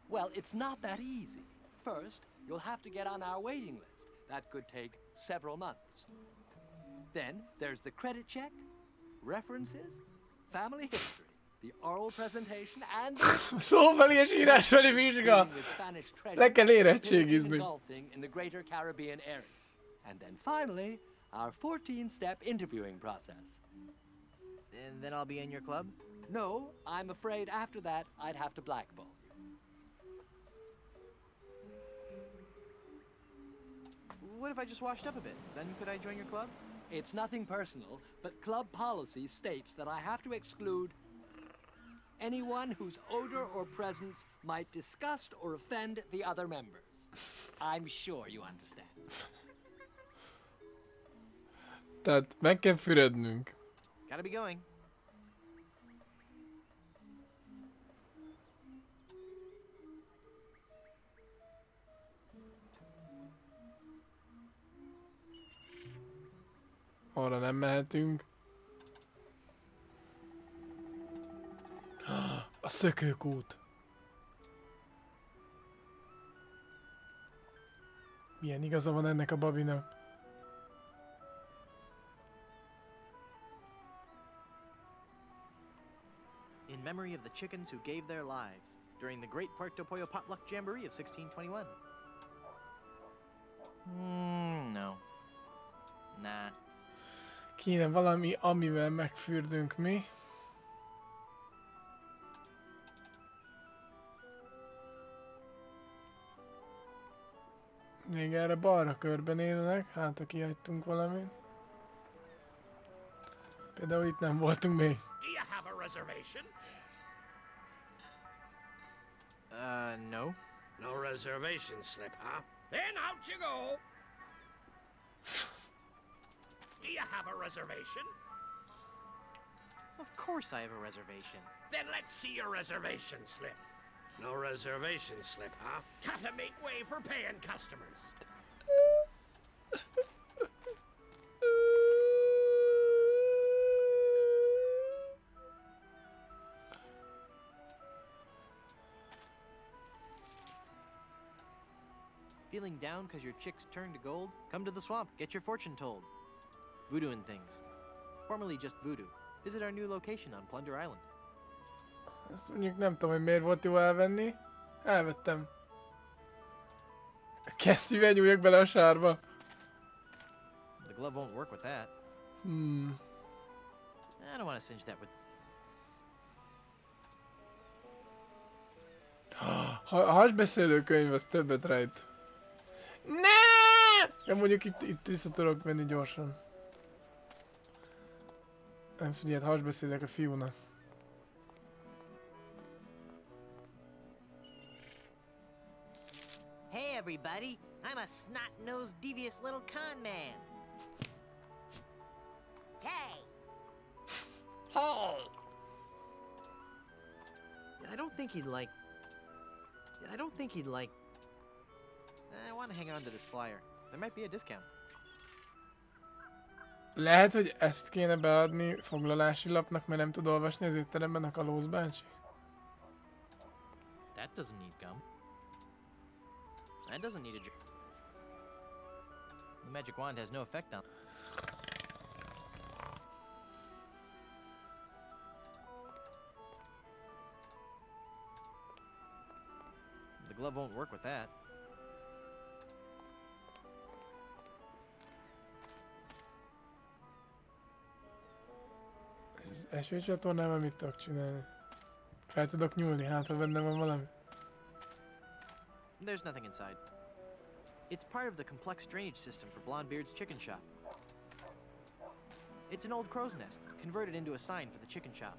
Well, it's not that easy. First, you'll have to get on our waiting list. That could take several months. Then there's the credit check, references, family history, the oral presentation, and the Szóbeli és írásbeli vizsga. with Spanish Le kell treasure, érettségizni. golfing in the greater Caribbean area. And then finally, our 14-step interviewing process. And then I'll be in your club? No, I'm afraid after that I'd have to blackball you. What if I just washed up a bit? Then could I join your club? It's nothing personal, but club policy states that I have to exclude anyone whose odor or presence might disgust or offend the other members. I'm sure you understand. Tehát meg kell fürednünk. Gotta be going. Arra nem mehetünk. A szökőkút. Milyen igaza van ennek a babinak. In memory of the chickens who gave their lives during the Great Puerto Pollo Potluck Jamboree of 1621. No. Nah. Kéne valami, amivel megfürdünk mi. Még erre balra körbenéznek, hát ha kihagytunk valamit. Például itt nem voltunk még. Do you have a reservation? No. No reservation slip, huh? Then out you go. Do you have a reservation? Of course I have a reservation. Then let's see your reservation slip. No reservation slip, huh? Gotta make way for paying customers. Feeling down because your chicks turned to gold? Come to the swamp, get your fortune told. Voodoo and things. Formerly just voodoo. Visit our new location on Plunder Island. Ezt mondjuk nem tudom, hogy miért volt jó elvenni. Elvettem. A kesztyűvel nyúljak bele a sárba. The glove won't work with that. I don't want to cinch that with... A hasbeszélő könyv az többet rejt. Ne! Ja, mondjuk itt vissza tudok menni gyorsan. Ezt ugye hasbeszélek a fiúnak. Hey everybody, I'm a snot-nosed, devious little con man. Hey! Hey! I don't think he'd like... I want to hang on to this flyer. There might be a discount. Lehet, hogy ezt kéne beadni foglalási lapnak, mert nem tud olvasni az étteremben a kalóz bácsi? That doesn't need gum. That doesn't need a... The magic wand has no effect on... The glove won't work with that. Az esőcsatornával mit tudok csinálni? Fel tudok nyúlni, hát ha benne van valami? There's nothing inside. It's part of the complex drainage system for Blondebeard's chicken shop. It's an old crow's nest, converted into a sign for the chicken shop.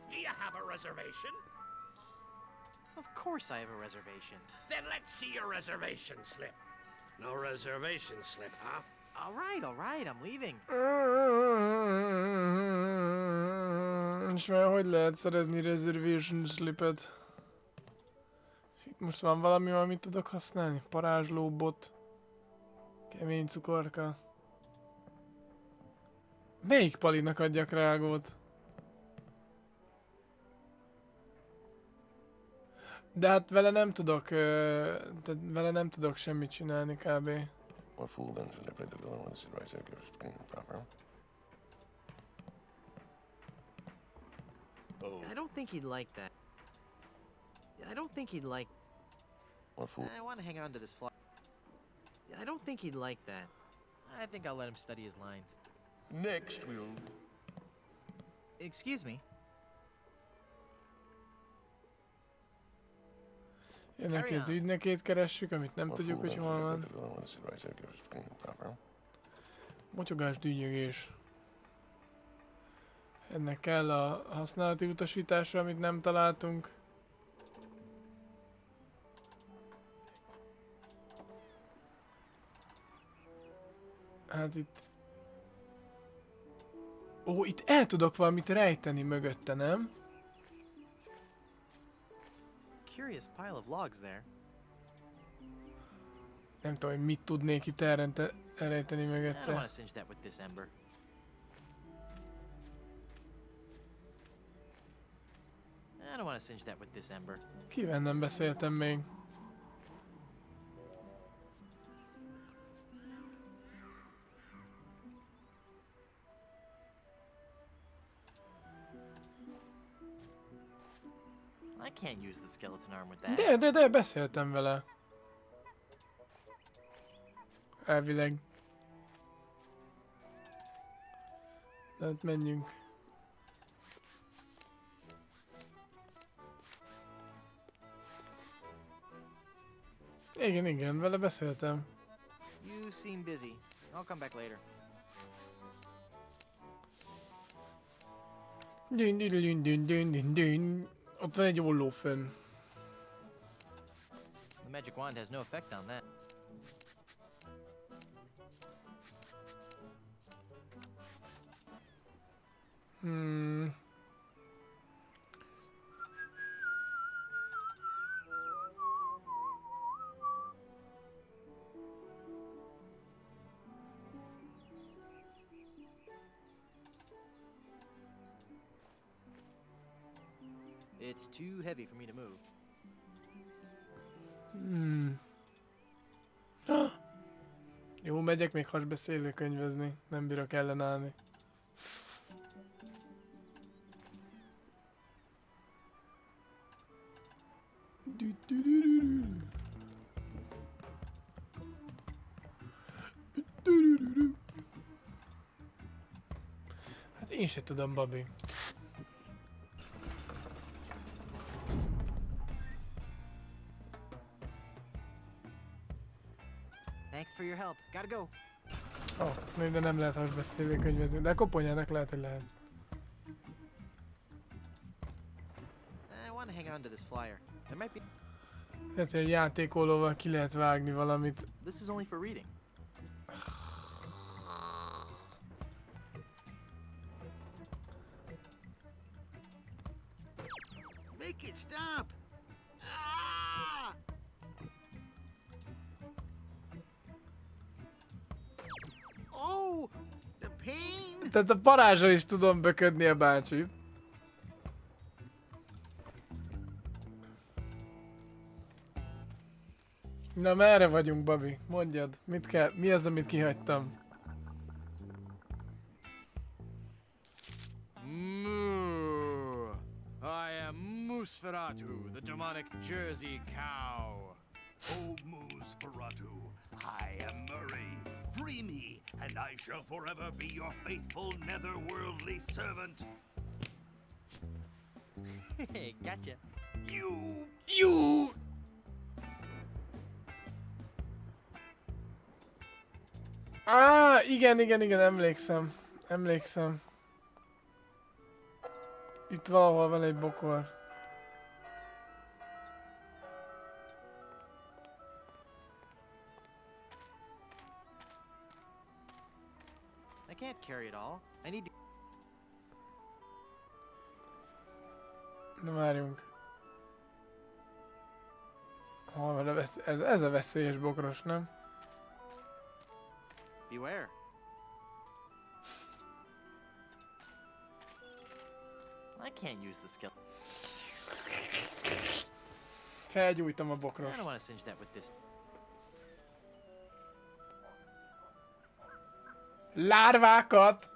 Do you have a reservation? Of course I have a reservation. Then let's see your reservation slip. No reservation slip, huh? All right, I'm leaving. És már hogy lehet szerezni reservation slipet? Itt most van valami, amit tudok használni? Parázsló bot. Kemény cukorka. Melyik palinak adjak rágót? De hát vele nem tudok, tehát vele nem tudok semmit csinálni kb. What fool then should I play the villain when this is right here gives king proper? Oh. I don't think he'd like that. I don't think he'd like... What fool? I want to hang on to this fly. I don't think he'd like that. I think I'll let him study his lines. Next we'll... Excuse me. Ennek az ügynökét keressük, amit nem tudjuk, hogy hol van. Motyogás, dűnyögés. Ennek kell a használati utasításra, amit nem találtunk. Hát itt... Ó, itt el tudok valamit rejteni mögötte, nem? Curious pile of logs there. Nem tudom, hogy mit tudnék itt elrejteni I don't mögötte. want to singe that with this ember. I don't want to singe that with this ember. Kivel nem beszéltem még? I can't use the skeleton arm with that. De, beszéltem vele. Elvileg. De hát menjünk. Igen, vele beszéltem. You seem busy. I'll come back later. Dün. Ott van egy olló fönn. The magic wand has no effect on that. It's too heavy for me to move. Jó, megyek még hasbeszélő könyvezni. Nem bírok ellenállni. Hát én se tudom, Babi. Thanks for your help. Gotta go. De nem lehet hasbeszélő könyvezni. De a koponyának lehet, hogy lehet. I want to hang on to this flyer. There might be... Hát, hogy a játékolóval ki lehet vágni valamit. This is only for reading. Make it stop! Ah! Oh, the pain! Tehát a parázsra is tudom böködni a bácsit. Na merre vagyunk, Babi? Mondjad, mit kell, mi az, amit kihagytam? Moo! I am Nosferatu, the demonic Jersey cow. Oh, Nosferatu, I am Murray. Free me, and I shall forever be your faithful netherworldly servant. Hey, gotcha. You! Igen, emlékszem. Itt valahol van egy bokor. I can't carry it all. I need to... Na várjunk. Hol van ez a veszélyes bokros, nem? Beware. I can't use the skill. Felgyújtom a I bokros. don't want to singe that with this. Lárvákat!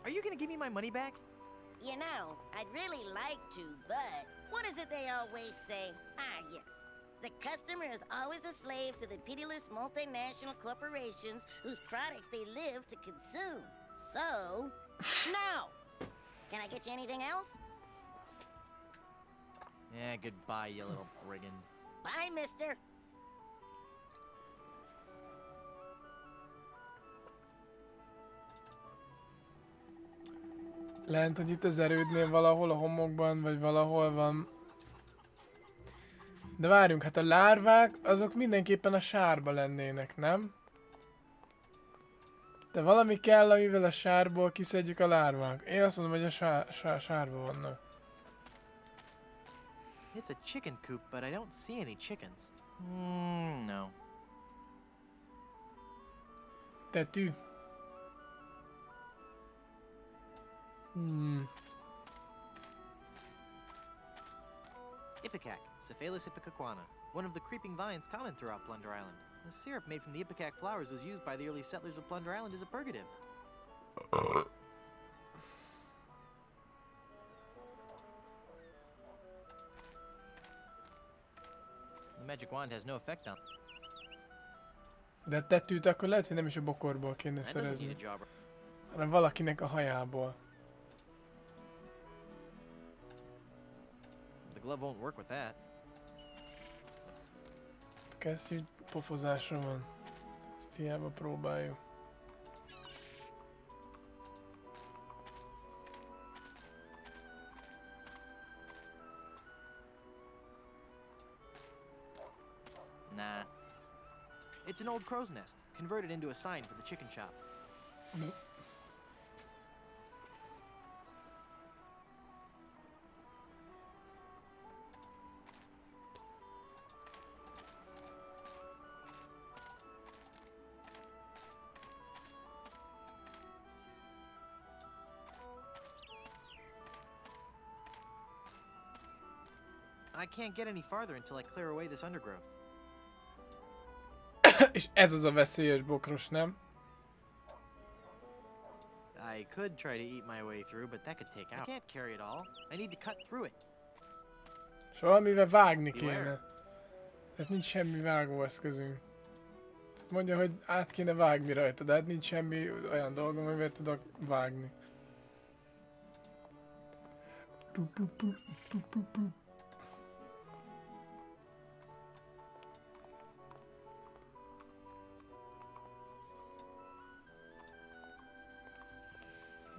Are you gonna give me my money back? You know, I'd really like to, but what is it they always say? Ah, yes. The customer is always a slave to the pitiless multinational corporations whose products they live to consume. So, no! Can I get you anything else? Yeah, goodbye, you little brigand. Bye, mister. Lehet, hogy itt az erődnél valahol a homokban, vagy valahol van. De várjunk, hát a lárvák, azok mindenképpen a sárba lennének, nem? De valami kell, amivel a sárból kiszedjük a lárvák. Én azt mondom, hogy a sárba vannak. It's a chicken coop, but I don't see any chickens. No. Tetű. Ipecac, Cephalus ipecacuana, one of the creeping vines common throughout Plunder Island. The syrup made from the ipecac flowers was used by the early settlers of Plunder Island as a purgative. The magic wand has no effect on. De tetűt akkor lehet, hogy nem is a bokorból kéne That doesn't need szerezni, a job. hanem valakinek a hajából. The glove won't work with that. Kezdjük, pofozásra van. Ezt hiába próbáljuk. Nah. It's an old crow's nest, converted into a sign for the chicken shop. I can't get any farther until I clear away this undergrowth. És ez az a veszélyes bokros, nem? I could try to eat my way through, but that could take out. I can't carry it all. I need to cut through it. És valamivel vágni kéne. Tehát nincs semmi vágóeszközünk. Mondja, hogy át kéne vágni rajta, de hát nincs semmi olyan dolgom, amivel tudok vágni.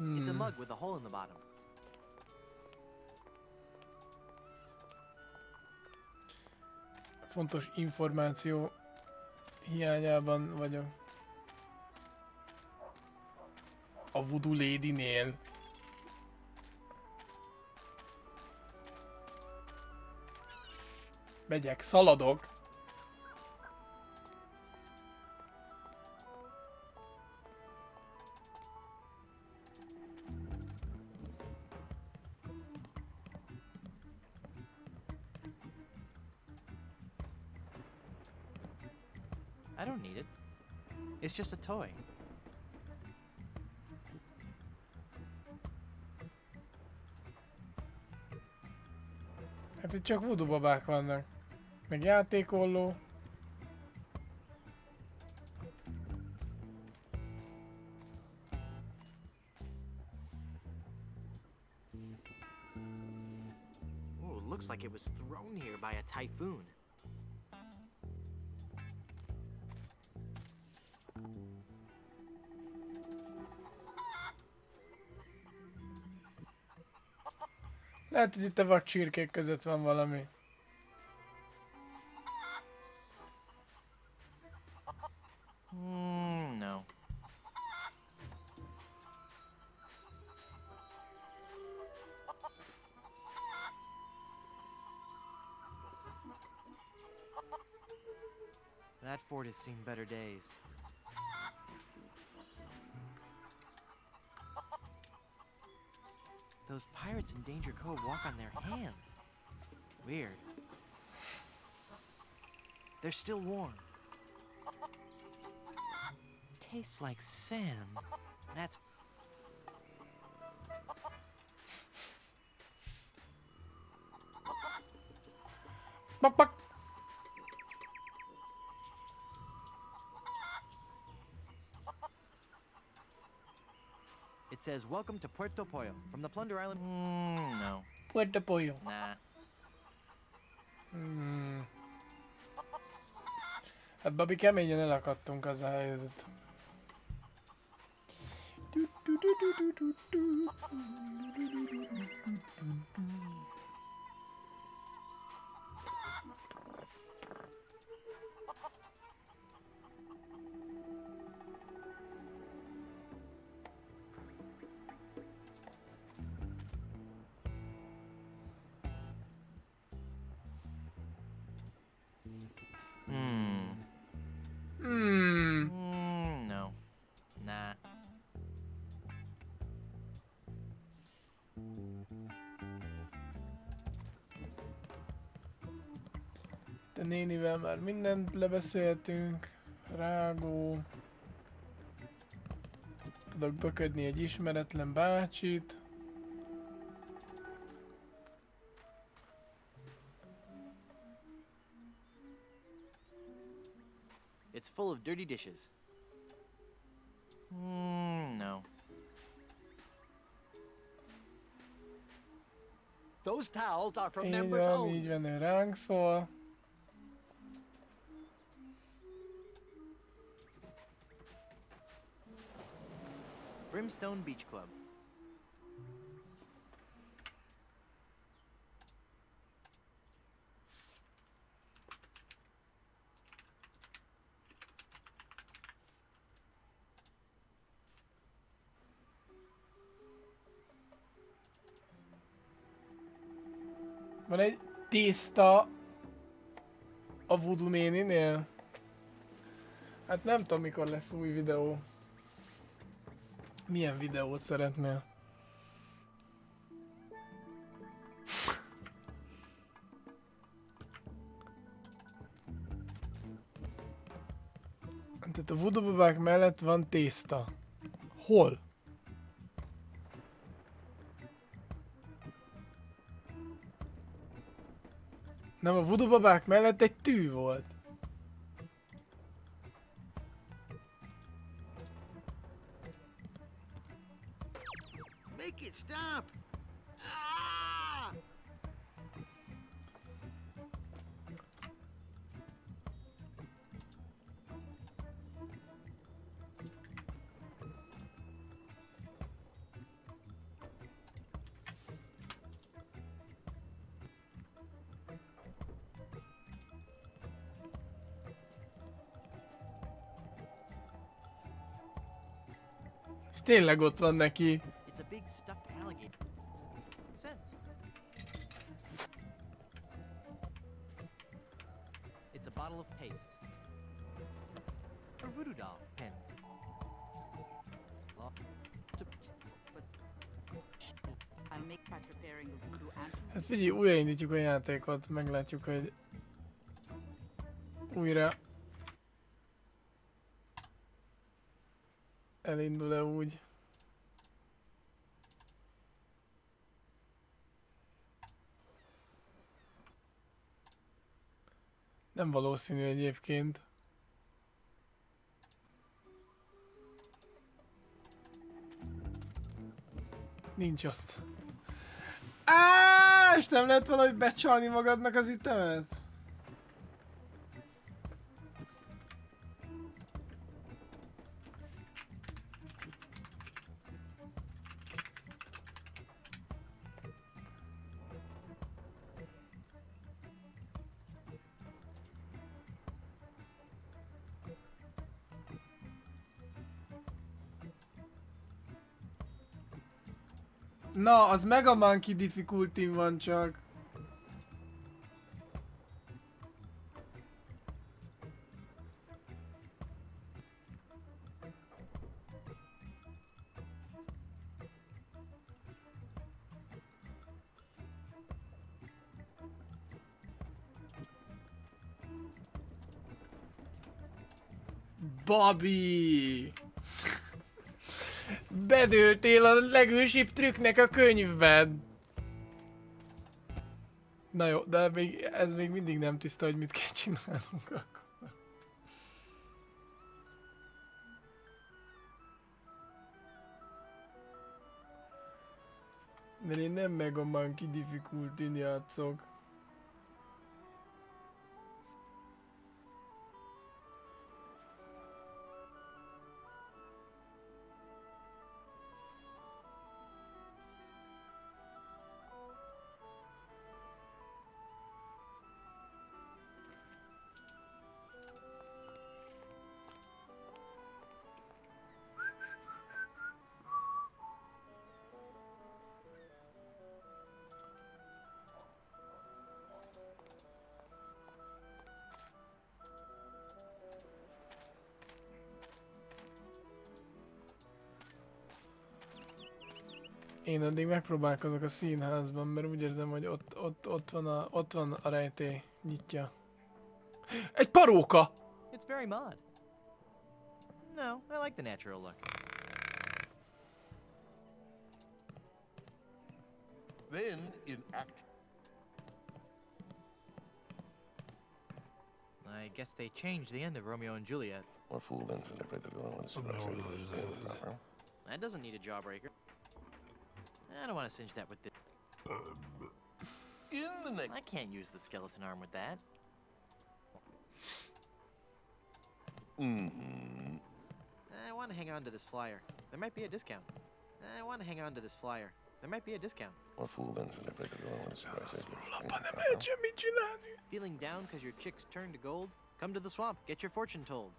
It's a mug with a hole in the bottom. Fontos információ hiányában vagyok. A Voodoo Lady-nél. Megyek, szaladok. I don't need it. It's just a toy. Hát itt csak voodoo babák vannak. Meg játékolló. Ooh, looks like it was thrown here by a typhoon. Lehet, hogy itt a vad csirkék között van valami. No. That fort has seen better days. Those pirates in Danger Cove walk on their hands. Weird. They're still warm. Tastes like sand. That's... Bak bak. It says, welcome to Puerto Pollo, from the Plunder Island. No. Puerto Pollo. Nah. Hát Babi, keményen elakadtunk az a helyzet. No. Nah. De nénivel már mindent lebeszéltünk. Rágó. Tudok böködni egy ismeretlen bácsit. It's full of dirty dishes. No. Those towels are from Így members van, only. így van, ő ránk szól. Brimstone Beach Club. Van egy tészta a Voodoo néninél. Hát nem tudom, mikor lesz új videó. Milyen videót szeretnél? Tehát a Voodoo babák mellett van tészta. Hol? Nem, a Voodoo babák mellett egy tű volt. Make it stop! Ah! És tényleg ott van neki. It's a big stuffed alligator. Makes sense. It's a bottle of paste. A voodoo doll pen. I'll make by preparing the voodoo antidote. Hát figyelj, újraindítjuk a játékot, meglátjuk, hogy újra elindul-e úgy. Nem valószínű egyébként. Nincs azt. És nem lehet valahogy becsalni magadnak az itemet? Na, az Mega Monkey difficulty van csak. Babi! Bedőltél a legősibb trükknek a könyvben. Na jó, de még, ez még mindig nem tiszta, hogy mit kell csinálnunk akkor. Mert én nem Mega Monkey Difficulty-n játszok. Én addig megpróbálkozok a színházban, mert úgy érzem, hogy ott van a rejtély nyitja. Egy paróka! It's very mod. No, I like the natural look. Then, in act... I guess they changed the end of Romeo and Juliet. What fool then should I play the villain with the That doesn't need a jawbreaker. I don't want to cinch that with this. In the next... I can't use the skeleton arm with that. Mm-hmm. I want to hang on to this flyer. There might be a discount. I want to hang on to this flyer. There might be a discount. What fool then should I play the villain with Feeling down because your chicks turned to gold? Come to the swamp. Get your fortune told.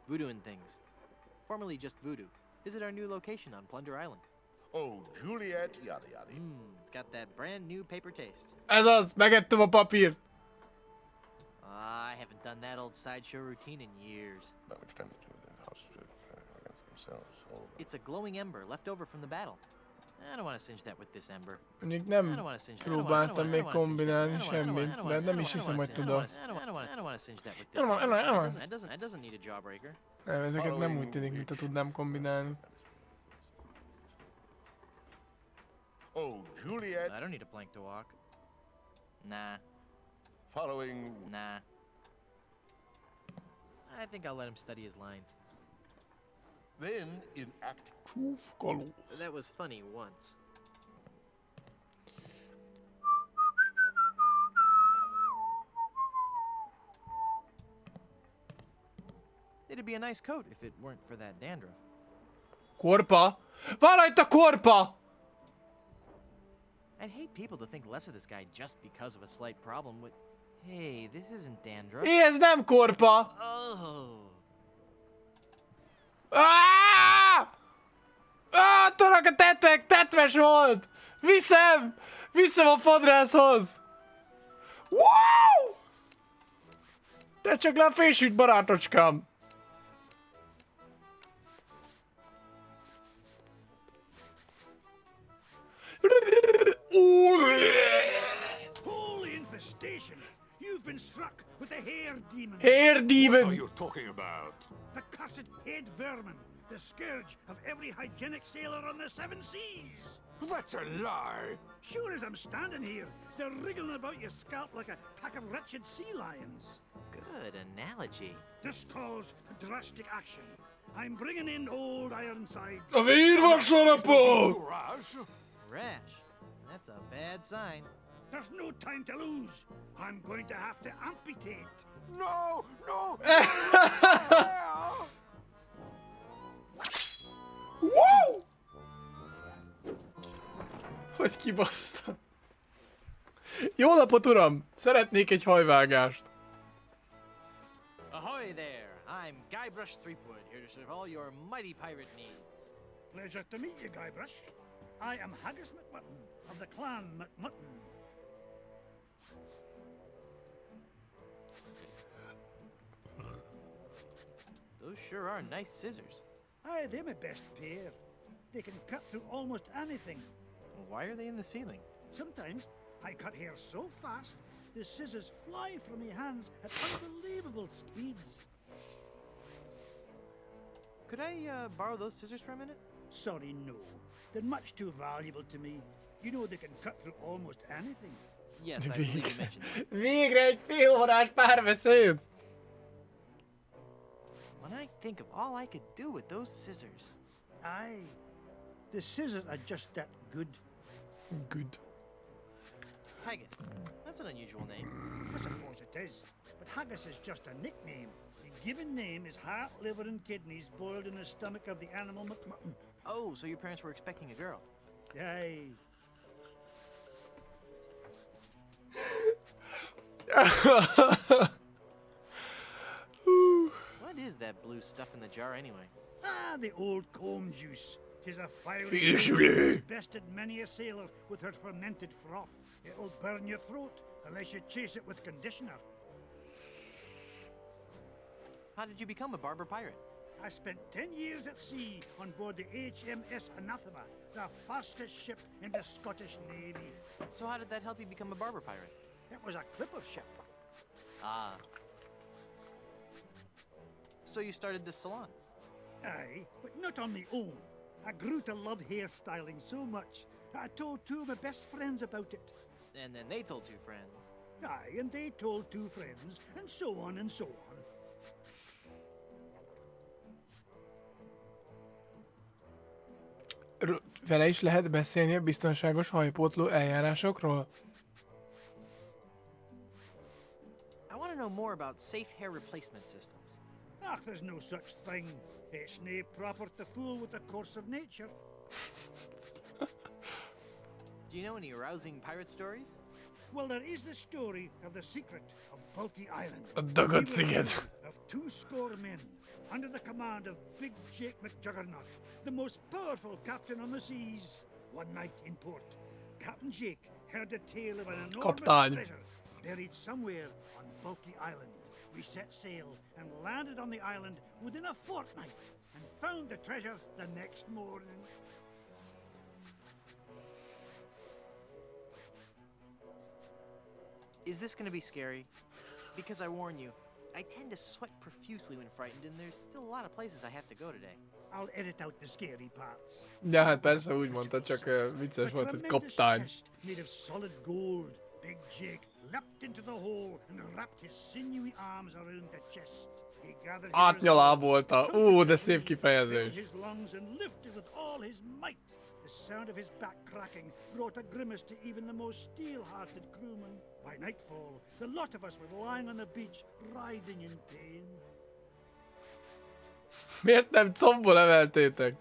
Voodoo and things. Formerly just voodoo. Visit our new location on Plunder Island. Oh, Juliet, yada yada. It's got that brand new paper taste. Ez az, megettem a papírt. I haven't done that old sideshow routine in years. By which time the two of them houses against themselves. It's a glowing ember left over from the battle. I don't want to singe that with this ember. Mondjuk nem próbáltam még kombinálni semmit, de nem is hiszem, hogy tudom. I don't want to singe that with this ember. It doesn't need a jawbreaker. Nem, ezeket nem úgy tűnik, mint tudnám kombinálni. Oh, Juliet. I don't need a plank to walk. Nah. Following. Nah. I think I'll let him study his lines. Then, in act... That was funny once. It'd be a nice coat if it weren't for that dandruff. Korpa? Van rajta korpa! I'd hate people to think less of this guy just because of a slight problem with... Hey, this isn't dandruff. Hé, ez nem korpa! Oh. Tudok a tetves volt! Viszem a fodrászhoz! Wow! Te csak le a fésült barátocskám! Holy infestation! You've been struck with a hair demon. Hair demon! What are you talking about? The cursed head vermin. The scourge of every hygienic sailor on the 7 seas. That's a lie. Sure as I'm standing here, they're wriggling about your scalp like a pack of wretched sea lions. Good analogy. This calls for drastic action. I'm bringing in old Ironsides. A vérvasarapok! Rash. That's a bad sign. There's no time to lose. I'm going to have to amputate. No! No! Wow! Hogy kibaszta. Jó napot, uram! Szeretnék egy hajvágást. Ahoy there! I'm Guybrush Threepwood, here to serve all your mighty pirate needs. Pleasure to meet you, Guybrush. I am Haggis McMutton of the clan McMutton. Those sure are nice scissors. Aye, they're my best pair. They can cut through almost anything. Why are they in the ceiling? Sometimes I cut hair so fast, the scissors fly from my hands at unbelievable speeds. Could I borrow those scissors for a minute? Sorry, no. They're much too valuable to me. You know they can cut through almost anything. Yes, I believe you mentioned that. Végre egy félórás párbeszéd! When I think of all I could do with those scissors. Aye. The scissors are just that good. Good. Haggis. That's an unusual name. I suppose it is. But haggis is just a nickname. The given name is heart, liver, and kidneys boiled in the stomach of the animal McMutton. Oh, so your parents were expecting a girl. Aye. What is that blue stuff in the jar anyway? Ah, the old comb juice. 'Tis a fiery Fish liquid juice. that's bested many a sailor with her fermented froth. It'll burn your throat unless you chase it with conditioner. How did you become a barber pirate? I spent 10 years at sea on board the HMS Anathema, the fastest ship in the Scottish Navy. So how did that help you become a barber pirate? It was a clipper ship. Ah. So you started this salon? Aye, but not on my own. I grew to love hairstyling so much that I told two of my best friends about it. And then they told two friends. Aye, and they told two friends, and so on and so on. Vele is lehet beszélni a biztonságos hajpótló eljárásokról? I want to know more about safe hair replacement systems. Ah, there's no such thing. It's nae proper to fool with the course of nature. Do you know any arousing pirate stories? Well, there is the story of the secret of Bulky Island. A Majomsziget. Of 200 men, under the command of Big Jake McJuggernaut, the most powerful captain on the seas. One night in port, Captain Jake heard the tale of an enormous Kaptam. treasure buried somewhere on Bulky Island. We set sail and landed on the island within a fortnight and found the treasure the next morning. Is this going to be scary? Because I warn you, I tend to sweat profusely when frightened, and there's still a lot of places I have to go today. I'll edit out the scary parts. Ja, hát persze úgy mondta, csak vicces volt, hogy kaptány. Made of solid gold. Big Jake leapt into the hole and wrapped his sinewy arms around the chest. He gathered Átnyalábolta. De szép kifejezés. his lungs and lifted with all his might. The sound of his back cracking brought a grimace to even the most steel-hearted crewman. By nightfall, the lot of us were lying on the beach, writhing in pain. Miért nem combból emeltétek?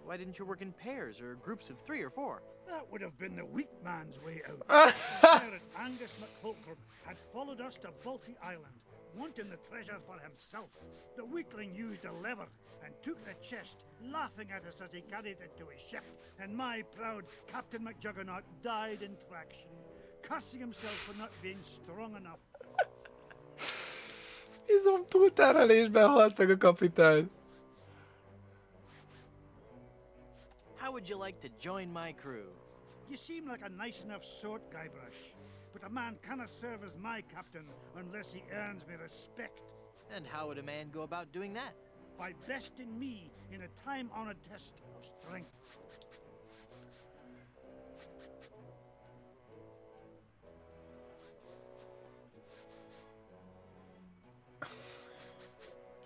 Why didn't you work in pairs or groups of 3 or 4? That would have been the weak man's way out. Pirate Angus McHolcrum had followed us to Bulky Island, wanting the treasure for himself. The weakling used a lever and took the chest, laughing at us as he carried it to his ship. And my proud Captain McJuggernaut died in traction, cursing himself for not being strong enough. Izom túlterhelésben halt meg a kapitány. How would you like to join my crew? You seem like a nice enough sort, Guybrush, but a man cannot serve as my captain unless he earns me respect. And how would a man go about doing that? By besting me in a time-honored test of strength.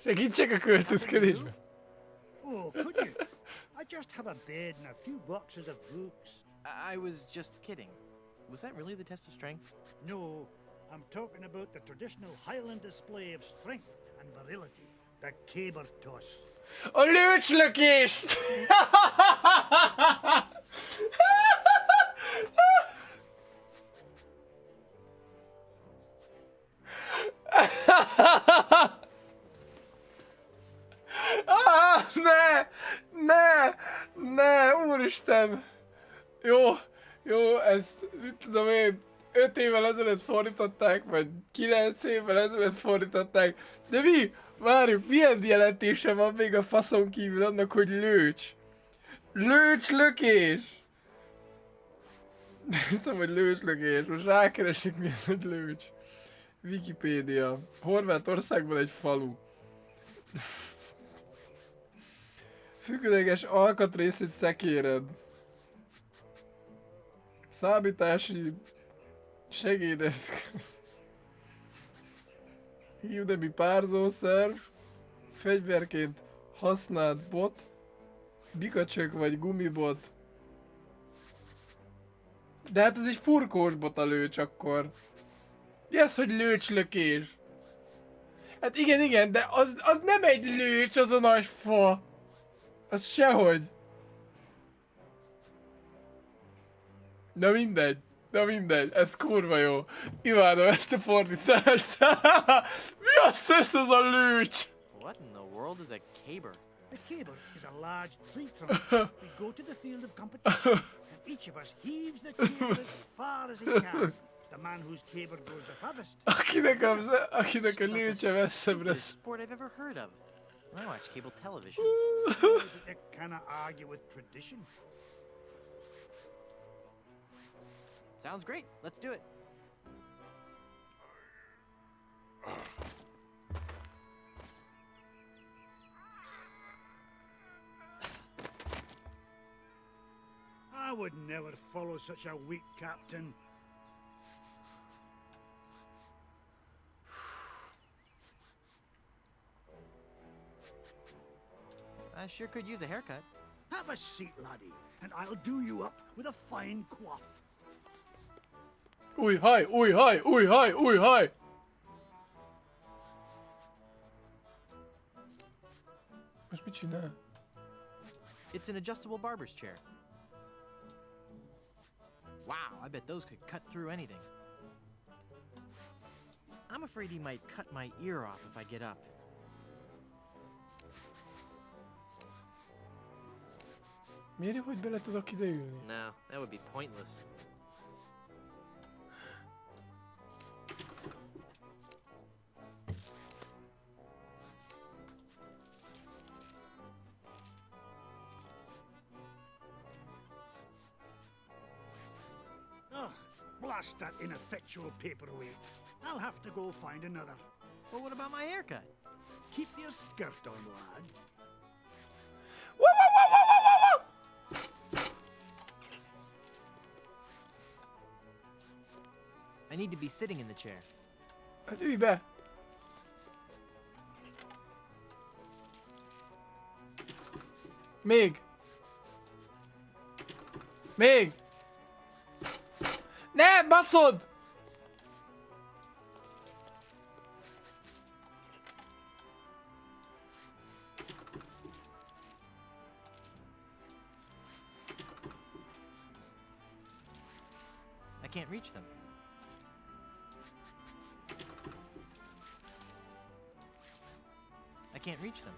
Segítsek a költözködésben. Oh, could you? I just have a bed and a few boxes of books. I was just kidding. Was that really the test of strength? No, I'm talking about the traditional Highland display of strength and virility, the caber toss. A lőcslökést! Ne, úristen! Jó, ezt, mit tudom én, 5 évvel ezelőtt fordították, vagy 9 évvel ezelőtt fordították, de mi? Várjuk, milyen jelentése van még a faszon kívül annak, hogy lőcs? Lőcslökés! Nem tudom, hogy lőcslökés. Most rákeresik, mi ez egy lőcs. Wikipédia. Horvátországban egy falu. Függőleges alkatrészét szekéred. Számítási segédeszköz. Hívnemi párzószerv. Fegyverként használt bot. Bikacsök vagy gumibot. De hát ez egy furkós bot a lőcs akkor. Mi az, hogy lőcslökés? Hát igen, de az nem egy lőcs, az a nagy fa. Az sehogy. Na mindegy, ez kurva jó. Imádom ezt a fordítást. Mi az a lőcs? What in the world is a caber? A caber is a large tree trunk. We go to the field of competition, and each of us heaves the caber as far as he can. The man whose caber goes the farthest. Akinek a lőcse messzebbre. Sport I've ever heard of. I watch cable television. They cannot argue with tradition. Sounds great. Let's do it. I would never follow such a weak captain. I sure could use a haircut. Have a seat, laddie, and I'll do you up with a fine coif. Új haj! Most mit csinál? It's an adjustable barber's chair. Wow, I bet those could cut through anything. I'm afraid he might cut my ear off if I get up. Miért, hogy bele tudok ide ülni? No, that would be pointless. Ugh, blast that ineffectual paperweight. I'll have to go find another. Well, what about my haircut? Keep your skirt on, lad. I need to be sitting in the chair. Hát ülj be! Még! Ne, baszod! I can't reach them. I can't reach them.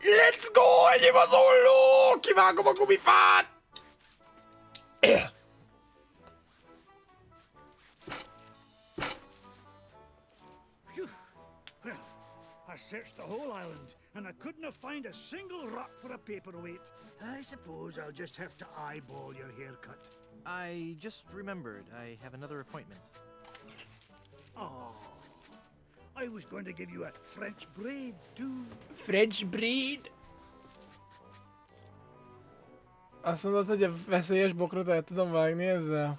Let's go! Ennyi mazoló! Kivágom a gumifát! Phew. Well, I searched the whole island, and I couldn't find a single rock for a paperweight. I suppose I'll just have to eyeball your haircut. I just remembered I have another appointment. Oh, I was going to give you a French braid, too. French braid? Azt mondod, hogy a veszélyes bokrot el tudom vágni ezzel?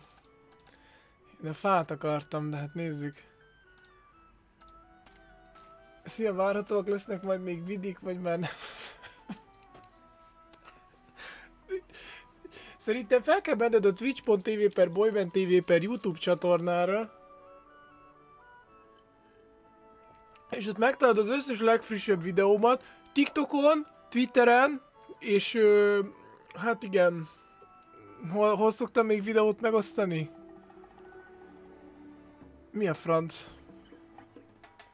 Én a fát akartam, de hát nézzük. Szia, várhatóak lesznek majd még vidik, vagy már nem? Szerintem fel kell menned a twitch.tv/BoymanTV/YouTube csatornára. És ott megtalálod az összes legfrissebb videómat TikTokon, Twitteren, és hát igen. Hol szoktam még videót megosztani? Mi a franc?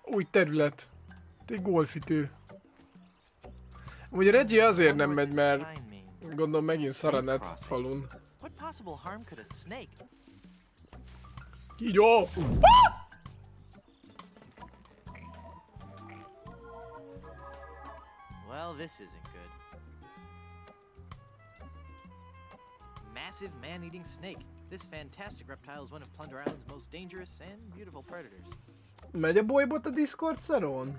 Új terület. Egy golfütő. Ugye a Reggie azért nem megy, mert gondolom megint szaranet falun. What possible harm could a snake? Kígyó! Well, this isn't good. Massive man-eating snake. This fantastic reptile is one of Plunder Island's most dangerous and beautiful predators. Megy a bolybot a Discord szaron?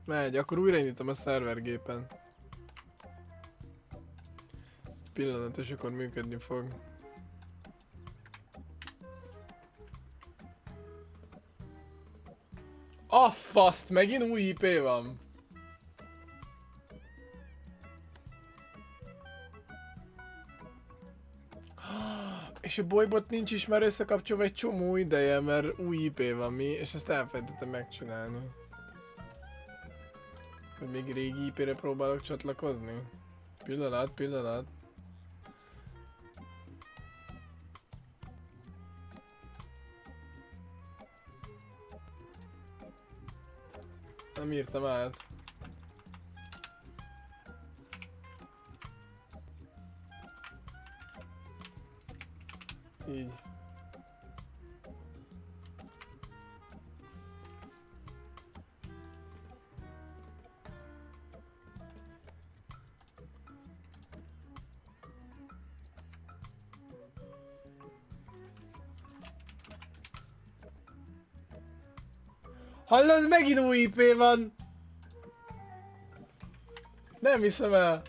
Megy, akkor újra nyitom a szervergépen. Pillanat, és akkor működni fog. A faszt, megint új IP van. És a bolybot nincs is már összekapcsolva egy csomó ideje, mert új IP van mi, és ezt elfelejtettem megcsinálni. Hogy még régi IP-re próbálok csatlakozni. Pillanat, pillanat. Nem írtam át. Így. Hallod, megint új IP van! Nem hiszem el!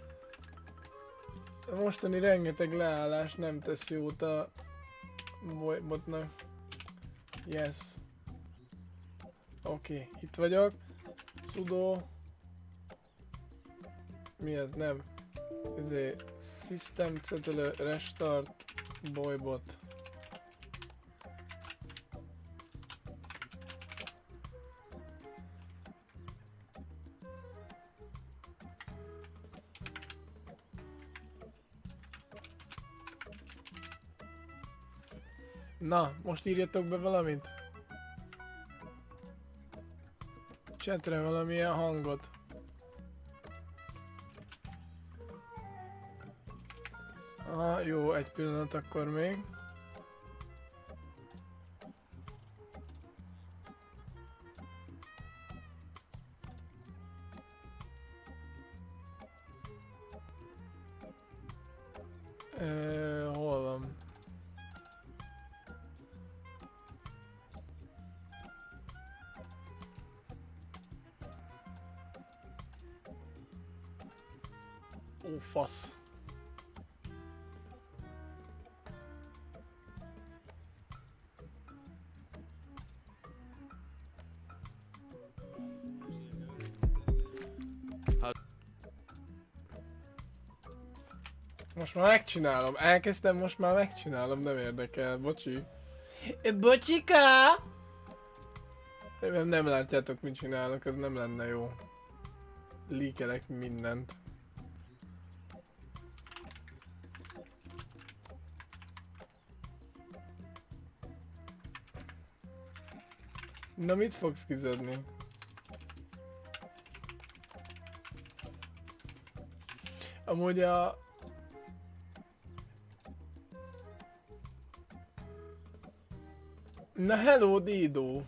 A mostani rengeteg leállás nem tesz jót a bolybotnak. Yes. Oké, itt vagyok. Sudo. Mi ez? Nem. Ezért System Cetele Restart Bolybot. Na, most írjatok be valamit. Chatre valamilyen hangot. Aha, jó, egy pillanat akkor még. Hol van? Ó, fasz. Most már megcsinálom. Elkezdtem, most már megcsinálom. Nem érdekel. Bocsi. Bocsika! Nem látjátok, mit csinálok. Ez nem lenne jó. Líkelek mindent. Na, mit fogsz kizadni? Amúgy a... Na hello, Dido!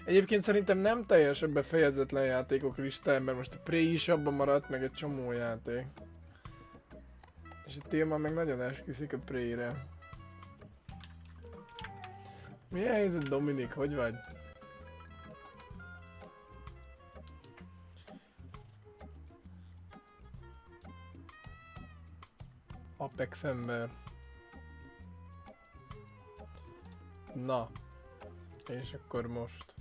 Egyébként szerintem nem teljesebb befejezetlen játékok listáján, mert most a Prey is abban maradt, meg egy csomó játék. És a téma meg nagyon esküszik a Prey-re. Milyen helyzet, Dominik? Hogy vagy? Apex ember. Na. És akkor most.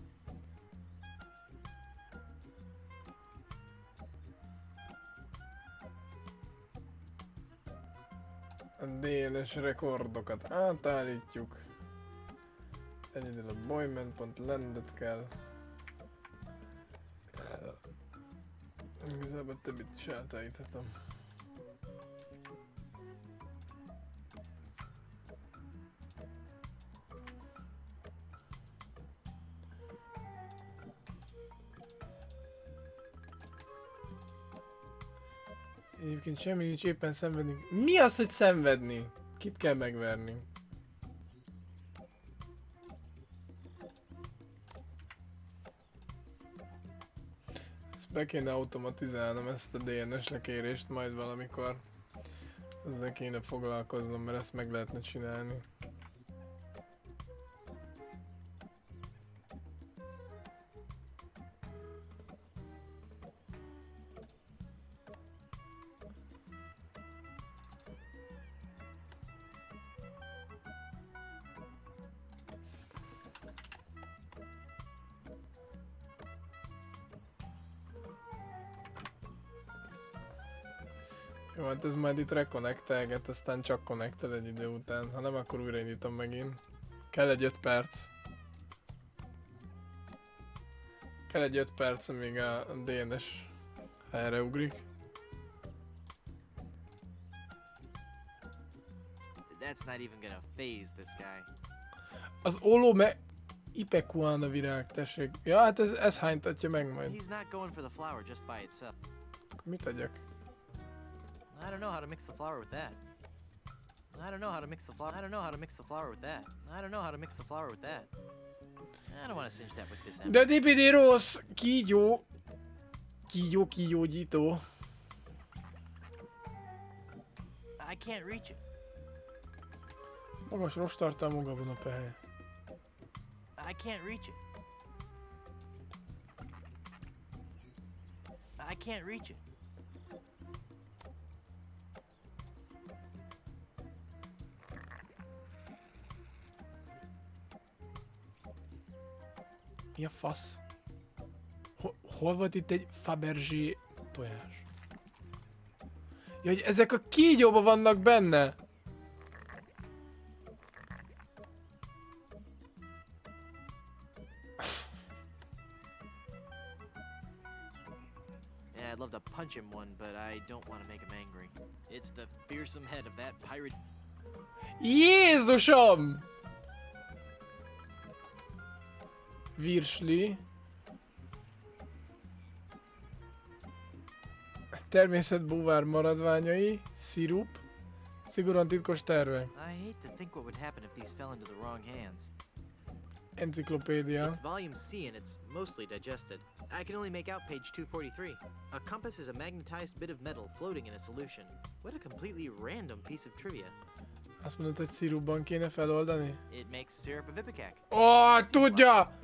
A DNS rekordokat átállítjuk. Egyedül a Boyman.landet kell. Igazából többit is átállíthatom. Egyébként semmi nincs, éppen szenvedni. Mi az, hogy szenvedni? Kit kell megverni? Ezt be kéne automatizálnom, ezt a DNS lekérést majd valamikor. Ezzel kéne foglalkoznom, mert ezt meg lehetne csinálni. Jó, hát ez majd itt reconnectelget, aztán csak connectel egy idő után. Ha nem, akkor újraindítom megint. Kell egy 5 perc. Kell egy 5 perc, amíg a DNS helyre ugrik. That's not even gonna phase this guy. Az Olome Ipekuana virág, tessék. Ja, hát ez hánytatja meg majd. He's not going for the flower just by itself. Mit tegyek? I don't know how to mix the flower with that. I don't know how to mix the flower. I don't know how to mix the flower with that. I don't know how to mix the flower with that. I don't want to singe that with this end. De dipidi rossz! Kígyó! Kígyógyító. I can't reach it. Magas rostartalmú gabonapehely. I can't reach it. I can't reach it. Mi a fasz? Hol volt itt egy Fabergé tojás? Ja, hogy ezek a kígyóban vannak benne! Yeah, I'd love to punch him one, but I don't want to make him angry. It's the fearsome head of that pirate. Jézusom! Virsli. Természetbúvár maradványai, szirup, szigorúan titkos tervek. I hate to think what would happen if these fell into the wrong hands. Enciklopédia. It's volume C and it's mostly digested. I can only make out page 243. A compass is a magnetized bit of metal floating in a solution. What a completely random piece of trivia. Azt mondod, hogy szirupban kéne feloldani? It makes syrup of ipecac. Ó, tudja!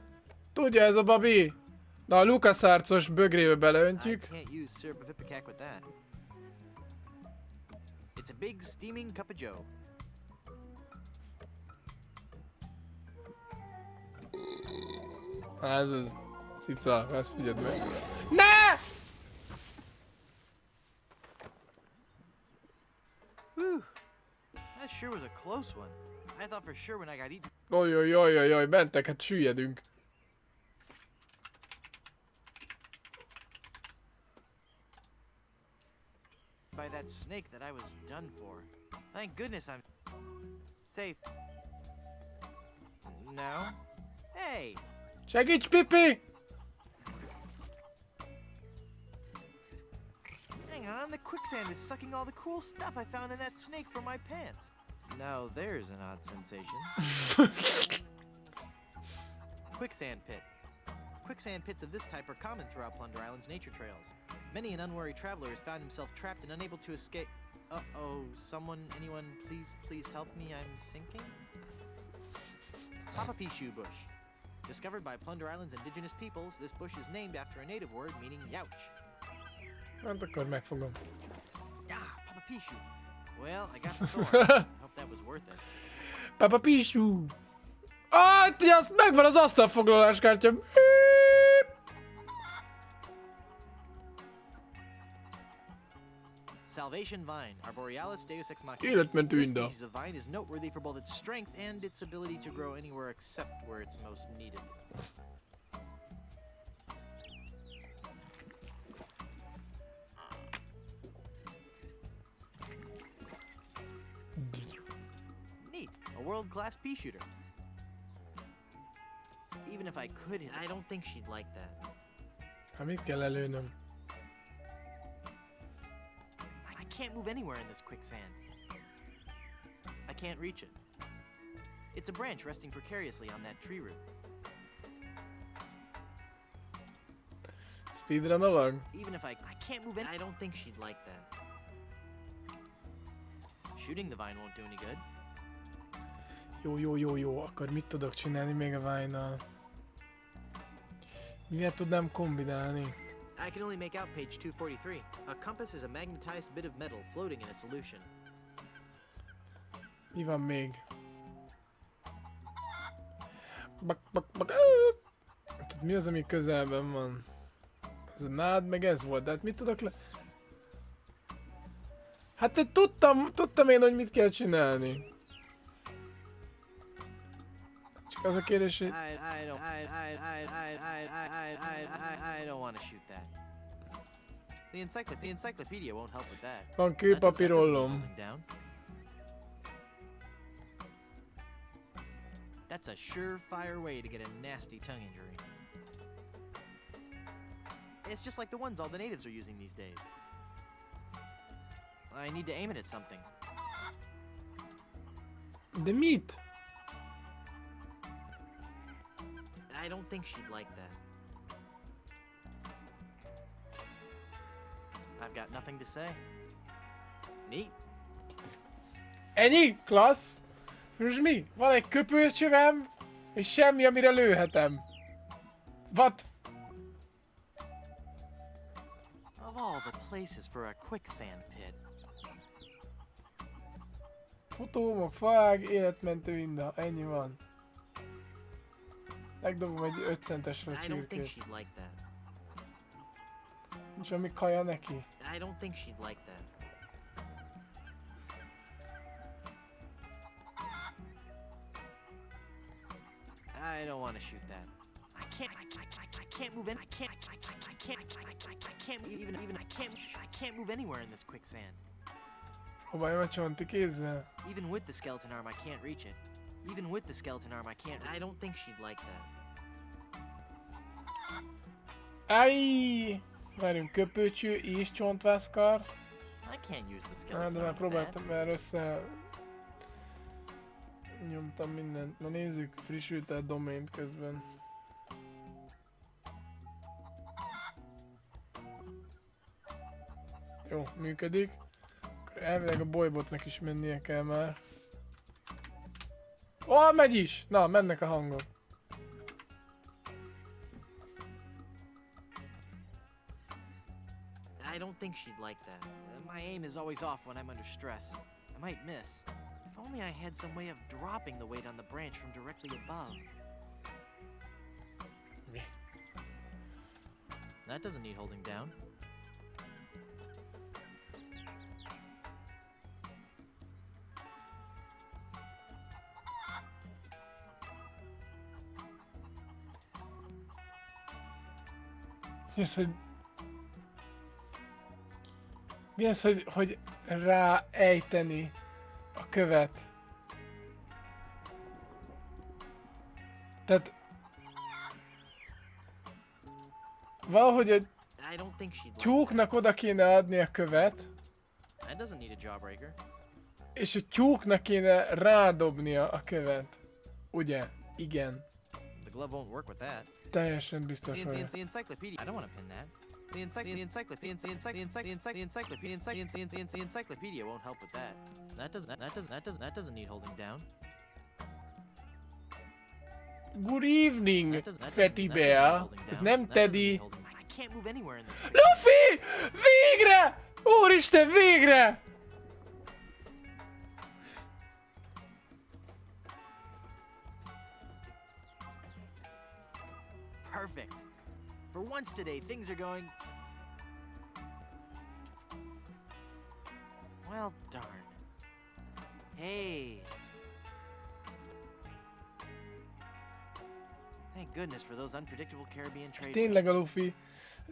Tudja ez a babi! Na a LucasArts-os bögrébe beleöntjük. I can't use syrup of ipecac with that. It's a big steaming cup of joe. Ez az. Cica, ezt figyeld meg. Ne! Whew. That sure was a close one. I thought for sure when I got eaten. Ojojojojoj, mentek, hát süllyedünk. By that snake that I was done for. Thank goodness I'm safe. No? Hey! Segíts, Pipi! Hang on, the quicksand is sucking all the cool stuff I found in that snake from my pants. Now there's an odd sensation. Quicksand pit. Quicksand pits of this type are common throughout Plunder Island's nature trails. Many an unwary traveler has found himself trapped and unable to escape. Uh-oh, anyone, please help me, I'm sinking? Papa Pishu bush. Discovered by Plunder Island's indigenous peoples, this bush is named after a native word meaning youch. Hát akkor megfogom. Ah, Papa Pishu. Well, I got the thorn. I hope that was worth it. Papa Pishu! Ah, megvan az asztalfoglaláskártya! Salvation vine, Arborealis deus ex machina. Életmentő This inda. species of vine is noteworthy for both its strength and its ability to grow anywhere except where it's most needed. Neat, a world-class pea shooter. Even if I could, I don't think she'd like that. Hát mit kell előnöm? I can't move anywhere in this quicksand. I can't reach it. It's a branch resting precariously on that tree root. Speedrun alag? Even if I can't move in, I don't think she'd like that. Shooting the vine won't do any good. Jó, akkor mit tudok csinálni még a Vine-nal? Mivel tudnám kombinálni? I can only make out page 243. A compass is a magnetized bit of metal floating in a solution. Mi van még? Tehát mi az, ami közelben van? Ez a nád, meg ez volt, de hát mit tudok le... Hát tudtam én, hogy mit kell csinálni. Csak az a kérdés, hogy... I don't want to shoot that. The encyclopedia won't help with that. Van kőpapírollom. That's a surefire way to get a nasty tongue injury. It's just like the ones all the natives are using these days. I need to aim it at something. De mit? I don't think she'd like that. I've got nothing to say. Neat. Ennyi? Klassz? Most mi? Van egy köpőcsövem, és semmi, amire lőhetem. What? Of all the places for a quicksand pit. Fotómok, faág, életmentő inda. Ennyi van. Megdobom egy 5 centesre a I don't think csirkét. she'd like that. Nincs ami kaja neki. I don't think she'd like that. I don't want to shoot that. I can't move in. I can't move anywhere in this quicksand. Próbáljam a csonti kézzel. Even with the skeleton arm, I can't reach it. Even with the skeleton arm, I can't. I don't think she'd like that. Áj! Várjunk, köpőcső és csontvászkar. I can't use the skeleton Hát, de már arm with próbáltam, mert össze... Nyomtam mindent. Na nézzük, frissült el domaint közben. Jó, működik. Akkor elvileg a bolybotnak is mennie kell már. Ó, megy is! Na, mennek a hangok. I don't think she'd like that. My aim is always off when I'm under stress. I might miss. If only I had some way of dropping the weight on the branch from directly above. That doesn't need holding down. Mi az, hogy ráejteni a követ? Tehát... Valahogy a tyúknak oda kéne adni a követ. That doesn't need a jawbreaker. És a tyúknak kéne rádobnia a követ. Ugye? Igen. The glove won't work with that. Teljesen biztos vagyok. The encyclopedia. I don't want to pin that. The encyclopedia won't help with that. That doesn't need holding down. Good evening, Fatty Bear. Ez nem Teddy. I can't move anywhere in this. Luffy! Végre! Úristen, végre! Perfect. For once today, things are going... Well, darn. Hey. Thank goodness for those unpredictable Caribbean trade. Tényleg a Luffy.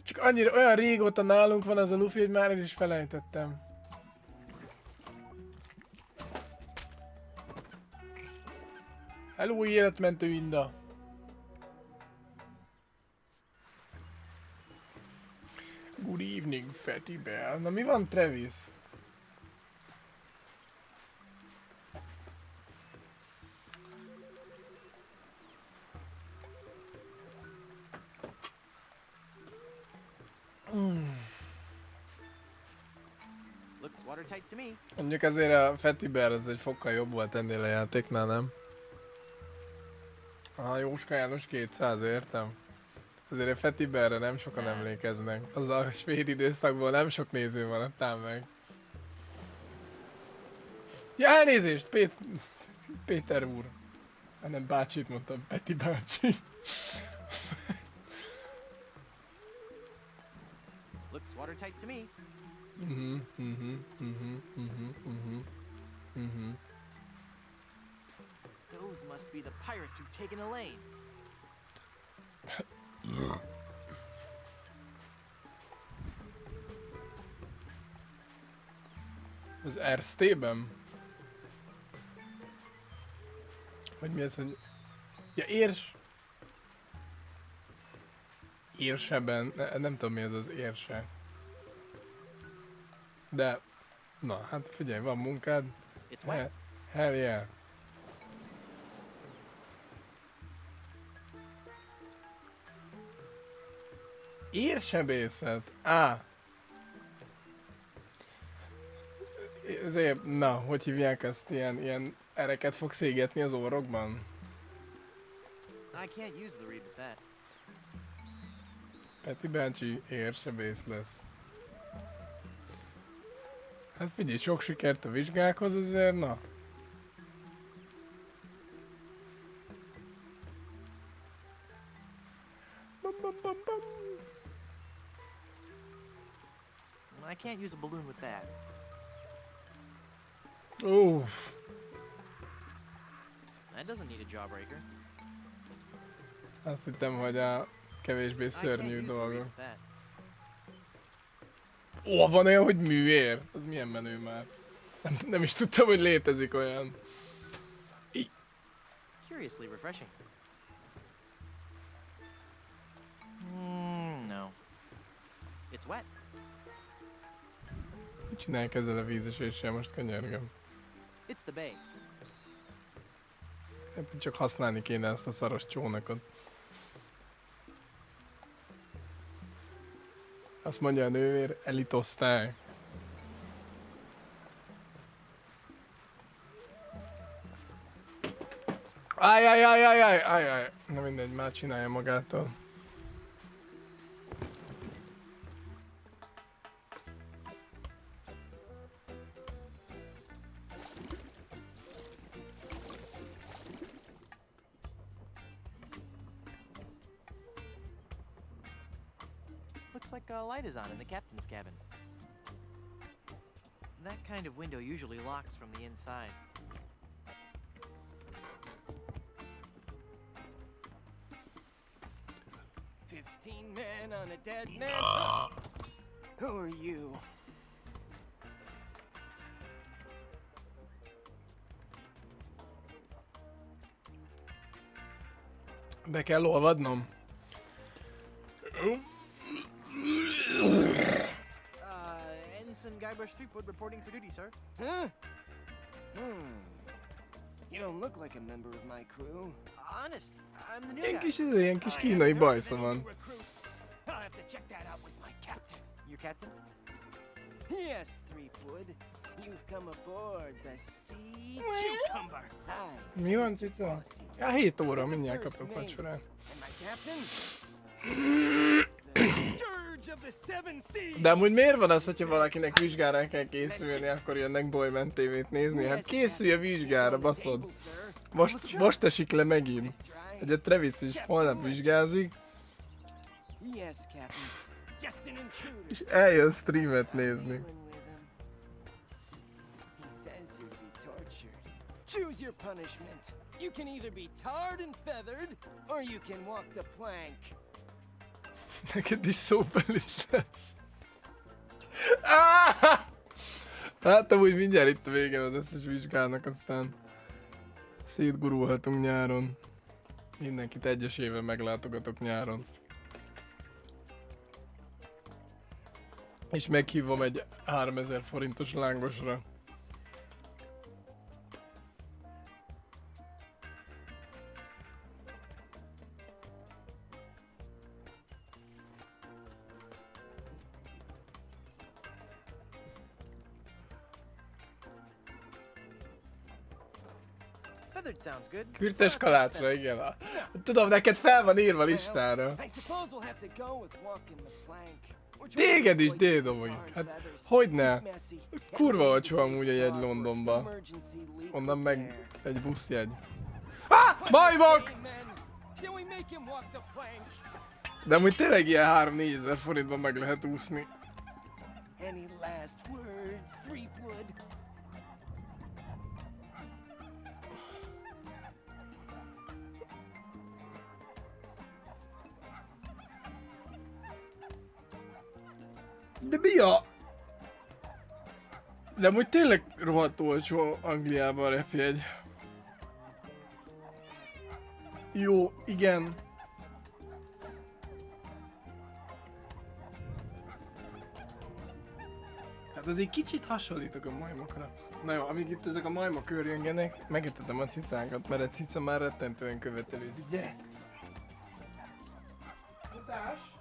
Csak annyira, olyan régóta nálunk van az a Luffy, hogy már el is felejtettem. Hello, életmentő inda. Good evening, Fatty Bear. Na mi van, Travis? Looks watertight to me. Mondjuk azért a Fetiber ez egy fokkal jobb volt ennél a játéknál, nem? Jóska János 200, értem. Azért a Fetiberre nem sokan emlékeznek. Az a svéd időszakból nem sok néző maradtál meg. Ja, elnézést! Péter úr. Hát nem bácsit mondtam, Peti bácsi. Looks watertight to me. Those must be the pirates who've taken Elaine. Az Erztében? Vagy mi ez, hogy... Ja, Érseben, nem tudom mi ez az Érse. De... Na, hát figyelj, van munkád. Hell yeah. Érsebészet? Ezért, na, hogy hívják ezt? Ilyen ereket fogsz égetni az orrokban? I can't use the reed with that. Peti bácsi érsebész lesz. Hát figyelj, sok sikert a vizsgákhoz azért, na. I can't use a balloon with that. Oof. That doesn't need a jawbreaker. Azt hittem, hogy a kevésbé szörnyű dolgok. Ó, van olyan, hogy műér? Az milyen menő már. Nem is tudtam, hogy létezik olyan. Curiously refreshing. No. It's wet. Mit csinálják ezzel a vízeséssel, most könyörgöm? It's the bay. Hát csak használni kéne ezt a szaros csónakot. Azt mondja a nővér, elitozták. Áj. Na mindegy, már csinálja magától. Looks like a light is on in the captain's cabin. That kind of window usually locks from the inside. Men on a dead man. Who are you? Be kell olvadnom. Ensign Guybrush Threepwood reporting for duty, sir. Huh? You don't look like a member of my crew. Honest, I'm the new guy. Ilyen kis kínai bajsza van. I'll have to check that out with my captain. Your captain? Yes, Threepwood. You've come aboard the Sea Cucumber. Hi. Mi van, cica? Ja, 7 óra, mindjárt kaptok vacsorát. And my captain? De amúgy miért van az, hogyha valakinek vizsgára kell készülni, akkor jönnek BoymanTV-t nézni? Hát készülj a vizsgára, baszod. Most esik le megint. Hogy a Travis is holnap vizsgázik. És eljön streamet nézni. Choose your punishment. You can either be tarred and feathered, or you can walk the plank. Neked is szóbeli lesz. Hát amúgy mindjárt itt a vége az összes vizsgának, aztán szétgurulhatunk nyáron. Mindenkit egyesével meglátogatok nyáron. És meghívom egy 3000 forintos lángosra. Feathered sounds good. Kürtes kalácsra, igen. Tudom, neked fel van írva listára. Téged is, Dédomi. Hát, hogyne? Kurva olcsó amúgy egy Londonba. Onnan meg egy buszjegy. Majmok! De amúgy tényleg ilyen 3-4 ezer forintban meg lehet úszni. De mi a... De amúgy tényleg rohadt olcsó Angliában a repjegy. Jó, igen. Hát azért kicsit hasonlítok a majmokra. Na jó, amíg itt ezek a majmok körjöngenek, megetetem a cicánkat, mert a cica már rettentően követelődik. Gyere! Futás!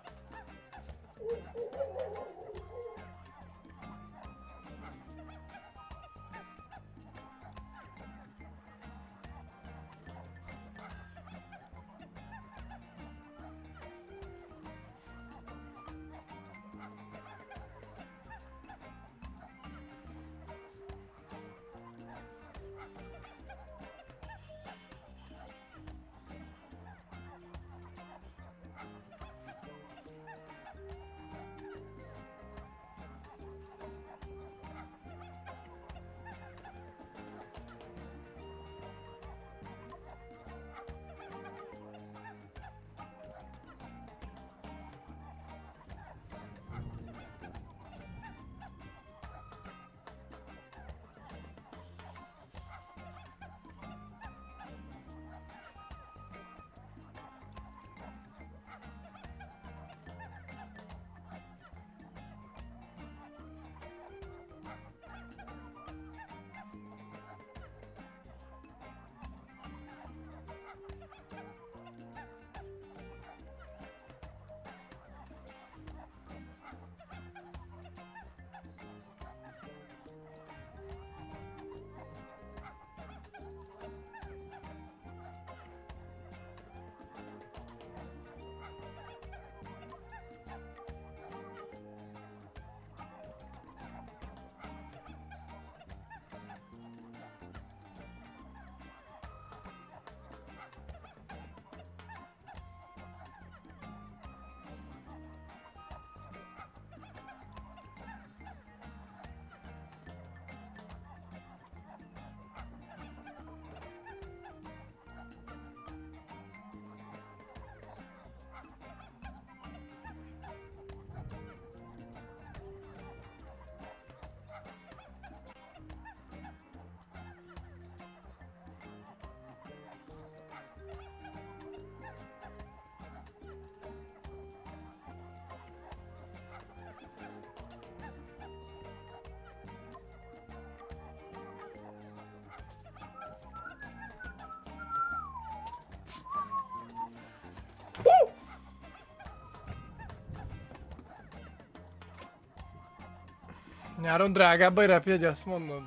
Nyáron drágább a repjegy, azt mondod?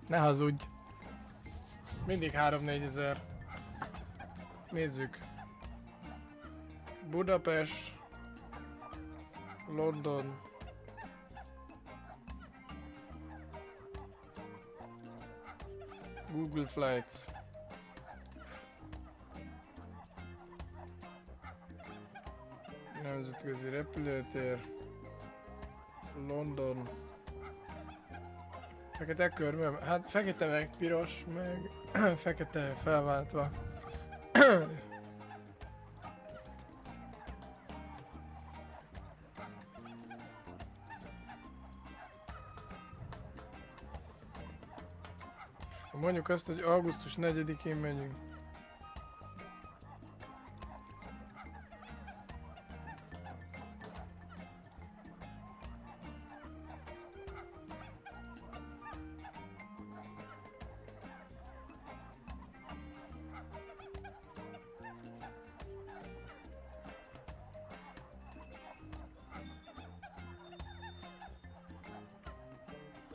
Ne hazudj. Mindig 3-4 ezer. Nézzük. Budapest. London. Google Flights. Nemzetközi repülőtér. London. Fekete körmöm? Hát fekete meg piros, meg fekete felváltva. Mondjuk azt, hogy augusztus 4-én megyünk.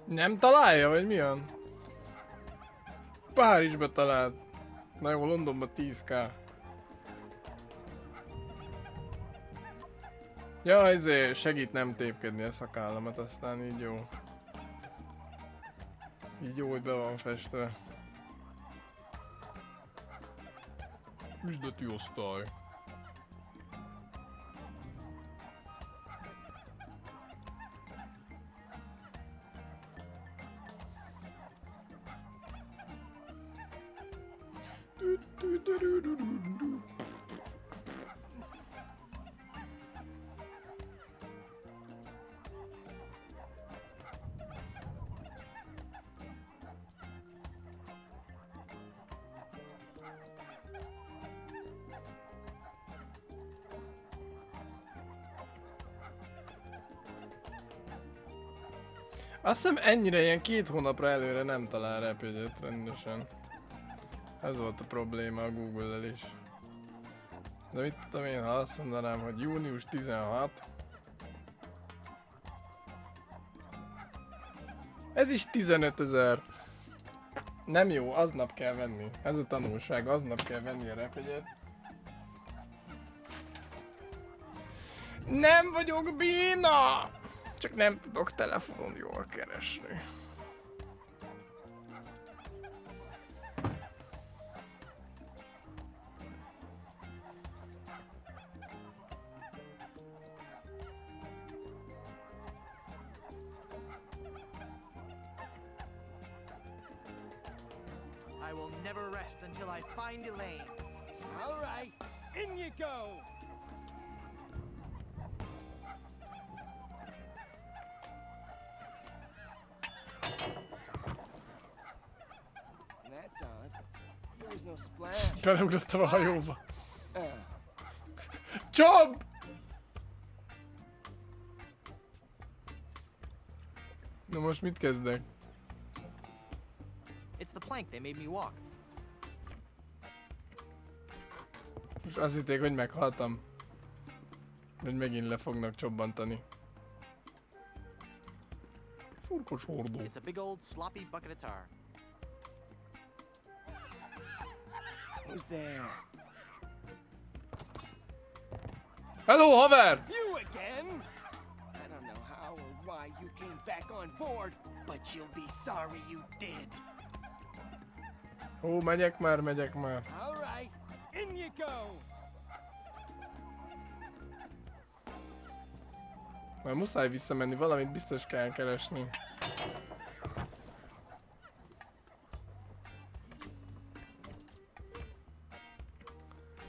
Nem találja, vagy mi van? Párizsba talált. Na jó, Londonban 10k. Ja, ezért segít nem tépkedni a szakállamat, aztán így jó. Így jó, hogy be van festve. Üzleti osztály. Azt hiszem ennyire ilyen 2 hónapra előre nem talál repülőt rendesen. Ez volt a probléma a Google-el is. De mit tudom én, ha azt mondanám, hogy június 16. Ez is 15 000. Nem jó, aznap kell venni. Ez a tanulság, aznap kell venni a repülőt. Nem vagyok béna! Csak nem tudok telefonon jól keresni. I will never rest until I find Elaine. All right, in you go. That's odd. There was no splash. Beleugrottam a hajóba. Job! Na most mit kezdek? It's the plank they made me walk. Most azt hitték, hogy meghaltam. Hogy megint le fognak csobbantani. Szurkos hordó. It's a big old sloppy bucket of tar. Who's there? Hello, haver! You again? I don't know how or why you came back on board, but you'll be sorry you did. Ó, megyek már. All right, in you go. Már muszáj visszamenni, valamit biztos kell keresni.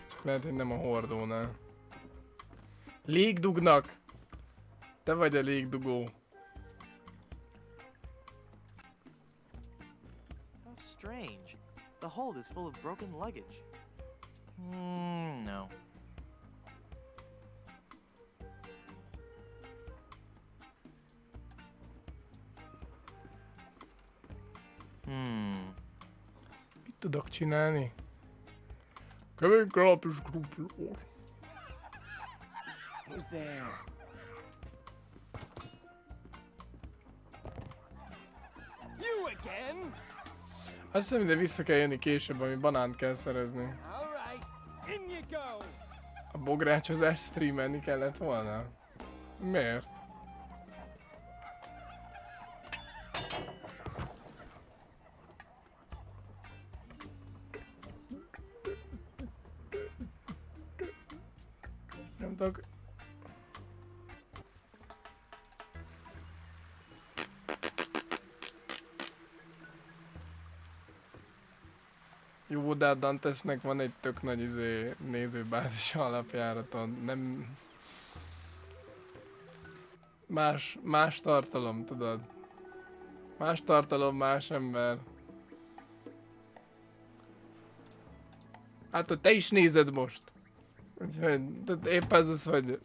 Csak lehet, hogy nem a hordónál. Légdugnak! Te vagy a légdugó. How strange. The hold is full of broken luggage. No. Mit tudok csinálni? Kevén kalapos grupló. Who's there? You again? Azt hiszem, ide vissza kell jönni később, ami banánt kell szerezni. All right, in you go. A bográcsozást streamelni kellett volna. Miért? Nem tudok. Jó, de a Dantesnek van egy tök nagy nézőbázis alapjáraton. Nem... Más tartalom, tudod? Más tartalom, más ember. Hát, hogy te is nézed most. Úgyhogy épp ez az, hogy...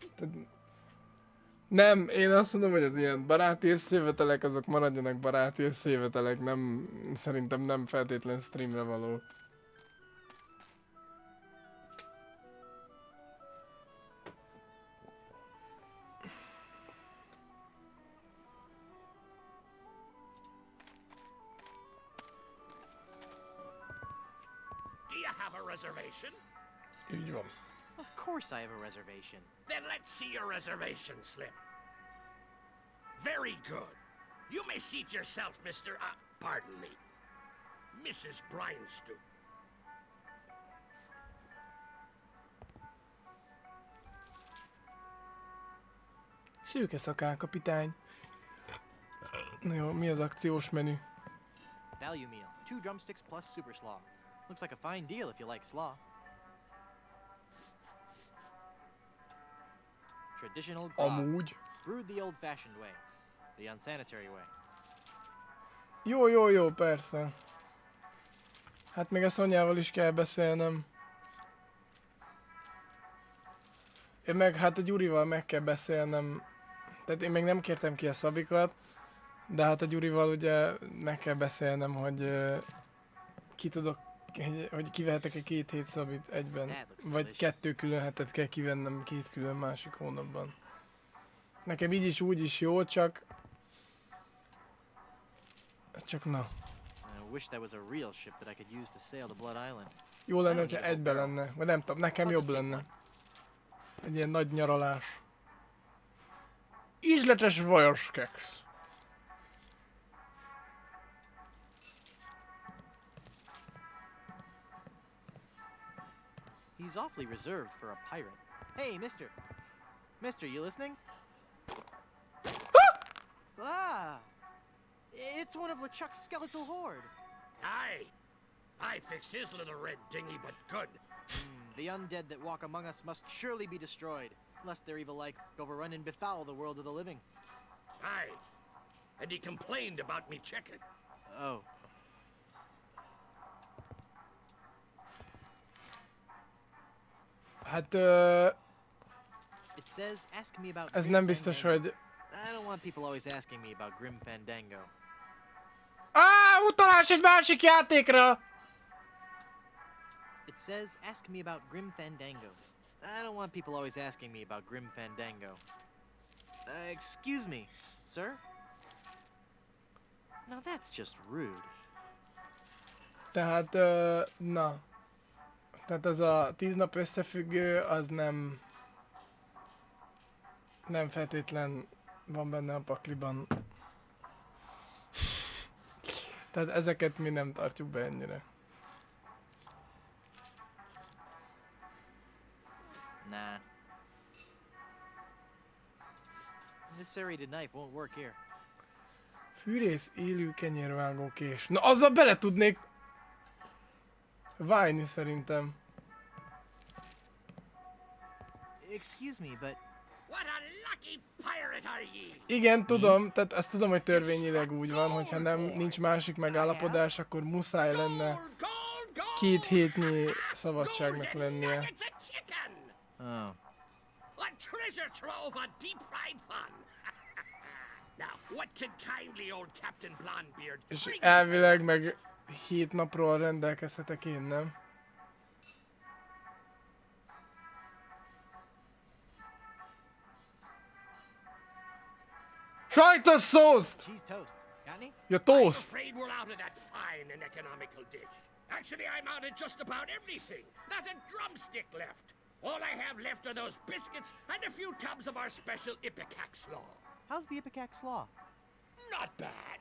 Nem, én azt mondom, hogy az ilyen baráti összejövetelek, azok maradjanak baráti összejövetelek, nem, szerintem nem feltétlen streamre való. have a reservation? Így van. Of course I have a reservation. Then let's see your reservation slip. Very good. You may seat yourself, Mr. Pardon me, Mrs. Breinstoop. Szőke szakál, kapitány. Na jó, mi az akciós menü? Value meal. 2 drumsticks plus super slaw. Looks like a fine deal if you like slaw. Traditional grog. Amúgy. Brewed the old-fashioned way. The unsanitary way. Jó, persze. Hát még a Szonyával is kell beszélnem. Én meg hát a Gyurival meg kell beszélnem. Tehát én még nem kértem ki a szabikat, de hát a Gyurival ugye meg kell beszélnem, hogy hogy kivehetek-e 2 hét szabit egyben. Vagy 2 külön hetet kell kivennem 2 külön másik hónapban. Nekem így is úgy is jó, csak na. Jó lenne, hogyha egyben lenne, vagy nem tudom, nekem jobb lenne. Egy ilyen nagy nyaralás. Ízletes vajoskeks. He's awfully reserved for a pirate. Hey, mister. Mister, you listening? Ah! It's one of LeChuck's skeletal horde. Aye. I fixed his little red dinghy, but good. The undead that walk among us must surely be destroyed, lest their evil like overrun and befoul the world of the living. Aye. And he complained about me chicken. Oh. Hát It says, ask me about ez nem biztos, hogy... I don't want people always asking me about Grim Fandango. Utalás egy másik játékra! It says, ask me about Grim Fandango. I don't want people always asking me about Grim Fandango. Excuse me, sir? Now that's just rude. Tehát, na. Tehát az a 10 nap összefüggő, az nem feltétlen van benne a pakliban. Tehát ezeket mi nem tartjuk be ennyire. Nah. This serrated knife won't work here. Fűrész, élő kenyérvágó kés. Na azzal bele tudnék vájni szerintem. Excuse me, but... What a lucky pirate are ye! Igen, tudom, tehát azt tudom, hogy törvényileg úgy van, hogyha nincs másik megállapodás, akkor muszáj lenne 2 hétnyi szabadságnak lennie. Oh. A treasure trove of deep fried fun. Now, what can kindly old Captain Blondebeard És bring? elvileg meg 7 napról rendelkezhetek én, nem? Sajtos szószt! Cheese toast. Got any? Ja, toast! I'm afraid we're out of that fine and economical dish. Actually, I'm out of just about everything. Not a drumstick left. All I have left are those biscuits and a few tubs of our special Ipecac slaw. How's the Ipecac slaw? Not bad.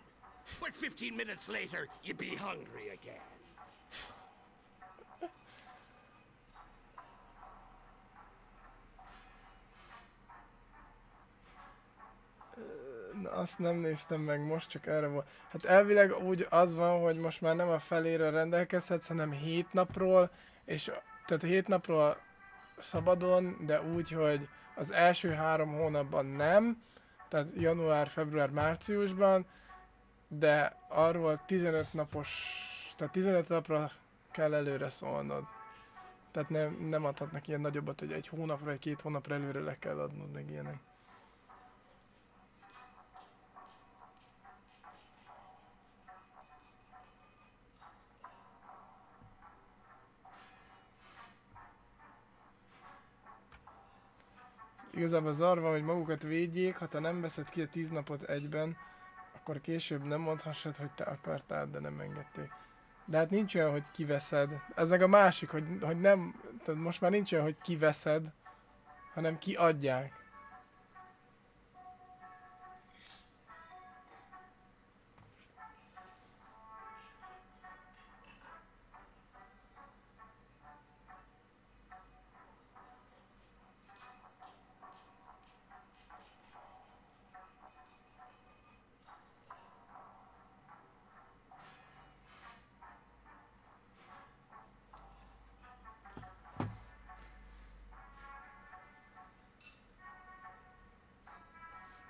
But 15 minutes later, you'd be hungry again. Na, azt nem néztem meg, most csak erre volt. Hát elvileg úgy az van, hogy most már nem a feléről rendelkezhetsz, hanem 7 napról, és tehát 7 napról szabadon, de úgy, hogy az első 3 hónapban nem, tehát január, február, márciusban, de arról 15 napra kell előre szólnod. Tehát nem adhatnak ilyen nagyobbat, hogy 1 hónapra, vagy 2 hónapra előre le kell adnod, meg ilyenek. Igazából az arra van, hogy magukat védjék, ha te nem veszed ki a 10 napot egyben, akkor később nem mondhassad, hogy te akartál, de nem engedték. De hát nincs olyan, hogy kiveszed. Ez meg a másik, hogy nem... Tehát most már nincs olyan, hogy kiveszed, hanem kiadják.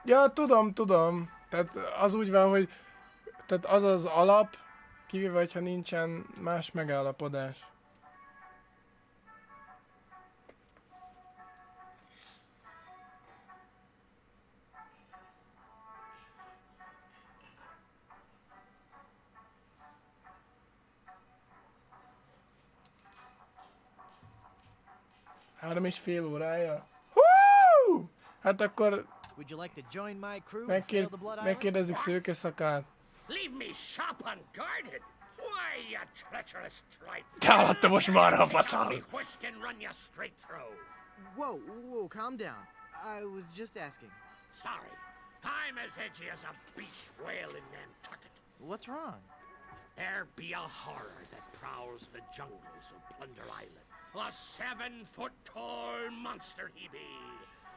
Ja, tudom. Tehát az úgy van, hogy tehát az az alap, kivéve, hogyha nincsen más megállapodás. Három és fél órája? Hú! Hát akkor Would you like to join my crew and sail the Blood Island? megkérdezzük szőkeszakát. Leave me shop unguarded? Why, you treacherous tripe! Te alattomos marha pacal! Me whisk and run you straight through. Whoa, calm down. I was just asking. Sorry, I'm as edgy as a beached whale in Nantucket. What's wrong? There be a horror that prowls the jungles of Plunder Island. A 7-foot-tall monster he be,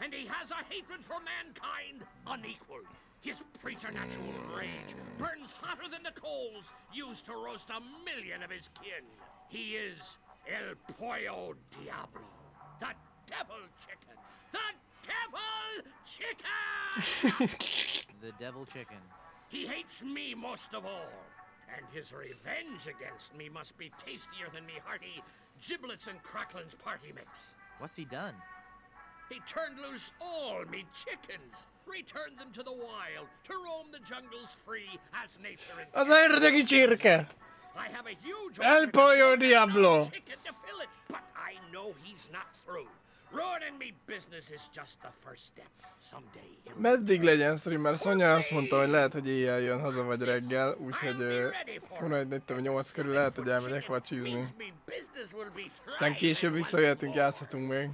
and he has a hatred for mankind unequaled. His preternatural rage burns hotter than the coals used to roast 1,000,000 of his kin. He is El Pollo Diablo, the devil chicken. The devil chicken! The devil chicken. He hates me most of all, and his revenge against me must be tastier than me hearty giblets and cracklins party mix. What's he done? He turned loose all me chickens, returned them to the wild, to roam the jungles free as nature intended. Az ördögi csirke! I have a huge El Pollo Diablo! chicken to fill it, but I know he's not through. Ruining me business is just the first step. Someday he'll... Meddig legyen streamer? Szonya azt mondta, hogy lehet, hogy éjjel jön haza vagy reggel, úgyhogy nem tudom, 8 körül lehet, hogy elmegyek vacsizni. Aztán később visszajöhetünk, játszhatunk még.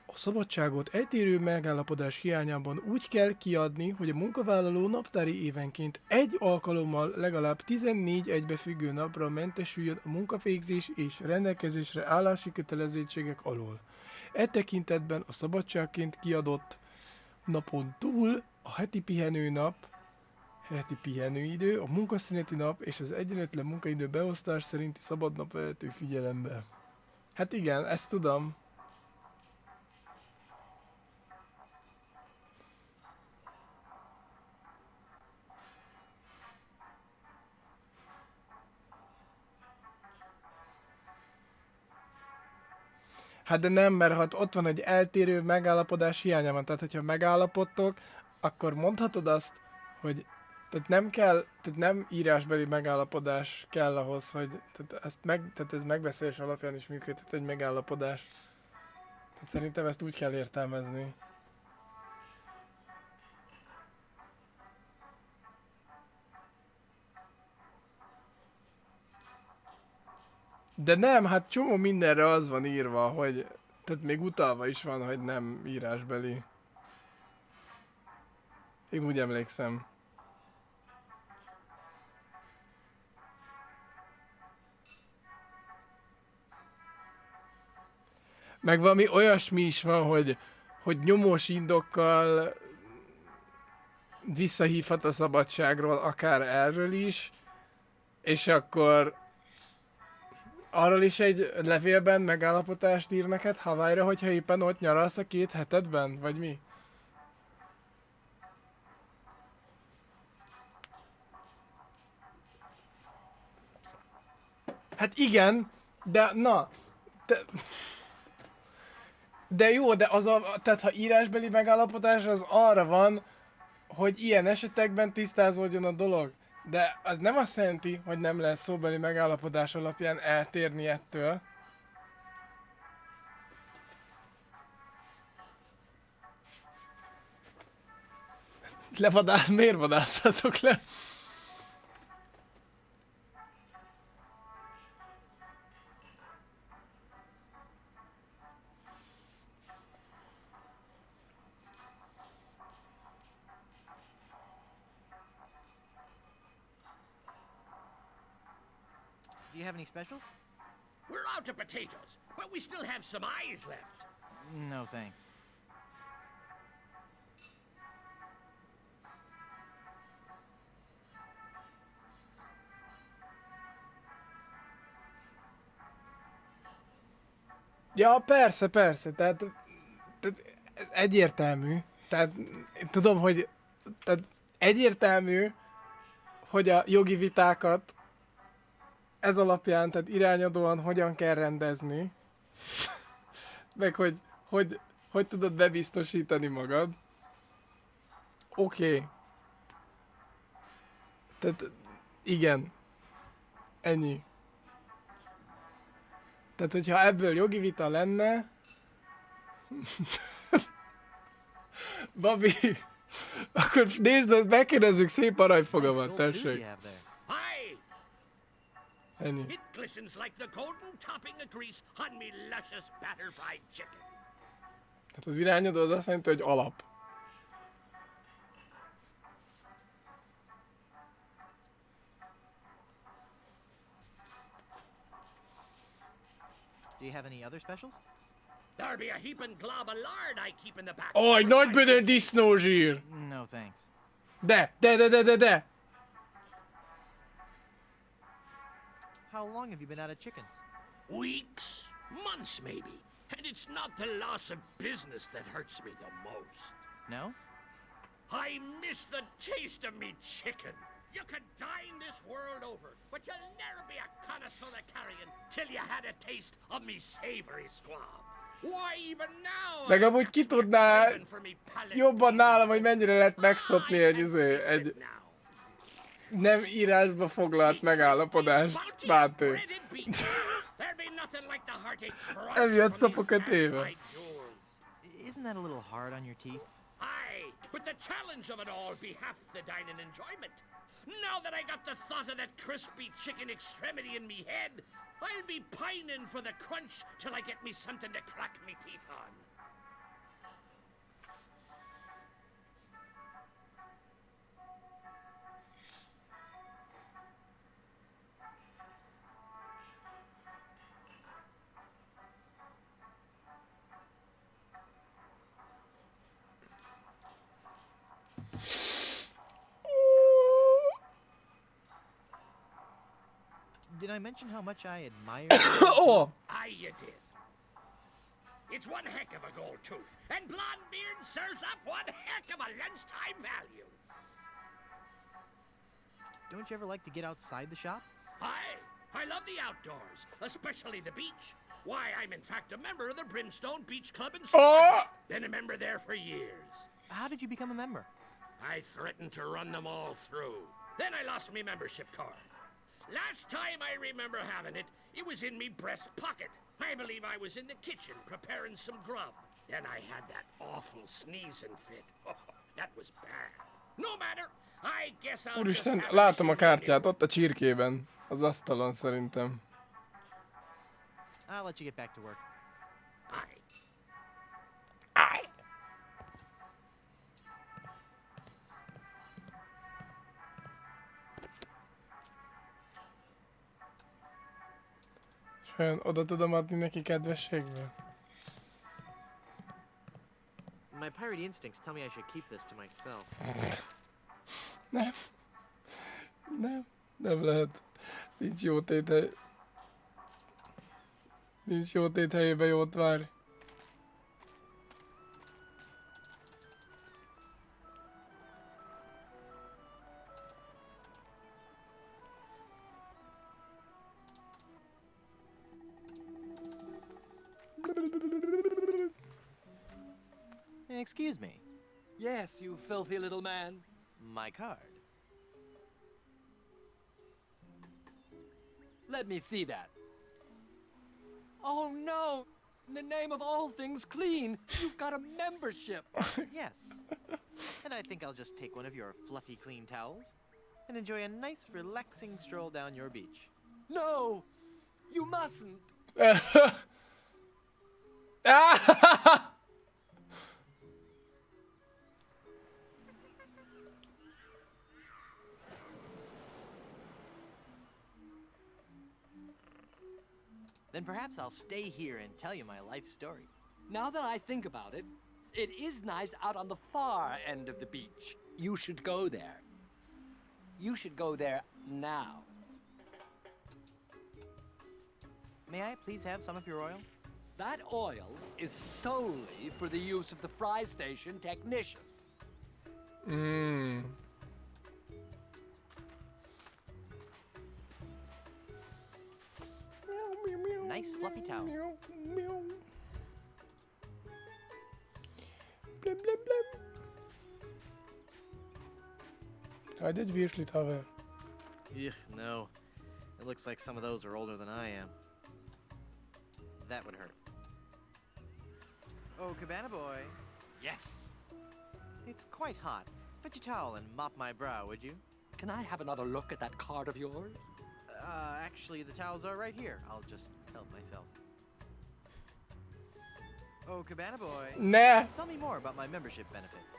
A szabadságot eltérő megállapodás hiányában úgy kell kiadni, hogy a munkavállaló naptári évenként egy alkalommal legalább 14 egybefüggő napra mentesüljön a munkavégzés és rendelkezésre állási kötelezettségek alól. E tekintetben a szabadságként kiadott napon túl a heti pihenőnap, heti pihenőidő, a munkaszüneti nap és az egyenletlen munkaidő beosztás szerinti szabadnap vehető figyelembe. Hát igen, ezt tudom. Hát de nem, mert hát ott van egy eltérő megállapodás hiányában. Tehát, hogyha megállapodtok, akkor mondhatod azt, hogy tehát nem kell, tehát nem írásbeli megállapodás kell ahhoz, hogy tehát ez megbeszélés alapján is működhet egy megállapodás. Tehát szerintem ezt úgy kell értelmezni. De nem, hát csomó mindenre az van írva, hogy... Tehát még utalva is van, hogy nem írásbeli. Én úgy emlékszem. Meg valami olyasmi is van, hogy nyomós indokkal visszahívhat a szabadságról, akár erről is, és akkor arról is egy levélben megállapodást ír neked Hawaii-ra, hogyha éppen ott nyaralsz a 2 hetedben, vagy mi? Hát igen, de na, de jó, de az tehát ha írásbeli megállapodás, az arra van, hogy ilyen esetekben tisztázódjon a dolog. De az nem azt jelenti, hogy nem lehet szóbeli megállapodás alapján eltérni ettől. Miért vadászatok le? have any specials? We're out of potatoes, but we still have some eyes left. No, thanks. Ja, persze, persze, tehát ez egyértelmű. Tehát tudom, hogy tehát egyértelmű, hogy a jogi vitákat ez alapján, tehát irányadóan hogyan kell rendezni, meg hogy tudod bebiztosítani magad. Oké. Tehát igen. Ennyi. Tehát, hogyha ebből jogi vita lenne... Babi, akkor nézd, megkérdezzük szép aranyfogamat, tessék. Ennyi. It glistens like the golden topping of grease on me luscious batter fried chicken. Tehát az irányadó az azt jelenti, hogy alap. Do you have any other specials? There'll be a heaping glob of lard I keep in the back. Aj, nagybödön disznózsír! No, thanks. De! How long have you been out of chickens? Weeks, months maybe. And it's not the loss of business that hurts me the most. No? I miss the taste of me chicken. You could dine this world over, but you'll never be a connoisseur of carrion till you had a taste of me savory squab. Why even now? Meg amúgy ki tudná jobban nálam, hogy mennyire lehet megszopni egy nem írásba foglalt megállapodást, Máté. Emiatt szopok a téve. Isn't that a little hard on your teeth? Aye, but the challenge of it all be half the dining enjoyment. Now that I got the thought of that crispy chicken extremity in me head, I'll be pining for the crunch till I get me something to crack me teeth on. Did I mention how much I admire Oh! Aye, you did. It's one heck of a gold tooth, and blonde beard serves up one heck of a lunchtime value. Don't you ever like to get outside the shop? Aye, I love the outdoors, especially the beach. Why, I'm in fact a member of the Brimstone Beach Club in Sweden. Been a member there for years. How did you become a member? I threatened to run them all through. Then I lost me membership card. Last time I remember having it, it was in me breast pocket. I believe I was in the kitchen preparing some grub. Then I had that awful sneezing fit. Oh, that was bad. No matter, I guess I'll Úristen, látom a kártyát, ott a csirkében. Az asztalon szerintem. I'll let you get back to work. Aye. Aye. Olyan oda tudom adni neki kedvességből? My pirate instincts tell me I should keep this to myself. Nem lehet. Nincs jó téthely. Nincs jó téthelyében jót várj. Excuse me. Yes, you filthy little man. My card. Let me see that. Oh no! In the name of all things clean, you've got a membership. Yes. And I think I'll just take one of your fluffy clean towels and enjoy a nice relaxing stroll down your beach. No! You mustn't! Then perhaps I'll stay here and tell you my life story. Now that I think about it, it is nice out on the far end of the beach. You should go there. You should go there now. May I please have some of your oil? That oil is solely for the use of the fry station technician. Mmm. Nice fluffy towel. Blem, blem, blem. Hadd egy virslit, haver. Ugh, no. It looks like some of those are older than I am. That would hurt. Oh, Cabana Boy. Yes. It's quite hot. Fetch a towel and mop my brow, would you? Can I have another look at that card of yours? Actually, the towels are right here. I'll just help myself. Oh, Cabana Boy. Nah. Tell me more about my membership benefits.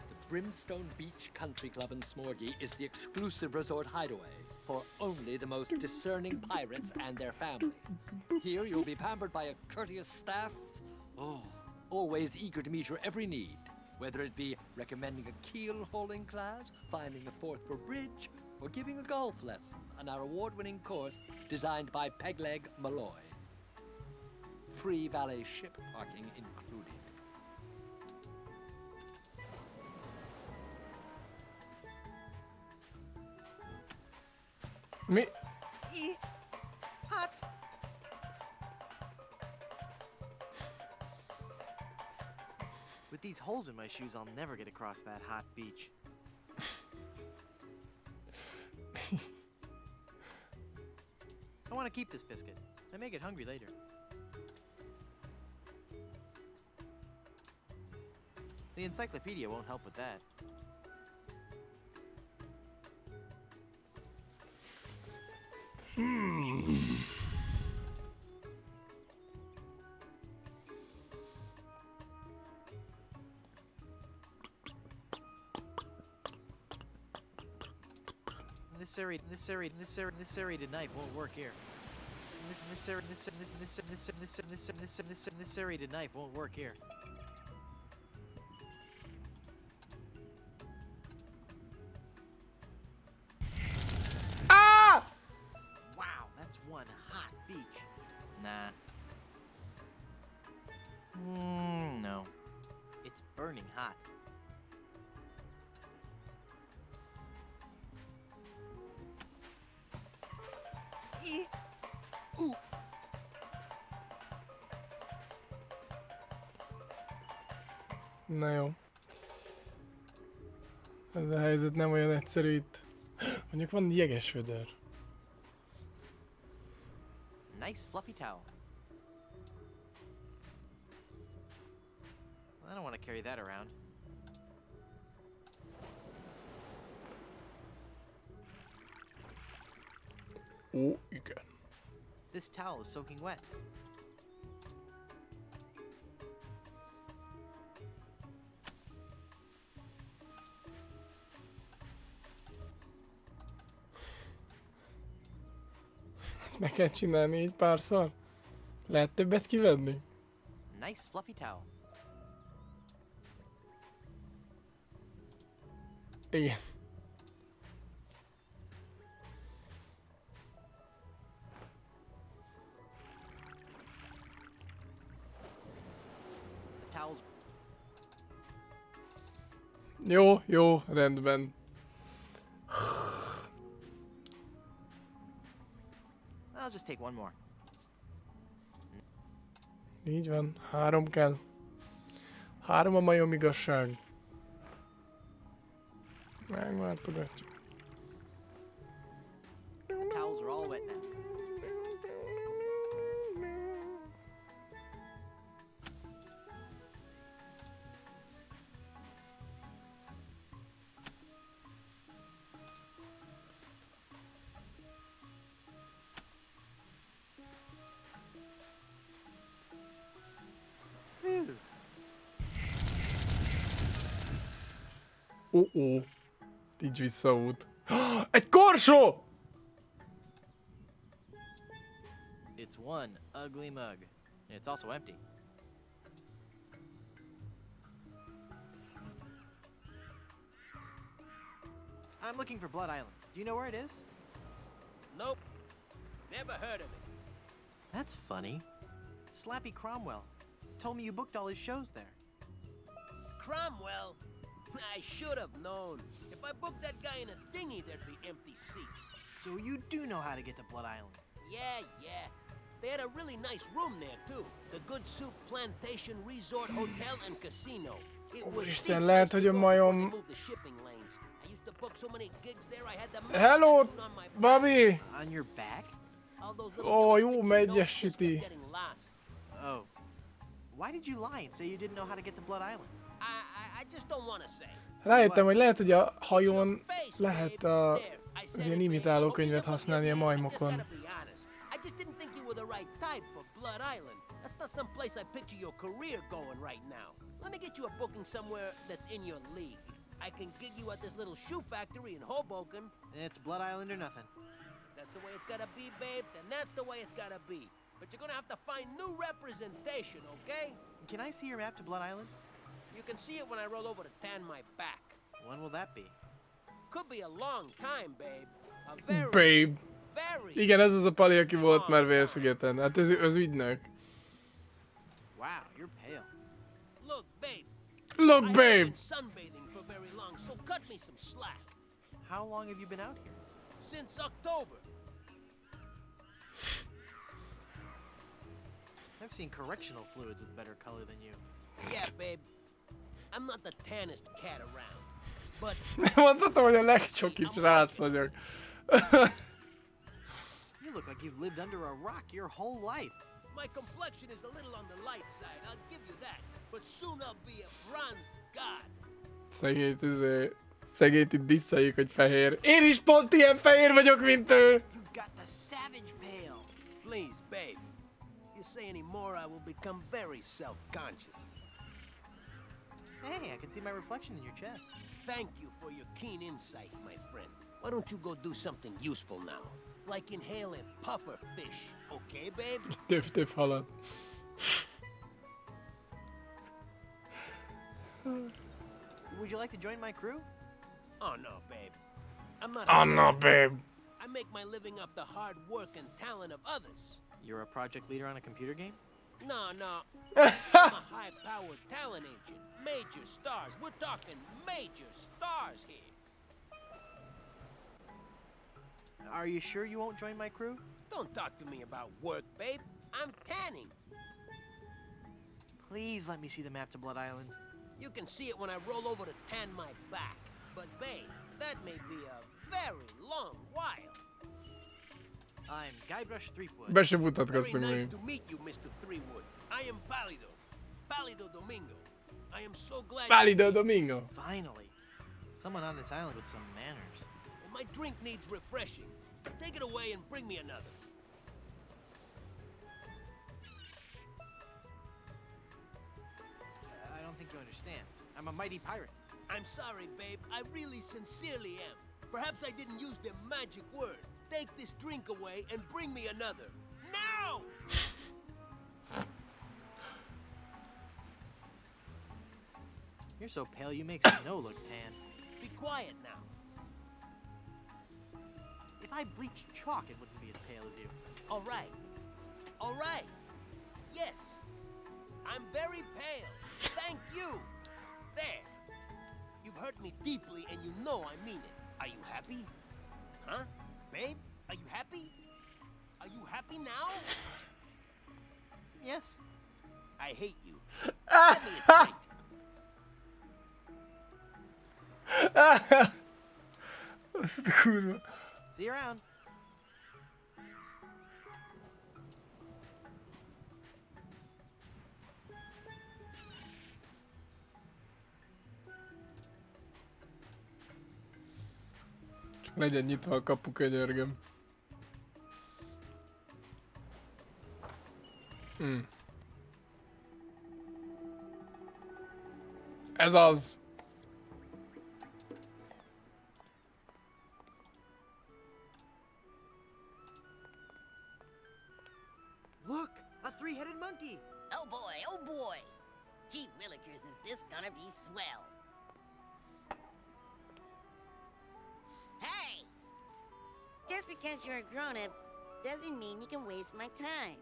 The Brimstone Beach Country Club in Smorgy is the exclusive resort hideaway for only the most discerning pirates and their families. Here you'll be pampered by a courteous staff, always eager to meet your every need, whether it be recommending a keel-hauling class, finding a fourth for bridge, or giving a golf lesson on our award-winning course designed by Pegleg Malloy. Free valet ship parking included. Mi? Hot. With these holes in my shoes, I'll never get across that hot beach. I want to keep this biscuit. I may get hungry later. The encyclopedia won't help with that. This serrated knife won't work here. This serrated knife won't work here. Ah! Wow, that's one hot beach. Nah. No. It's burning hot. Ooh. Na jó. Ez a helyzet nem olyan egyszerű itt. Mondjuk van jeges vödör. Nice fluffy towel. I don't want to carry that around. Ó, igen. This towel is soaking wet. Ezt meg kell csinálni így párszor? Lehet többet kivenni? Nice fluffy towel. Igen. Towels. Jó, jó, rendben. I'll just take one more. Így van, 3 kell. 3 a majom igazság. Megváltogatjuk. Towels are all wet now. Ó. Nincs visszaút. Egy korsó! It's one ugly mug. And it's also empty. I'm looking for Blood Island. Do you know where it is? Nope. Never heard of it. That's funny. Slappy Cromwell told me you booked all his shows there. Cromwell? I should have known. If I booked that guy in a dinghy, there'd be empty seats. So you do know how to get to Blood Island? Yeah. They had a really nice room there, too. The Good Soup Plantation Resort Hotel and Casino. It was Úristen, lehet, hogy a majom... moved the shipping lanes. I used to book so many gigs there, I had the... Hello, Bobby! On your back? Ó, jó, meggyesíti. Oh. Why did you lie and say you didn't know how to get to Blood Island? I just don't want to say. Rájöttem, hogy lehet, hogy a hajón lehet az ilyen imitáló könyvet használni a majmokon. I just didn't think you were the right type for Blood Island. That's not some place I picture your career going right now. Let me get you a booking somewhere that's in your league. I can gig you at this little shoe factory in Hoboken. It's Blood Island or nothing. That's the way it's gotta be, babe, then that's the way it's gotta be. But you're gonna have to find new representation, okay? Can I see your map to Blood Island? You can see it when I roll over to tan my back. When will that be? Could be a long time, babe. A very, Babe. very... Igen, ez az a pali, aki volt már Vérszigeten. Hát ez az ügynök. Wow, you're pale. Look, babe. Look, I haven't babe. been sunbathing for very long, so cut me some slack. How long have you been out here? Since October. I've seen correctional fluids with better color than you. Yeah, babe. I'm not the tannest cat around. But Mondhatom, hogy a legcsokibb srác vagyok. You look like you've lived under a rock your whole life. my complexion is a little on the light side, I'll give you that. But soon I'll be a bronzed god. Szegényt itt disszajük, hogy fehér. Én is pont ilyen fehér vagyok, mint ő! You've got the savage pale. Please, babe. You say any more, I will become very self-conscious. Hey, I can see my reflection in your chest. Thank you for your keen insight, my friend. Why don't you go do something useful now? Like inhale a puffer fish, okay, babe? Töv halat. Would you like to join my crew? Oh no, babe. I'm not. Oh no, babe. I make my living off the hard work and talent of others. You're a project leader on a computer game? No. I'm a high-powered talent agent. Major stars. We're talking major stars here. Are you sure you won't join my crew? Don't talk to me about work, babe. I'm tanning. Please let me see the map to Blood Island. You can see it when I roll over to tan my back. But, babe, that may be a very long while. I'm Guybrush Threepwood. Be se mutatkoztunk Very nice még. to meet you, Mr. Threepwood. I am Pálido. Pálido Domingo. I am so glad. Pálido Domingo. Finally. Someone on this island with some manners. Well, my drink needs refreshing. Take it away and bring me another. I don't think you understand. I'm a mighty pirate. I'm sorry, babe. I really sincerely am. Perhaps I didn't use the magic word. Take this drink away and bring me another. Now! You're so pale you make snow look tan. Be quiet now. If I bleached chalk, it wouldn't be as pale as you. All right. All right. Yes. I'm very pale. Thank you. There. You've hurt me deeply and you know I mean it. Are you happy? Huh? Babe? Are you happy? Are you happy now? Yes. I hate you. Give me a drink. Kurva. See you around. Csak legyen nyitva a kapu, könyörgöm. Ez az! Oh boy, oh boy. Gee willikers, is this gonna be swell. Hey! Just because you're a grown-up doesn't mean you can waste my time.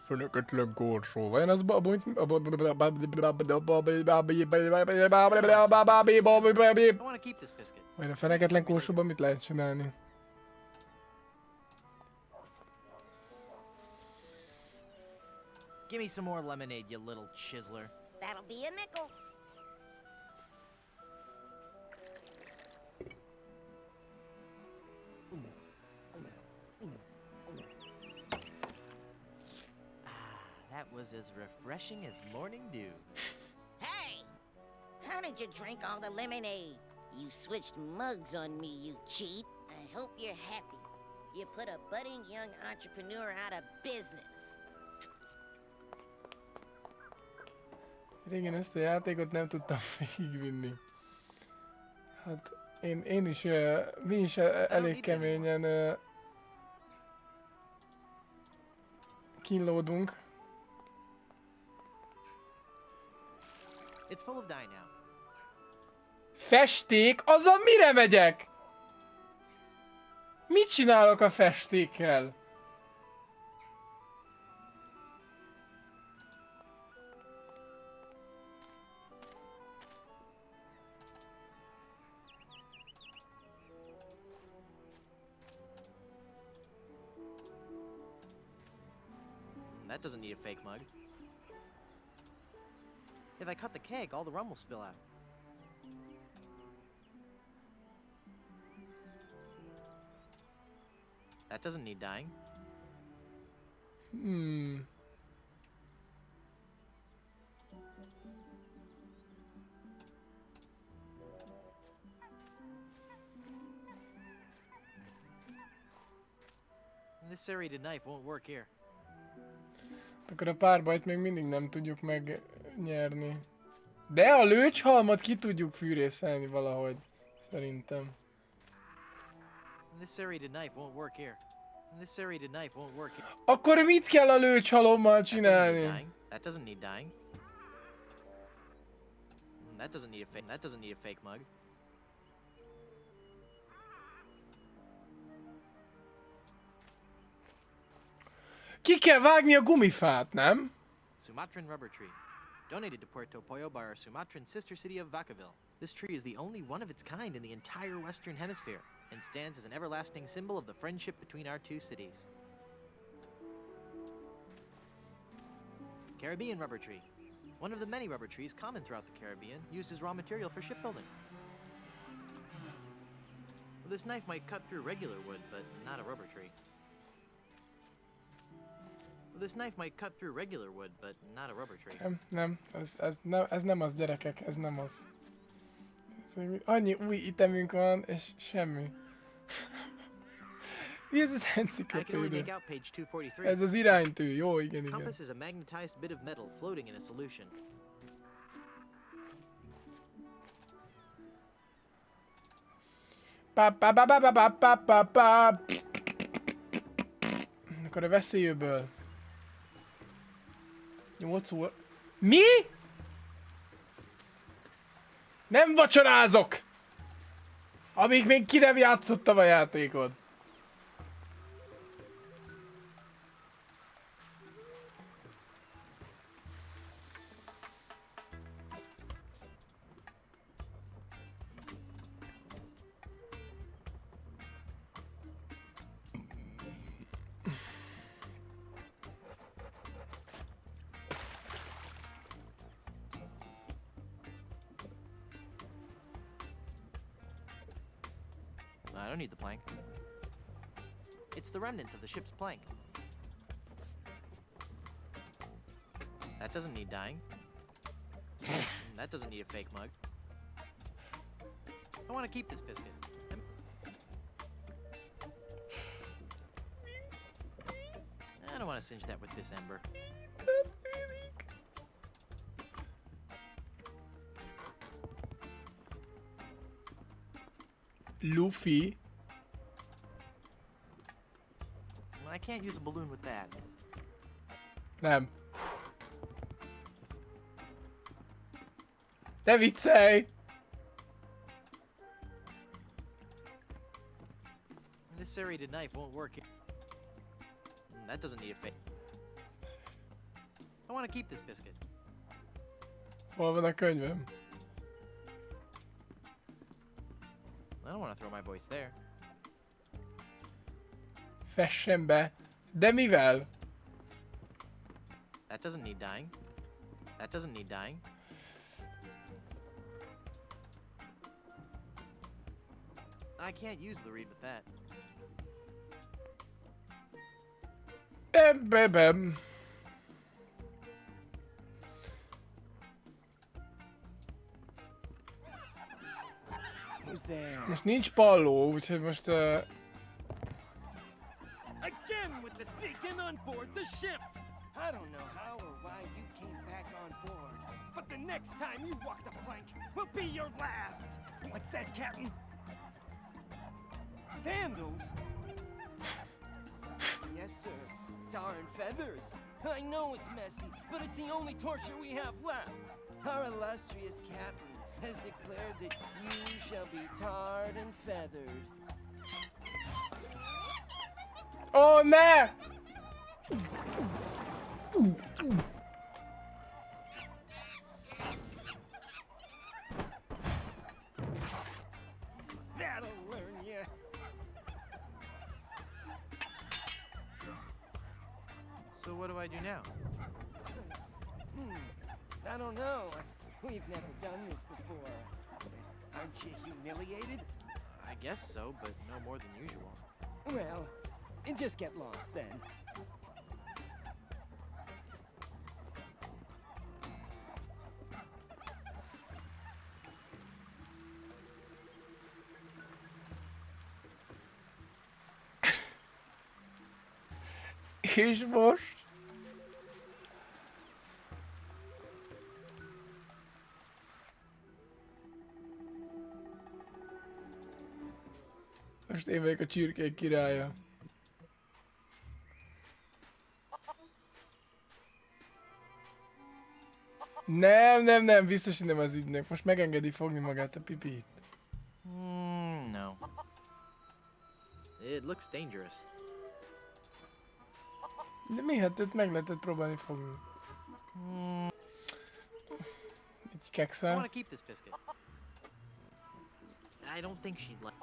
Feneketlen korsó. Vajon az babont... I want to keep this biscuit. Vajon a feneketlen korsóban mit lehet csinálni? Give me some more lemonade, you little chiseler. That'll be a nickel. That was as refreshing as morning dew. Hey! How did you drink all the lemonade? You switched mugs on me, you cheat. I hope you're happy. You put a budding young entrepreneur out of business. Régen ezt a játékot nem tudtam végigvinni. Hát én is, mi is elég keményen kínlódunk. It's full of dye now. Festék? Azzal mire megyek? Mit csinálok a festékkel? That doesn't need a fake mug. If I cut the keg, all the rum will spill out. That doesn't need dyeing. This serrated knife won't work here. Akkor a párbajt még mindig nem tudjuk megnyerni. De a lőcshalmat ki tudjuk fűrészelni valahogy. Szerintem. This serrated knife won't work here. This serrated knife won't work here. Akkor mit kell a lőcshalommal csinálni? That doesn't need dyeing. That doesn't need a fake mug. Ki kell vágni a gumifát, nem? Sumatran rubber tree. Donated to Puerto Pollo by our Sumatran sister city of Vacaville. This tree is the only one of its kind in the entire Western Hemisphere and stands as an everlasting symbol of the friendship between our two cities. Caribbean rubber tree. One of the many rubber trees common throughout the Caribbean, used as raw material for shipbuilding. Well, this knife might cut through regular wood, but not a rubber tree. This knife might cut through regular wood, but not a rubber tree. Ez nem az, gyerekek, ez nem az. Annyi új itemünk van, és semmi. Mi ez az enciklopédia? Ez az iránytű, jó, igen, igen. Compass is a magnetized bit of metal floating in a solution. Akkor a veszélyből. 8 óra... Mi? Nem vacsorázok! Amíg még ki nem játszottam a játékot. I don't need the plank. It's the remnants of the ship's plank. That doesn't need dyeing. That doesn't need a fake mug. I want to keep this biscuit. I don't want to singe that with this ember. Luffy. I can't use a balloon with that. Nem. Ne viccelj! This serrated knife won't work. That doesn't need a face. I want to keep this biscuit. Hol van a könyvem? I don't want to throw my voice there. Fessen be. De mivel? That doesn't need dyeing. That doesn't need dyeing. I can't use the reed with that. Bebem. Who's there? Most nincs palló, úgyhogy most... Again with the sneaking on board the ship. I don't know how or why you came back on board, but the next time you walk the plank will be your last. What's that, Captain? Vandals? Yes, sir. Tar and feathers. I know it's messy, but it's the only torture we have left. Our illustrious captain has declared that you shall be tarred and feathered. Oh, ne! That'll learn you. So what do I do now? I don't know. We've never done this before. Aren't you humiliated? I guess so, but no more than usual. Well, just get lost then. És most? Most én vagyok a csirkék királya. Nem, biztos, hogy nem az ügynök. Most megengedi fogni magát a pipit. No. It looks dangerous. De mi? Hát őt meg lehetett próbálni fogni. Így I kekszem. want to keep this biscuit. I don't think she'd like.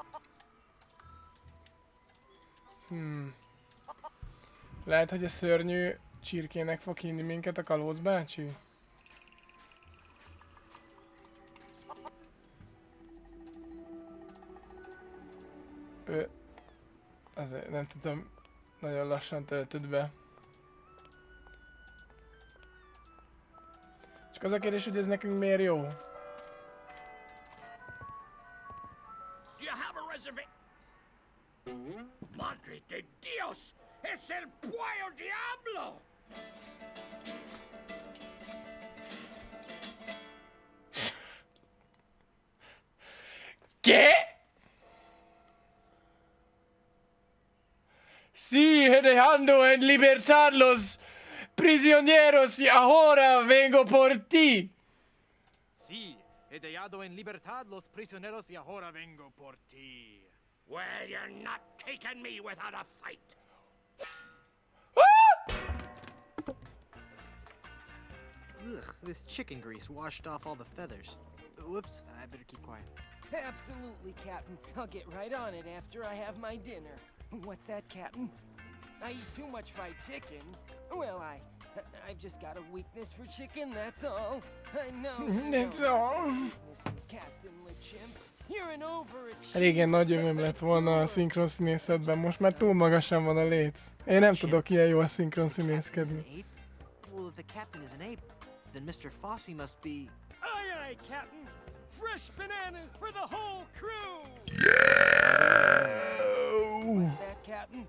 Lehet, hogy a szörnyű csirkének fog hinni minket a kalóc bácsi? Ő... Azért nem tudom, nagyon lassan töltöd be. Csak az a kérdés, hogy ez nekünk miért jó? Do you have a reservation? Madre de Dios! ¡Es el Puyo Diablo! ¿Qué? Sí, dejando en libertad los prisioneros y ahora vengo por ti. Sí, he dejado en libertad los prisioneros y ahora vengo por ti. Well, you're not taking me without a fight. Ugh, this chicken grease washed off all the feathers. Whoops, I better keep quiet. Absolutely, Captain. I'll get right on it after I have my dinner. What's that, Captain? I eat too much fried chicken. Well, I've just got a weakness for chicken, that's all. I know. That's all. Weaknesses, Captain LeChimp. You're an overachieving. Régen nagy öröm lett volna a szinkron színészetben, most már túl magasan van a léc. Én nem tudok ilyen jól szinkron színészkedni. Well, if the captain is an ape, then Mr. Fossey must be... Aye, aye, Captain. Fresh bananas for the whole crew. What's that, Captain?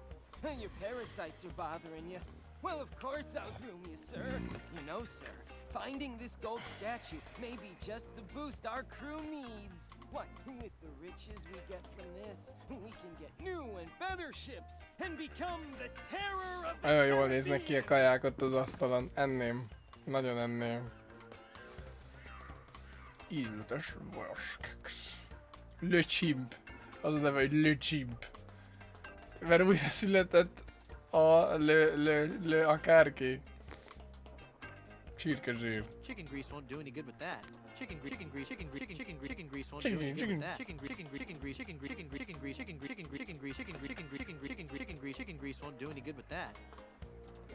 Your parasites are bothering you. Well, of course I'll groom you, sir. You know, sir, finding this gold statue may be just the boost our crew needs. Why, with the riches we get from this, we can get new and better ships and become the terror of the Nagyon jól néznek ki a kaják ott az asztalon. Enném. Nagyon enném. Ízletes vaskeks. Le Chimp. Az a neve, hogy Le Chimp. Mert újra született a le akárki. Csirkezsír. Chicken grease won't do any good with that. Chicken grease won't do any good with that. Chicken grease won't do any good with that.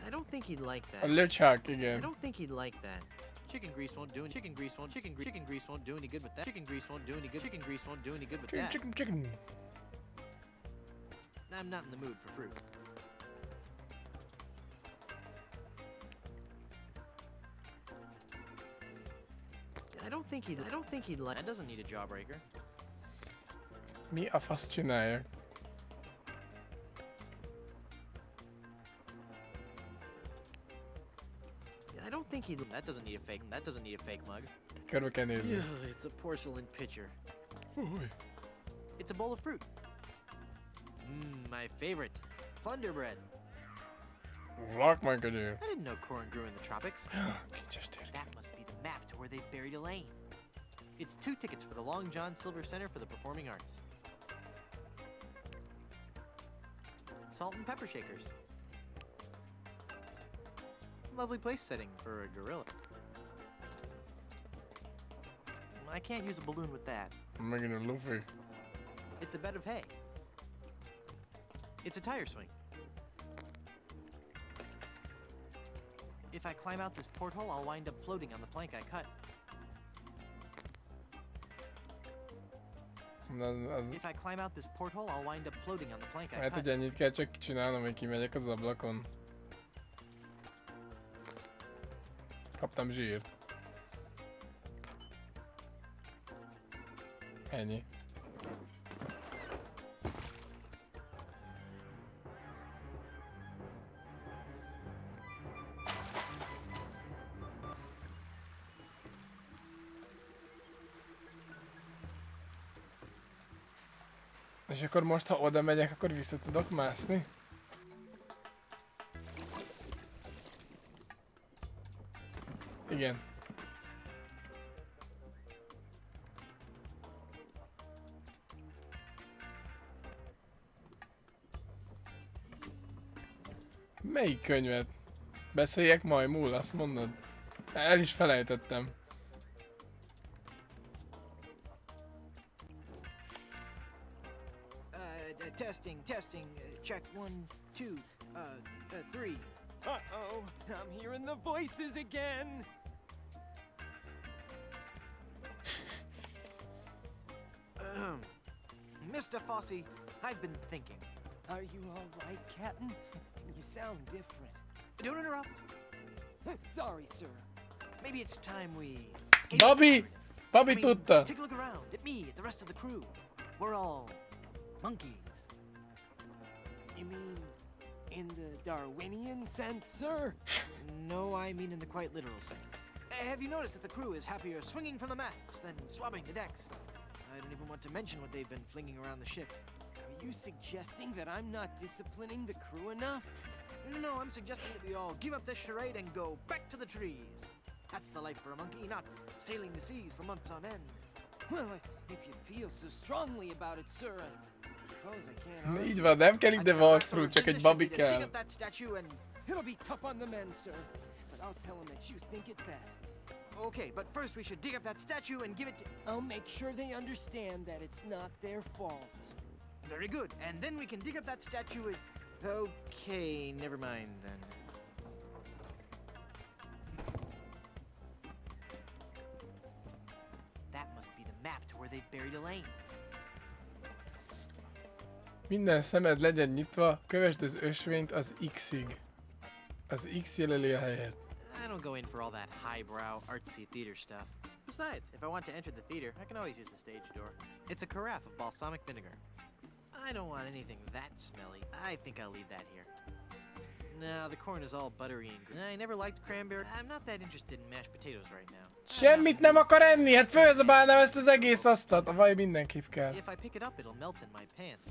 I don't think he'd like that. A lecsák, igen. I don't think he'd like that. Chicken grease won't do any good with that. Chicken grease won't do any good with that. Chicken. I'm not in the mood for fruit. I don't think he'd like. That doesn't need a jawbreaker. Mi a fasz csinálják? I don't think he'd. That doesn't need a fake. That doesn't need a fake mug. Körbe kell nézni. It's a porcelain pitcher. Fúj. It's a bowl of fruit. My favorite. Plunder bread. Rock my career. I didn't know corn grew in the tropics. That must be the map to where they've buried Elaine. It's 2 tickets for the Long John Silver Center for the Performing Arts. Salt and pepper shakers. Lovely place setting for a gorilla. I can't use a balloon with that. I'm making a Luffy. It's a bed of hay. It's a tire swing. If I climb out this porthole, I'll wind up floating on the plank I cut. If I climb out this porthole, I'll wind up floating on the plank I Hát, cut. hogy ennyit kell csak csinálnom, hogy kimegyek az ablakon. Kaptam zsírt. Ennyi. És akkor most, ha oda megyek, akkor vissza tudok mászni? Igen. Melyik könyvet? Beszéljek majmul, azt mondod? El is felejtettem. Testing, check 1, 2, 3. Uh-oh, I'm hearing the voices again. Mr. Fossey, I've been thinking. Are you all right, Captain? You sound different. Don't interrupt. Sorry, sir. Maybe it's time we... Bobby! Bobby tudta! Take a look around, at me, at the rest of the crew. We're all... monkeys. You mean in the Darwinian sense, sir? No, I mean in the quite literal sense. Have you noticed that the crew is happier swinging from the masts than swabbing the decks? I don't even want to mention what they've been flinging around the ship. Are you suggesting that I'm not disciplining the crew enough? No, I'm suggesting that we all give up this charade and go back to the trees. That's the life for a monkey, not sailing the seas for months on end. Well, if you feel so strongly about it, sir, I suppose I can't. Így van, nem kell ide walkthrough, csak egy Bobby kell. It'll be tough on the men, sir, but I'll tell them that you think it best. Okay, but first we should dig up that statue and give it to... I'll make sure they understand that it's not their fault. Very good, and then we can dig up that statue and... Okay, never mind then. That must be the map to where they've buried Elaine. Minden szemed legyen nyitva, kövesd az ösvényt az X-ig. Az X jelöli a helyet. I don't go in for all that highbrow, artsy theater stuff. Besides, if I want to enter the theater, I can always use the stage door. It's a carafe of balsamic vinegar. I don't want anything that smelly. I think I'll leave that here. No, the corn is all buttery and I never liked cranberry. I'm not that interested in mashed potatoes right now. Semmit nem akar enni, hát fölzabálnám ezt az egész asztalt. A vaj mindenképp kell. If I pick it up, it'll melt in my pants.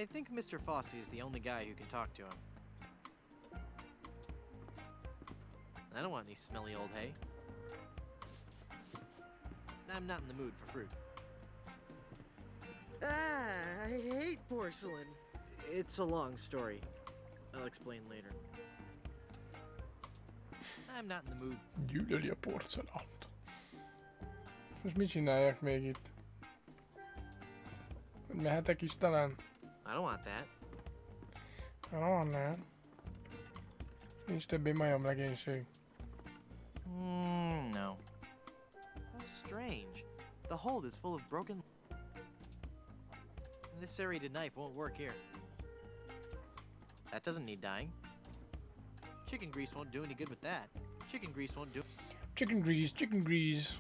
I think Mr. Fossey is the only guy who can talk to him. I don't want any smelly old hay. I'm not in the mood for fruit. I hate porcelain. It's a long story. I'll explain later. I'm not in the mood. Gyűlöli a porcelánt. Most mit csináljak még itt? Mehetek is talán? I don't want that. I don't want that. Nincs többé majomlegénység. No. How strange. The hold is full of broken... This serrated knife won't work here. That doesn't need dyeing. Chicken grease won't do any good with that. Chicken grease won't do... Chicken grease, chicken grease.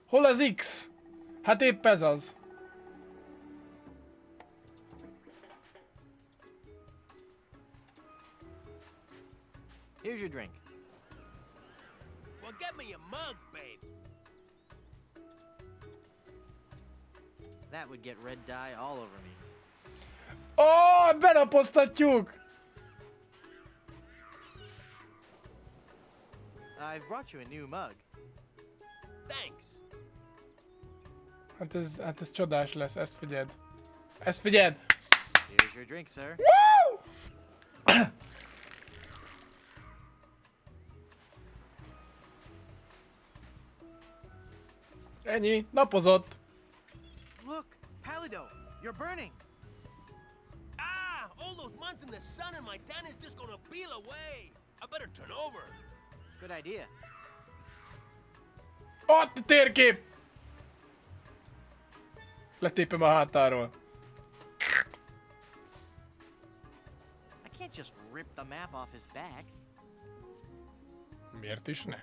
Hol az X? Hát épp ez az. Here's your drink. Well, get me a mug, babe. That would get red dye all over me. Oh, belapoztatjuk! I've brought you a new mug. Thanks. Hát ez csodás lesz, ezt figyeld. Ezt figyeld! Here's your drink, sir. Woo! Ennyi, napozott. Look, Palido, you're burning. Ah, all those months in the sun and my tan is just gonna peel away. I better turn over. Good idea. Ott a térkép! Letépem a hátáról. I can't just rip the map off his back. Miért is ne?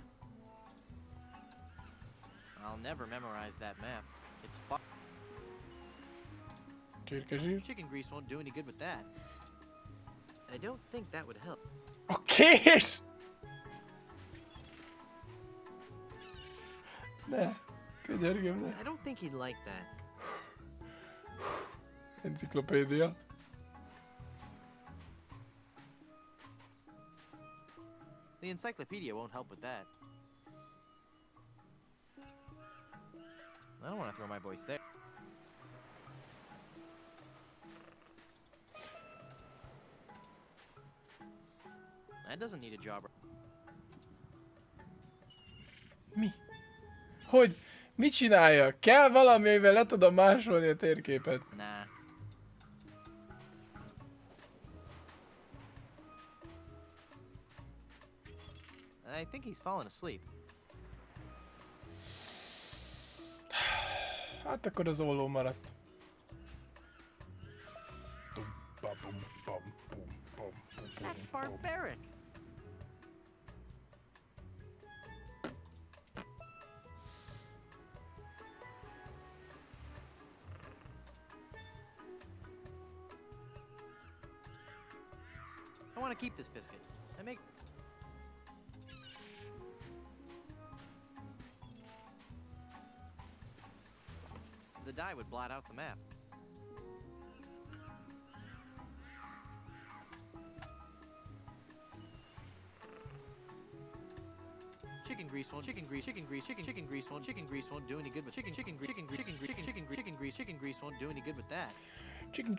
I'll never memorize that map. It's far. Csirkezsír? Chicken grease won't do any good with that. I don't think that would help. A kés! Ne, könyörgöm, ne. I don't think he'd like that. Enciklopédia. The encyclopedia won't help with that. I don't want to throw my voice there. That doesn't need a job. Mi? Hogy? Mit csináljak? Kell valami, amivel le tudom másolni a térképet? Nah. I think he's fallen asleep. Hát akkor az olló maradt. That's barbaric. I want to keep this biscuit. I make... The dye would blot out the map. Chicken grease won't do any good with chicken grease won't do any good with that. Chicken.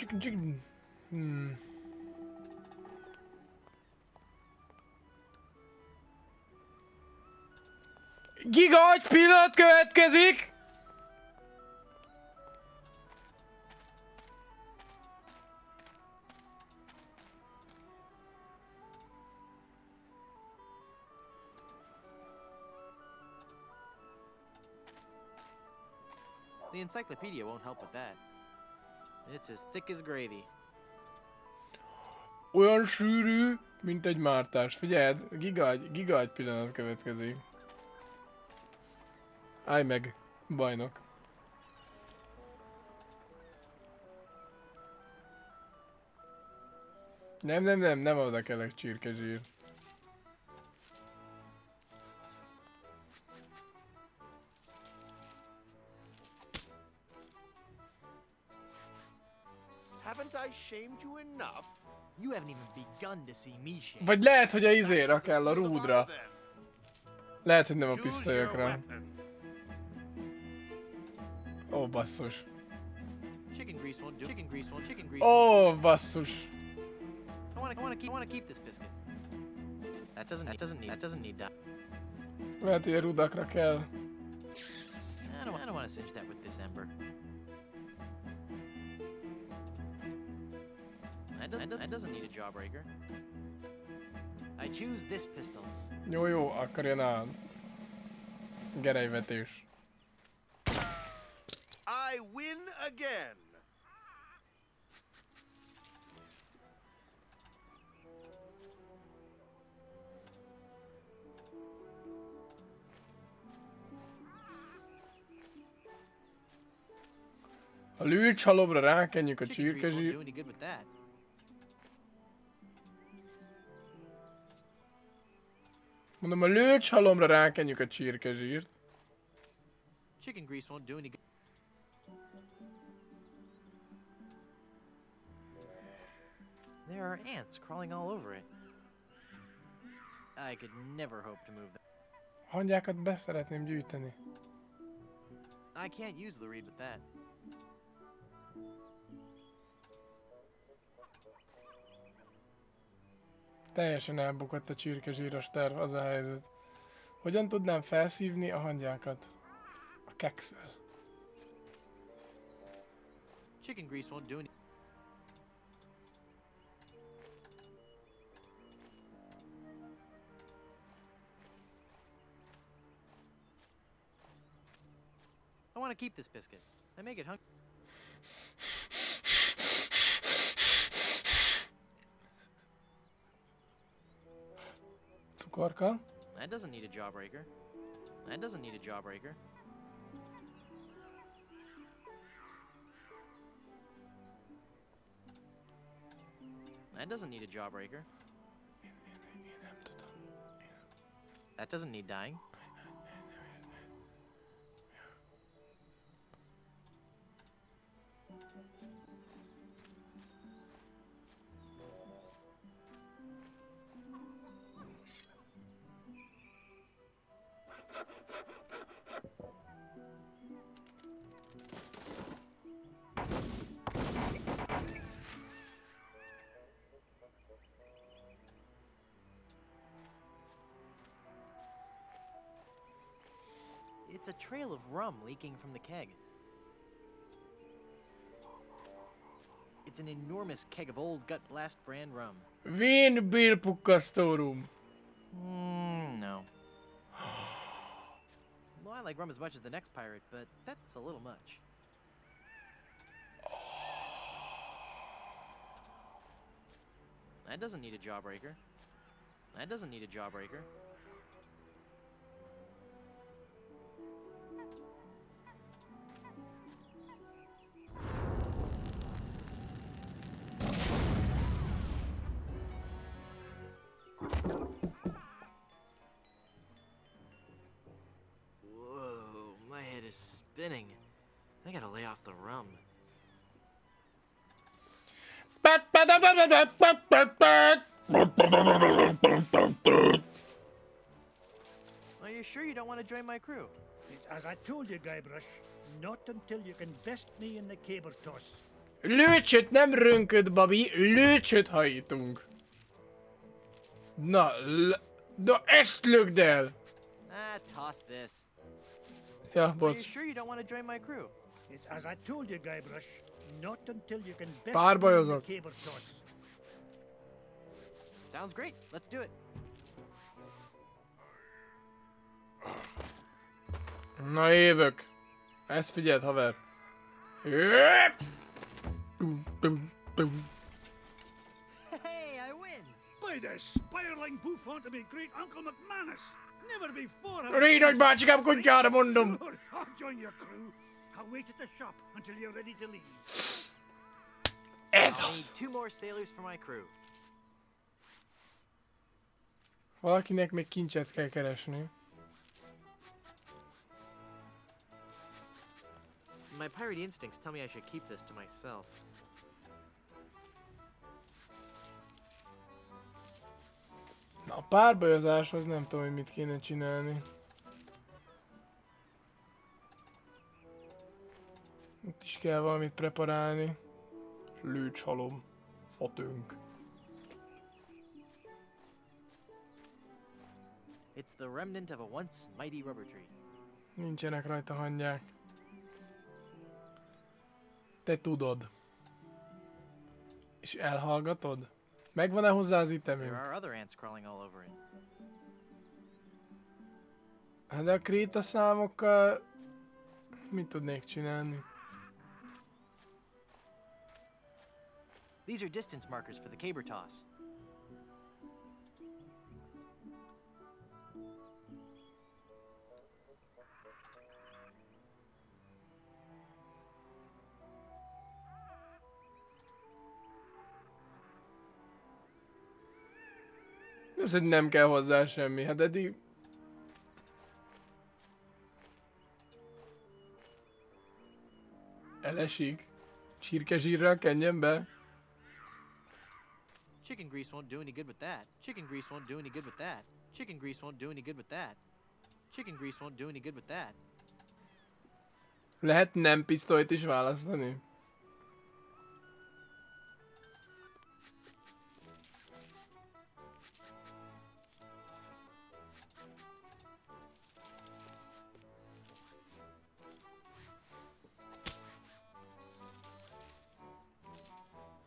Giga agy pillanat következik! The encyclopedia won't help with that. It's as thick as gravy. Olyan sűrű, mint egy mártás. Figyeld, giga egy pillanat következik. Állj meg, bajnok. Nem oda kellek csirkezsír. Haven't I shamed you enough? You haven't even begun to see me shame. Vagy lehet, hogy a izéra kell, a rúdra. Lehet, hogy nem a pisztolyokra. Ó, basszus. Chicken grease won't do. Chicken grease won't. Chicken grease. Ó, basszus. I wanna keep this biscuit. That doesn't need that. Lehet, hogy a rudakra kell. I don't want to cinch that with this ember. That doesn't need a jawbreaker. I choose this pistol. Jó, akkor jön a gerelyvetés. I win again. A lőcsalomra rákenjük a csirkezsírt. Mondom, a lőcsalomra rákenjük a csirkezsírt. Chicken grease won't do any good. There are ants crawling all over it. I could never hope to move them. Hangyákat be szeretném gyűjteni. I can't use the reed with that. Teljesen elbukott a csirkezsíros terv, az a helyzet. Hogyan tudnám felszívni a hangyákat? A kekszel. Chicken grease won't do any. I want to keep this biscuit. I make it hungry. Cukorka. That doesn't need a jawbreaker. That doesn't need a jawbreaker. That doesn't need a jawbreaker. That doesn't need dying. It's a trail of rum leaking from the keg. It's an enormous keg of old Gut Blast brand rum. Vin Bilpukkasztórum. No. Well, I like rum as much as the next pirate, but that's a little much. That doesn't need a jawbreaker. That doesn't need a jawbreaker. Whoa, my head is spinning. I gotta lay off the rum. Are you sure you don't want to join my crew? As I told you, Guybrush, not until you can best me in the caber toss. Lőcsöt nem rönköd, babi, lőcsöt hajítunk. Na, ezt lökd el! Toss this. Ja, Are you bocs. sure you don't want to join my crew? As I told you, Guybrush, not until you can best me in Párbajozok. the caber toss. Sounds great. Let's do it. Na évök. Ezt figyeld, haver. Hey, I win! By the spiraling bouffant to me great Uncle McManus! Never before have Régy nagybácsikám kutyára mondom! Sure, I'll join your crew. I'll wait at the shop until you're ready to leave. I'll need 2 more sailors for my crew. Valakinek még kincset kell keresni. My pirate instincts tell me I should keep this to myself. Na, a párbajozáshoz nem tudom, hogy mit kéne csinálni. Itt is kell valamit preparálni. Lőcshalom. Fatönk. It's the remnant of a once mighty rubber tree. Nincsenek rajta hangyák. Te tudod. És elhallgatod? Megvan-e hozzá az itemünk? There are other ants crawling all over it. Hát de a kréta számokkal... Mit tudnék csinálni? These are distance markers for the caber toss. Ez hogy nem kell hozzá semmi, hát eddig... Elesik. Csirkezsírral kenjen be. Chicken grease won't do any good with that. Chicken grease won't do any good with that. Chicken grease won't do any good with that. Chicken grease won't do any good with that. Lehet nem pisztolyt is választani?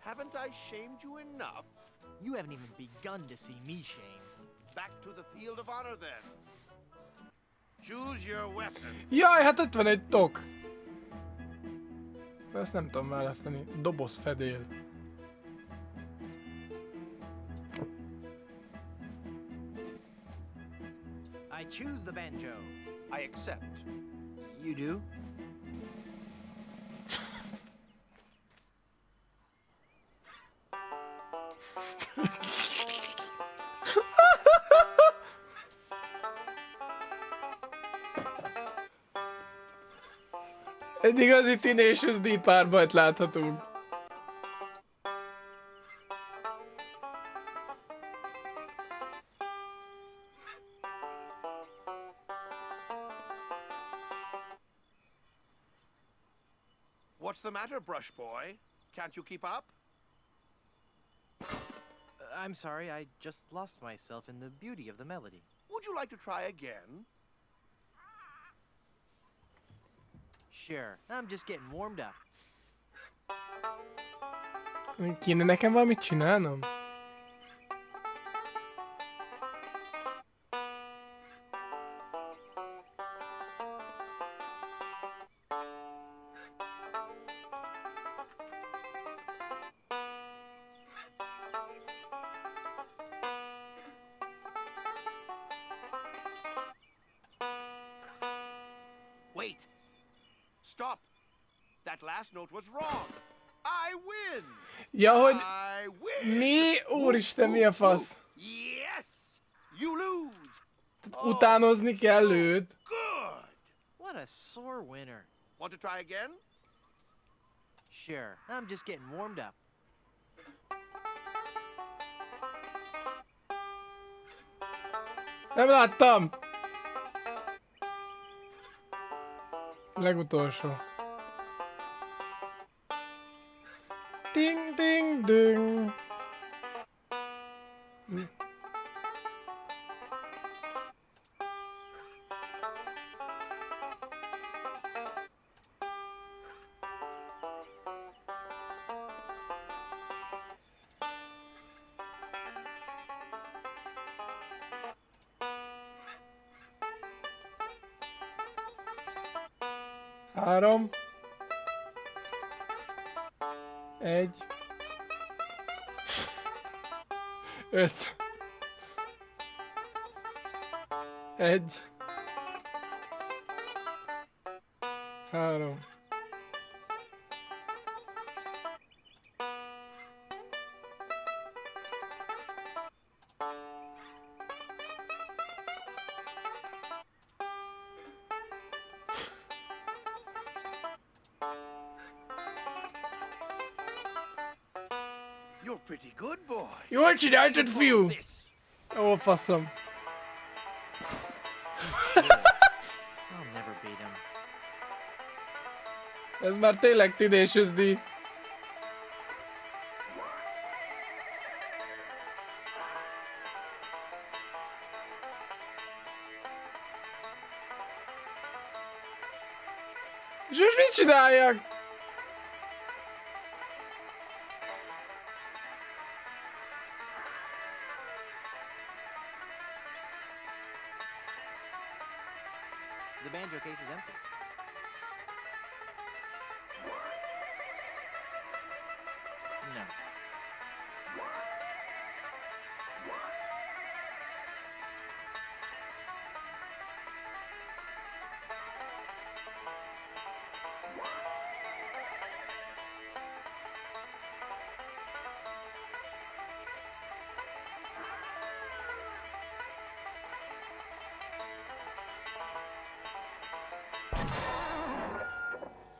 Haven't I shamed you enough? You haven't even begun to see me shame. Back to the field of honor then. Choose your weapon. Jaj, hát ott van egy tok. Ezt nem tudom választani. Doboz fedél. I choose the banjo. I accept. You do? Egy igazi Tenacious D párbajt láthatunk. What's the matter, Brush Boy? Can't you keep up? I'm sorry, I just lost myself in the beauty of the melody. Would you like to try again? Sure, I'm just getting warmed up. Kéne nekem valamit csinálnom? Wait. Stop. That last note was wrong. I win. Ja, hogy... I win. Mi? Úristen, mi a fasz? Yes. You lose. Utánozni kell őt. Good. What a sore winner. Want to try again? Sure, I'm just getting warmed up. Nem láttam! Legutolsó. Ding, ding, ding. Három. 1. 5. 1. 3. You're pretty good, boy. Jól csináltad, fiú! Ó, faszom. I'll never beat him. Ez már tényleg Tenacious D. És most mit csináljak? The banjo case is empty. No.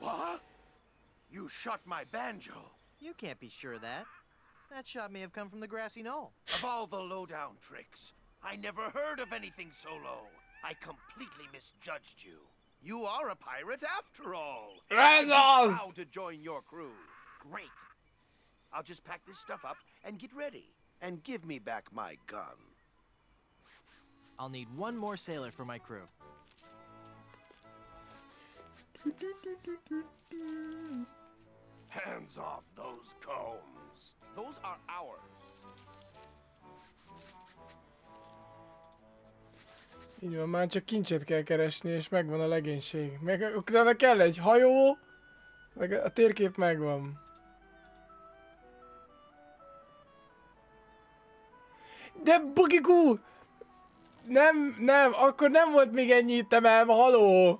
What? You shot my banjo. You can't be sure of that. That shot may have come from the grassy knoll. Of all the lowdown tricks, I never heard of anything so low. I completely misjudged you. You are a pirate after all. I'm proud to join your crew. Great. I'll just pack this stuff up and get ready. And give me back my gun. I'll need one more sailor for my crew. Hands off those combs. Those are ours. Így van, már csak kincset kell keresni, és megvan a legénység. Meg utána kell egy hajó, meg a térkép megvan. De bugigú! Nem, akkor nem volt még ennyi itemem, haló!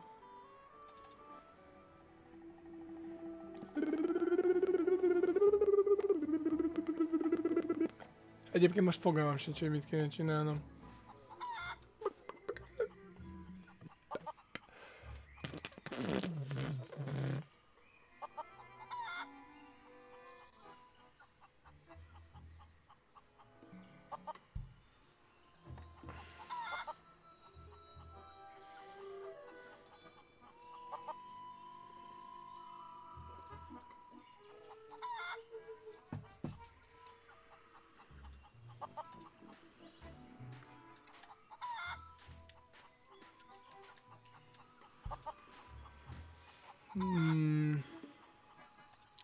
Egyébként most fogalmam sincs, hogy mit kéne csinálnom.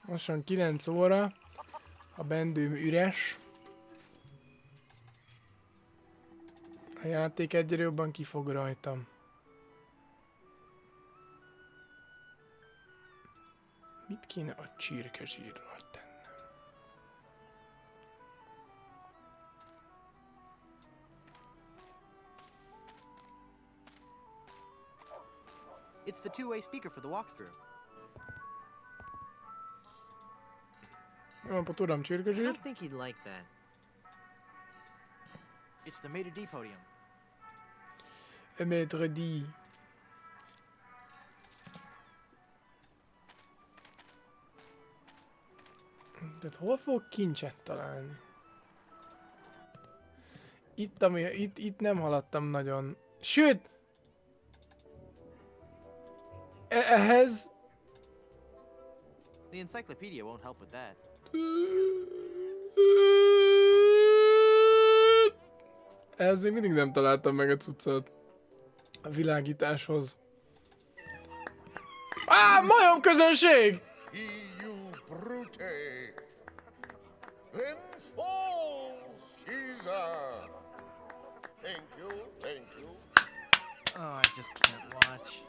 Lassan 9 óra, a bendőm üres. A játék egyre jobban kifog rajtam. Mit kéne a csirkezsírral tennem? It's the two-way speaker for the walkthrough. Van, tudom, I csirkezsír. don't think he'd like that. It's the Maître D podium. Maître D. Tehát hol fogok kincset találni? Itt nem haladtam nagyon. Sőt! Ehhez... The encyclopedia won't help with that. Ehhez még mindig nem találtam meg a cuccot. A világításhoz. Majom közönség! You brute! Then fall, Caesar! Thank you, thank you. Oh, I just can't watch.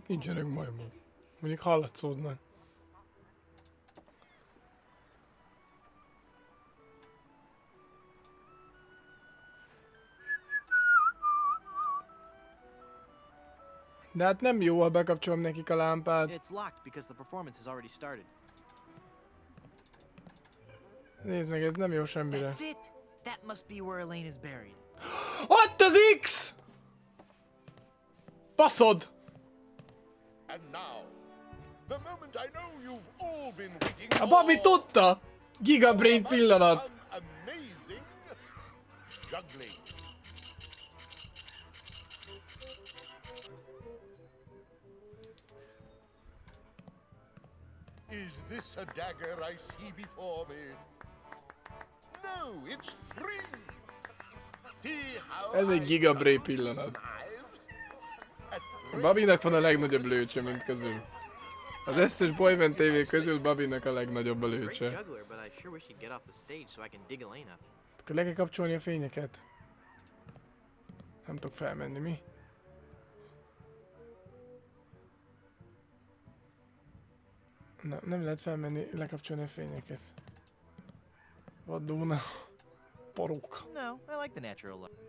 Nincsenek majmok. Mondjuk hallatszódnak. De hát nem jó, ha bekapcsolom nekik a lámpát. It's locked because the performance has already started. Nézd meg, ez nem jó semmire. That's it. That must be where Elaine is buried. Ott az X! Baszod! And now, the moment I know you've all been waiting A Babi tudta! Gigabrain pillanat! amazing juggling. Is this a dagger I see before me? No, it's three. See how Ez egy Gigabrain pillanat. Babinak van a legnagyobb lőcse, mint közül. Az összes BoymanTV közül Babinak a legnagyobb a lőcse. Akkor le kell kapcsolni a fényeket. Nem tudok felmenni, mi? Na, nem lehet felmenni, lekapcsolni a fényeket. Vadóna. Paróka. No, I like the natural look.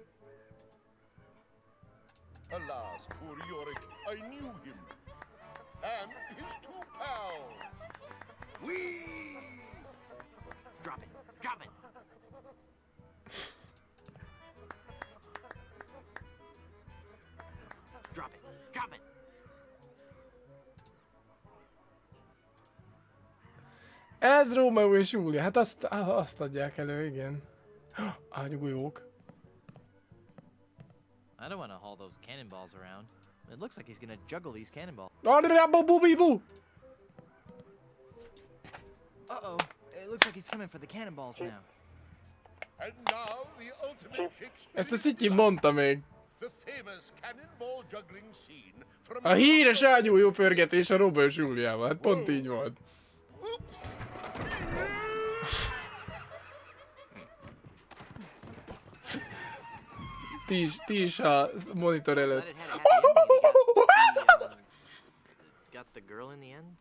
Alas, poor Yorick, I knew him. And his two pals. Whee! Drop it! Drop it! Drop it! Drop it! Ez Rómeó és Júlia, hát azt adják elő, igen. Ágyugójók. I don't want to haul those cannonballs around. It looks like he's gonna juggle these cannonballs. Uh-oh. It looks like he's coming for the cannonballs now. And now the ultimate Shakespeare. Ezt a Szityi mondta még. The famous cannonball juggling scene from A híres ágyújó pörgetés a Rómeó és Júliával, hát pont így volt. Ti is a monitor előtt. Got the girl in the end?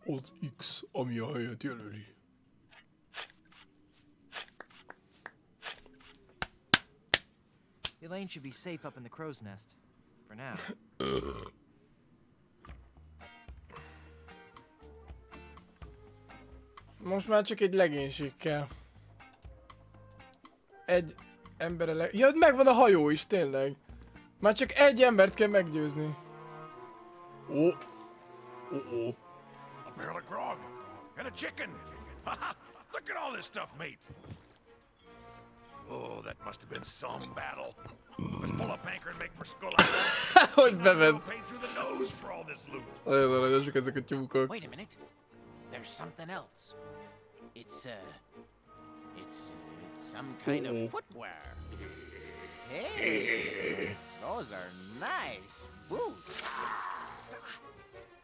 Az X, ami a helyet jelöli. Elaine should be safe up in the crow's nest. For now. Most már csak egy legénység kell. Egy emberre ja, megvan a hajó is, tényleg. Már csak egy embert kell meggyőzni. Ó. A barrel of grog and a chicken. Look at all this stuff, mate. Oh, that must have been some battle. Let's pull up anchor and make for Skull Island. Hogy bement? Pay through the nose for all this loot. Nagyon aranyosak ezek a tyúkok. Wait a minute. There's something else. It's some kind of footwear. Hey, those are nice boots.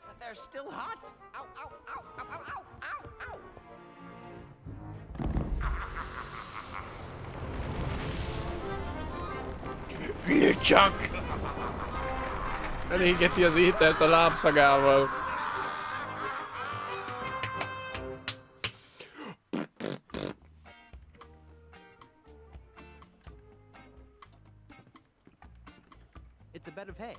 But they're still hot. Ow, ow, ow, ow, ow, ow, ow, ow. Hülye csak! Elégeti az ételt a lábszagával. It's a bed of hay.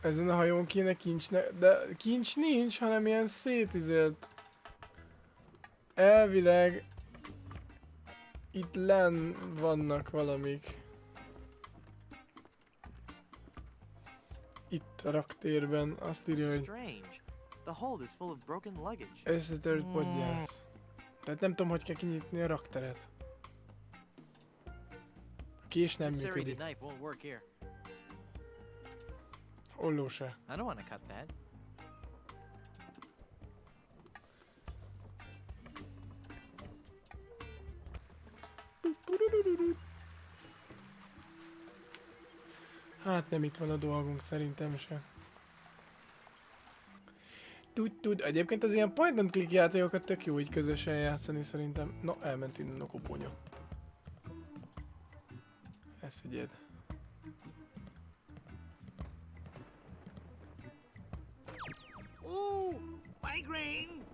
Ezen a hajón kéne kincs, de kincs nincs, hanem ilyen szétizélt. Elvileg itt lenn vannak valamik. Itt a raktérben azt írja, hogy összetört podgyász. Tehát nem tudom, hogy kell kinyitni a rakteret. A kés nem működik. Olló se. I don't want to cut that. Hát nem itt van a dolgunk szerintem se. Tud. Egyébként az ilyen point and click játékokat tök jó így közösen játszani szerintem. No, elment innen a koponya. Ezt figyeld. Migraine!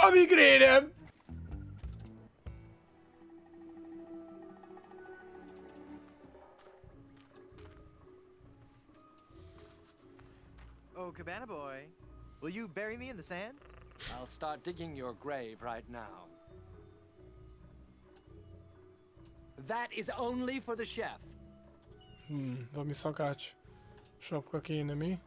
A migrénem! Oh, Cabana Boy, will you bury me in the sand? I'll start digging your grave right now. That is only for the chef. Valami szakács sapka kéne, mi?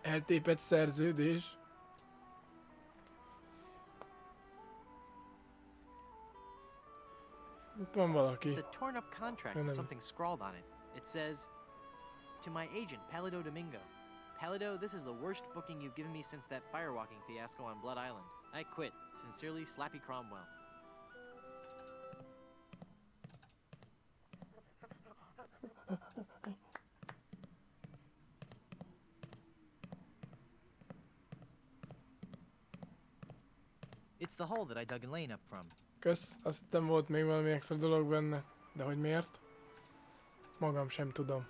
Eltépett szerződés. Itt van valaki. It's a torn up contract with something scrawled on it. It says, to my agent, Palido Domingo. Palido, this is the worst booking you've given me since that firewalking fiasco on Blood Island. I quit. Sincerely, Slappy Cromwell. It's the hole that I dug Elaine up from. Kösz, azt hittem volt még valami extra dolog benne. De hogy miért? Magam sem tudom.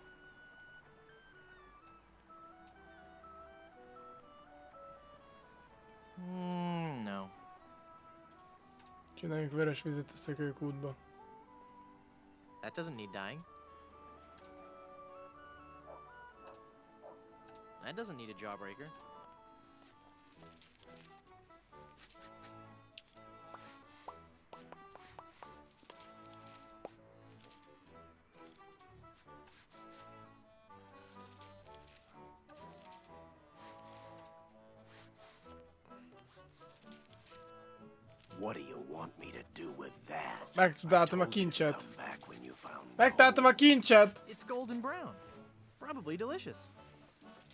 No. Csináljuk vörös vizet a szökőkútba. That doesn't need dying. That doesn't need a jawbreaker. What do you want me to do with that? Megtaláltam a kincset. Megtaláltam a kincset! It's golden brown. Probably delicious.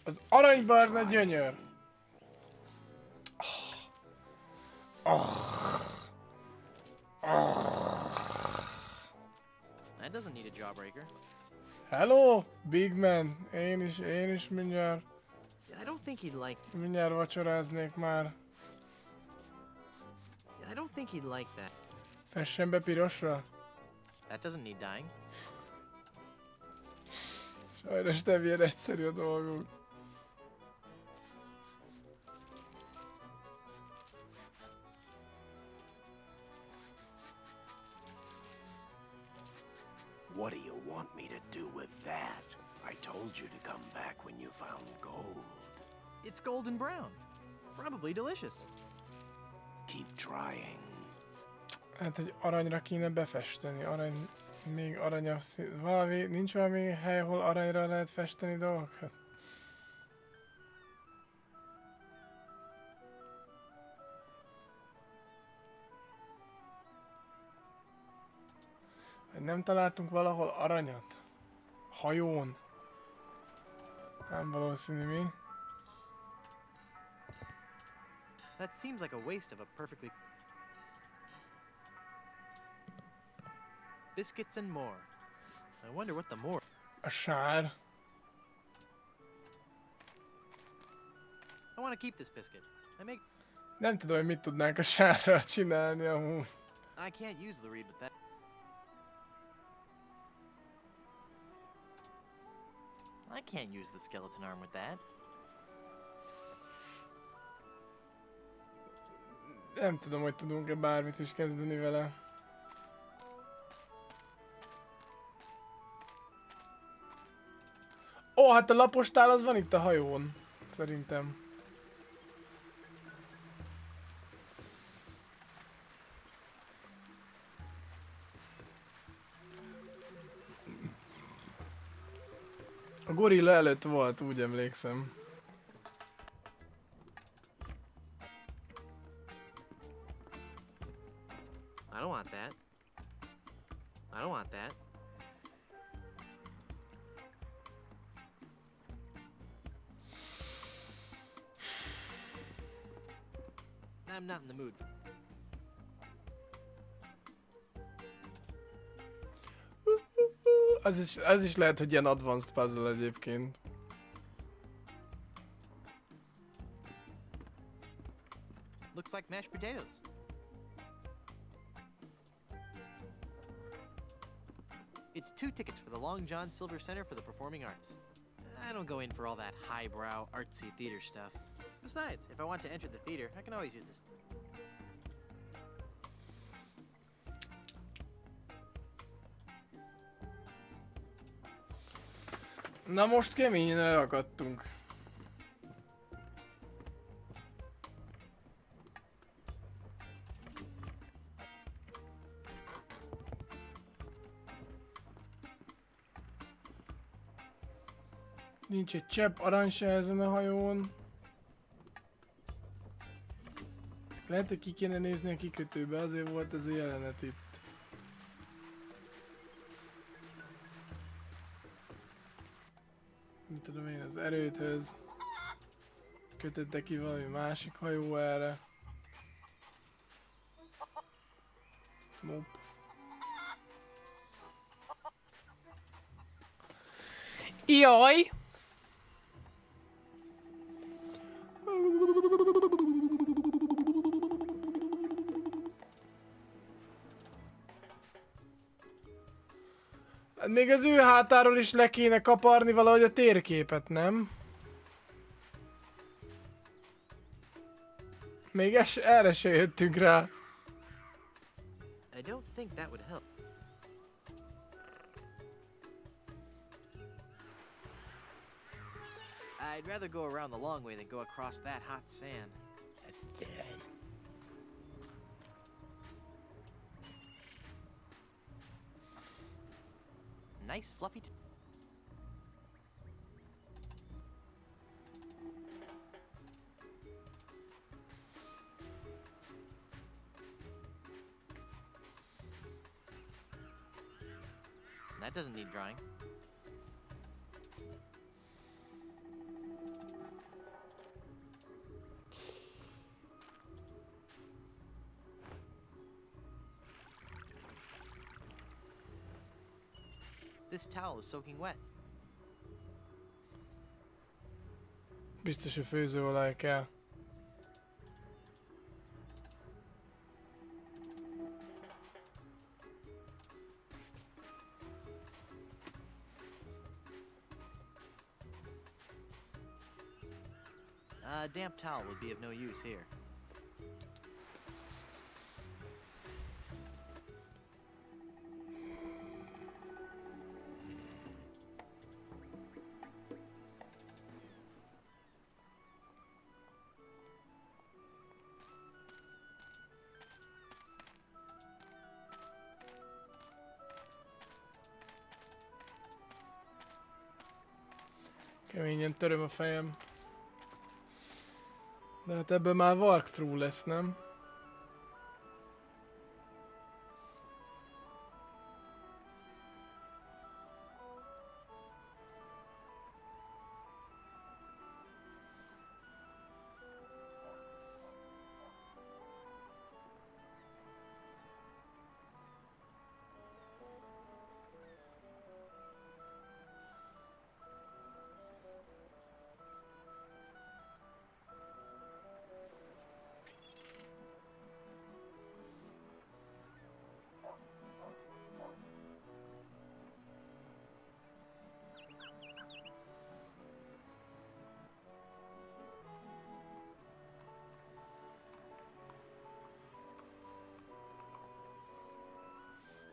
Az aranybarna gyönyör. That doesn't need a jawbreaker. Hello, big man. Én is mindjárt. I don't think he'd like. Mindjárt vacsoráznék már. I don't think he'd like that. Fessen be pirosra? That doesn't need dying. Sajnos nem ilyen egyszerű a dolgunk. What do you want me to do with that? I told you to come back when you found gold. It's golden brown. Probably delicious. Keep trying. Hát, hogy aranyra kéne befesteni. Arany... Még aranyabb szín... Valami... Nincs valami hely, ahol aranyra lehet festeni dolgokat? Nem találtunk valahol aranyat? Hajón? Nem valószínű, mi? That seems like a waste of a perfectly... Biscuits and more. I wonder what the more... A sár. I want to keep this biscuit. I make... Nem tudom, hogy mit tudnánk a sárral csinálni amúgy. I can't use the reed with that. I can't use the skeleton arm with that. Nem tudom, hogy tudunk-e bármit is kezdeni vele. Ó, hát a lapostál az van itt a hajón. Szerintem. A gorilla előtt volt, úgy emlékszem. I don't want that. I don't want that. I'm not in the mood. Az is lehet, hogy ilyen advanced puzzle egyébként. Looks like mashed potatoes. It's 2 tickets for the Long John Silver Center for the Performing Arts. I don't go in for all that highbrow, artsy theater stuff. Besides, if I want to enter the theater, I can always use this. Na most keményen elakadtunk. Nincs egy csepp arany se ezen a hajón. Lehet, hogy ki kéne nézni a kikötőbe, azért volt ez a jelenet itt. Mit tudom én, az erődhöz. Kötötte ki valami másik hajó erre. Nope. Jaj! Még az ő hátáról is le kéne kaparni valahogy a térképet, nem? Még erre se jöttünk rá. I don't think that would help. I'd rather go around the long way than go across that hot sand. Nice fluffy. That doesn't need drying. This towel is soaking wet. Biztos, hogy főzőolaj kell. A damp towel would be of no use here. Keményen töröm a fejem. De hát ebben már walkthrough lesz, nem?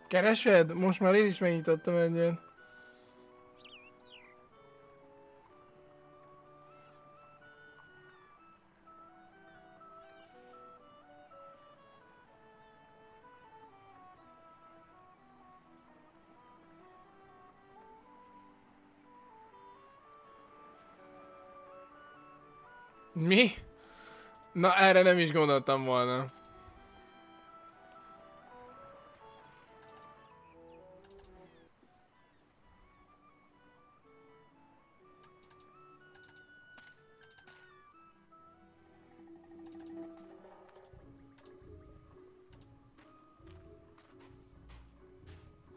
Keresed? Most már én is megnyitottam egyet. Mi? Na, erre nem is gondoltam volna.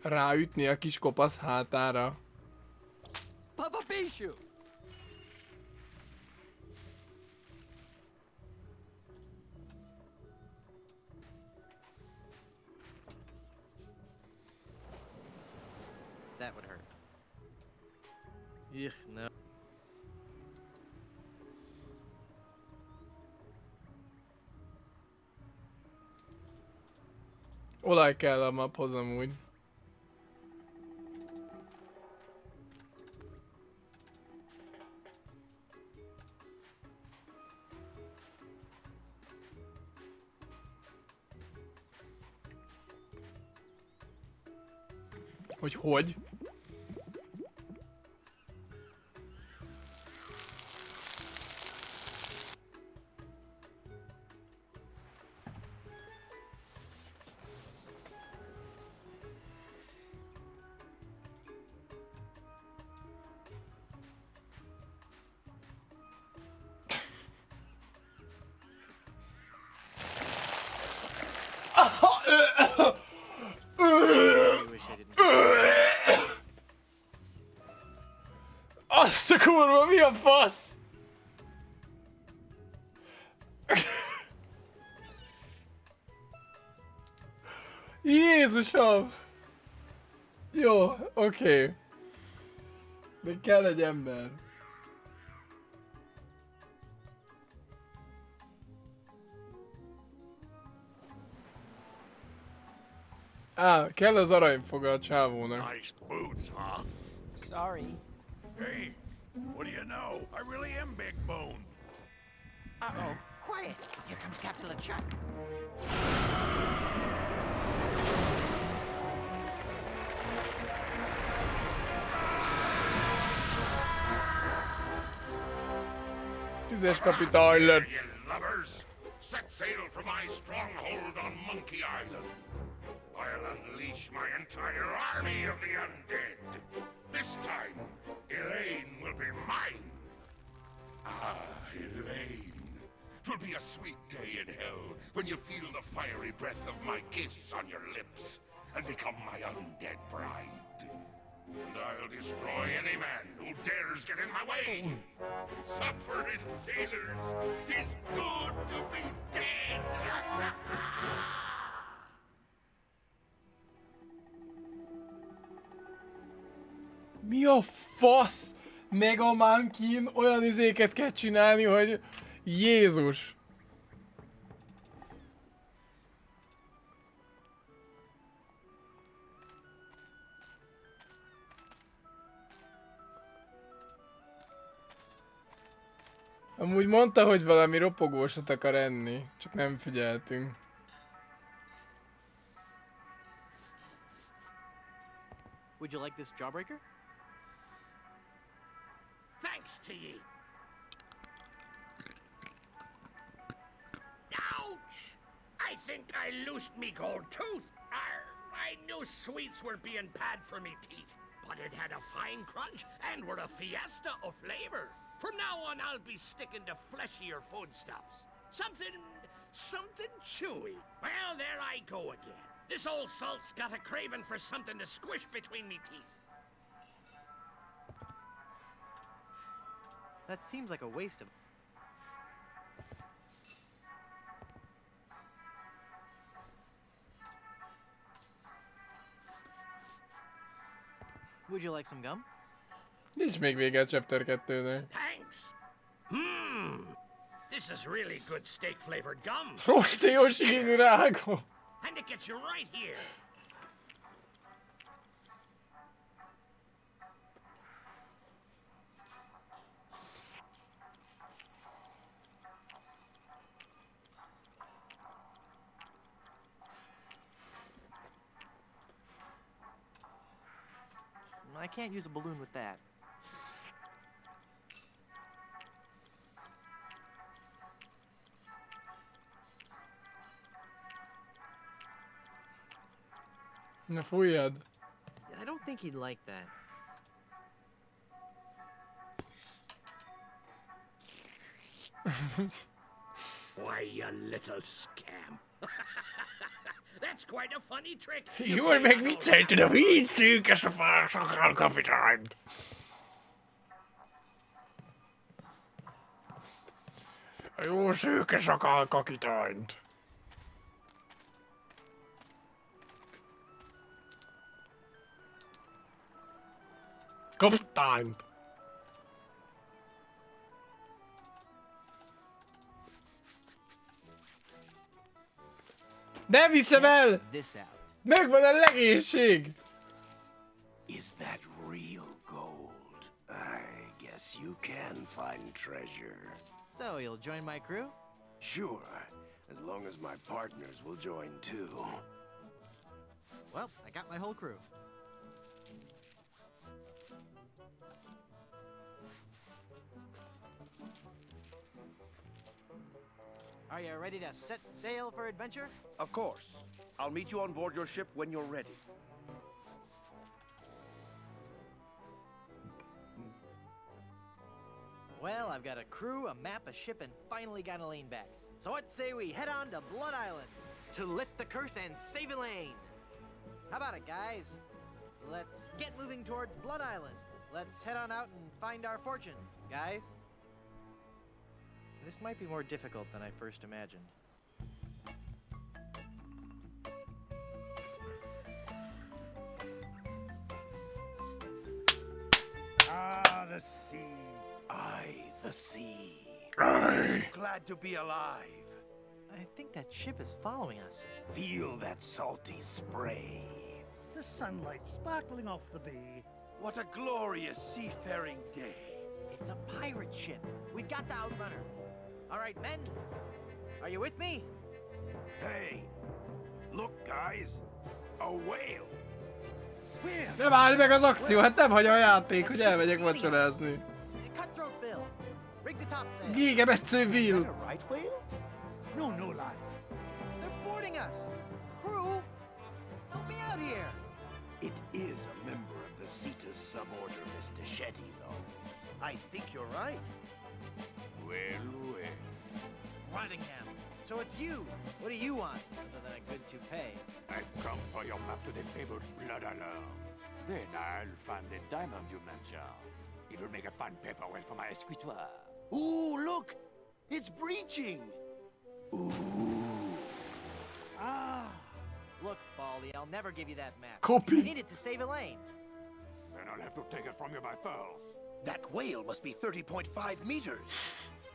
Ráütni a kis kopasz hátára. Papa Bishu! That would hurt. Ugh, no. Olaj kell a maphoz amúgy. Hogy? Azt a kurva, mi a fasz? Jézusom! Jó, oké. De kell egy ember. Kell az aranyfoga a csávónak. Nice boots, huh? Sorry. Hey, what do you know? I really am big boned. Uh-oh. Quiet. Here comes Captain LeChuck. Tízes kapitány lett. Lovers, set sail for my stronghold on Monkey Island. I'll unleash my entire army of the undead. This time, Elaine will be mine. Ah, Elaine. 'Twill be a sweet day in hell when you feel the fiery breath of my kiss on your lips and become my undead bride. And I'll destroy any man who dares get in my way. Suffering sailors, 'tis good to be dead. Mi a fasz? Mega Monkey-n olyan izéket kell csinálni, hogy Jézus! Amúgy mondta, hogy valami ropogósat akar enni, csak nem figyeltünk. Would you like this jawbreaker? Thanks to ye. Ouch! I think I loosed me gold tooth. I knew sweets were being bad for me teeth, but it had a fine crunch and were a fiesta of flavor. From now on, I'll be sticking to fleshier foodstuffs. Something chewy. Well, there I go again. This old salt's got a craving for something to squish between me teeth. That seems like a waste of... Would you like some gum? Nincs még vége a Chapter 2-nek. Thanks. This is really good steak-flavored gum. Rostélyos ízű rágó. And it gets you right here. I can't use a balloon with that. Na fújjad. I don't think he'd like that. Why, you little scamp. That's quite a funny trick. Jól megviccelted a víz szűke szakál kapitányt. A jó szőke szakál kapitányt. Kapitányt. Ne viszem el! Megvan a legénység! Is that real gold? I guess you can find treasure. So, you'll join my crew? Sure, as long as my partners will join too. Well, I got my whole crew. Are you ready to set sail for adventure? Of course. I'll meet you on board your ship when you're ready. Well, I've got a crew, a map, a ship, and finally got Elaine back. So what say we head on to Blood Island to lift the curse and save Elaine? How about it, guys? Let's get moving towards Blood Island. Let's head on out and find our fortune, guys. This might be more difficult than I first imagined. Ah, the sea. The sea. Aye. So glad to be alive. I think that ship is following us. Feel that salty spray. The sunlight sparkling off the bay. What a glorious seafaring day. It's a pirate ship. We've got to outrun her. All right, men. Are you with me? Hey, look, guys. A whale. Where? Nem állj meg az akció, hát nem hagyja a játék, hogy elmegyek vacsorázni. Cutthroat Bill. Rig the topsail. Gégemetsző Bill. Right whale? No, no lie. They're boarding us. Crew, help me out here. It is a member of the Cetus suborder, Mr. Shetty, though. I think you're right. Well. Rottingham. So it's you. What do you want, other than a good toupee? I've come for your map to the fabled Blood Island. Then I'll find the diamond you mentioned. It will make a fine paperweight for my escritoire. Ooh, look! It's breaching! Ah. Look, Baldy, I'll never give you that map. Copy. I need it to save Elaine. Then I'll have to take it from you by force. That whale must be 30.5 meters.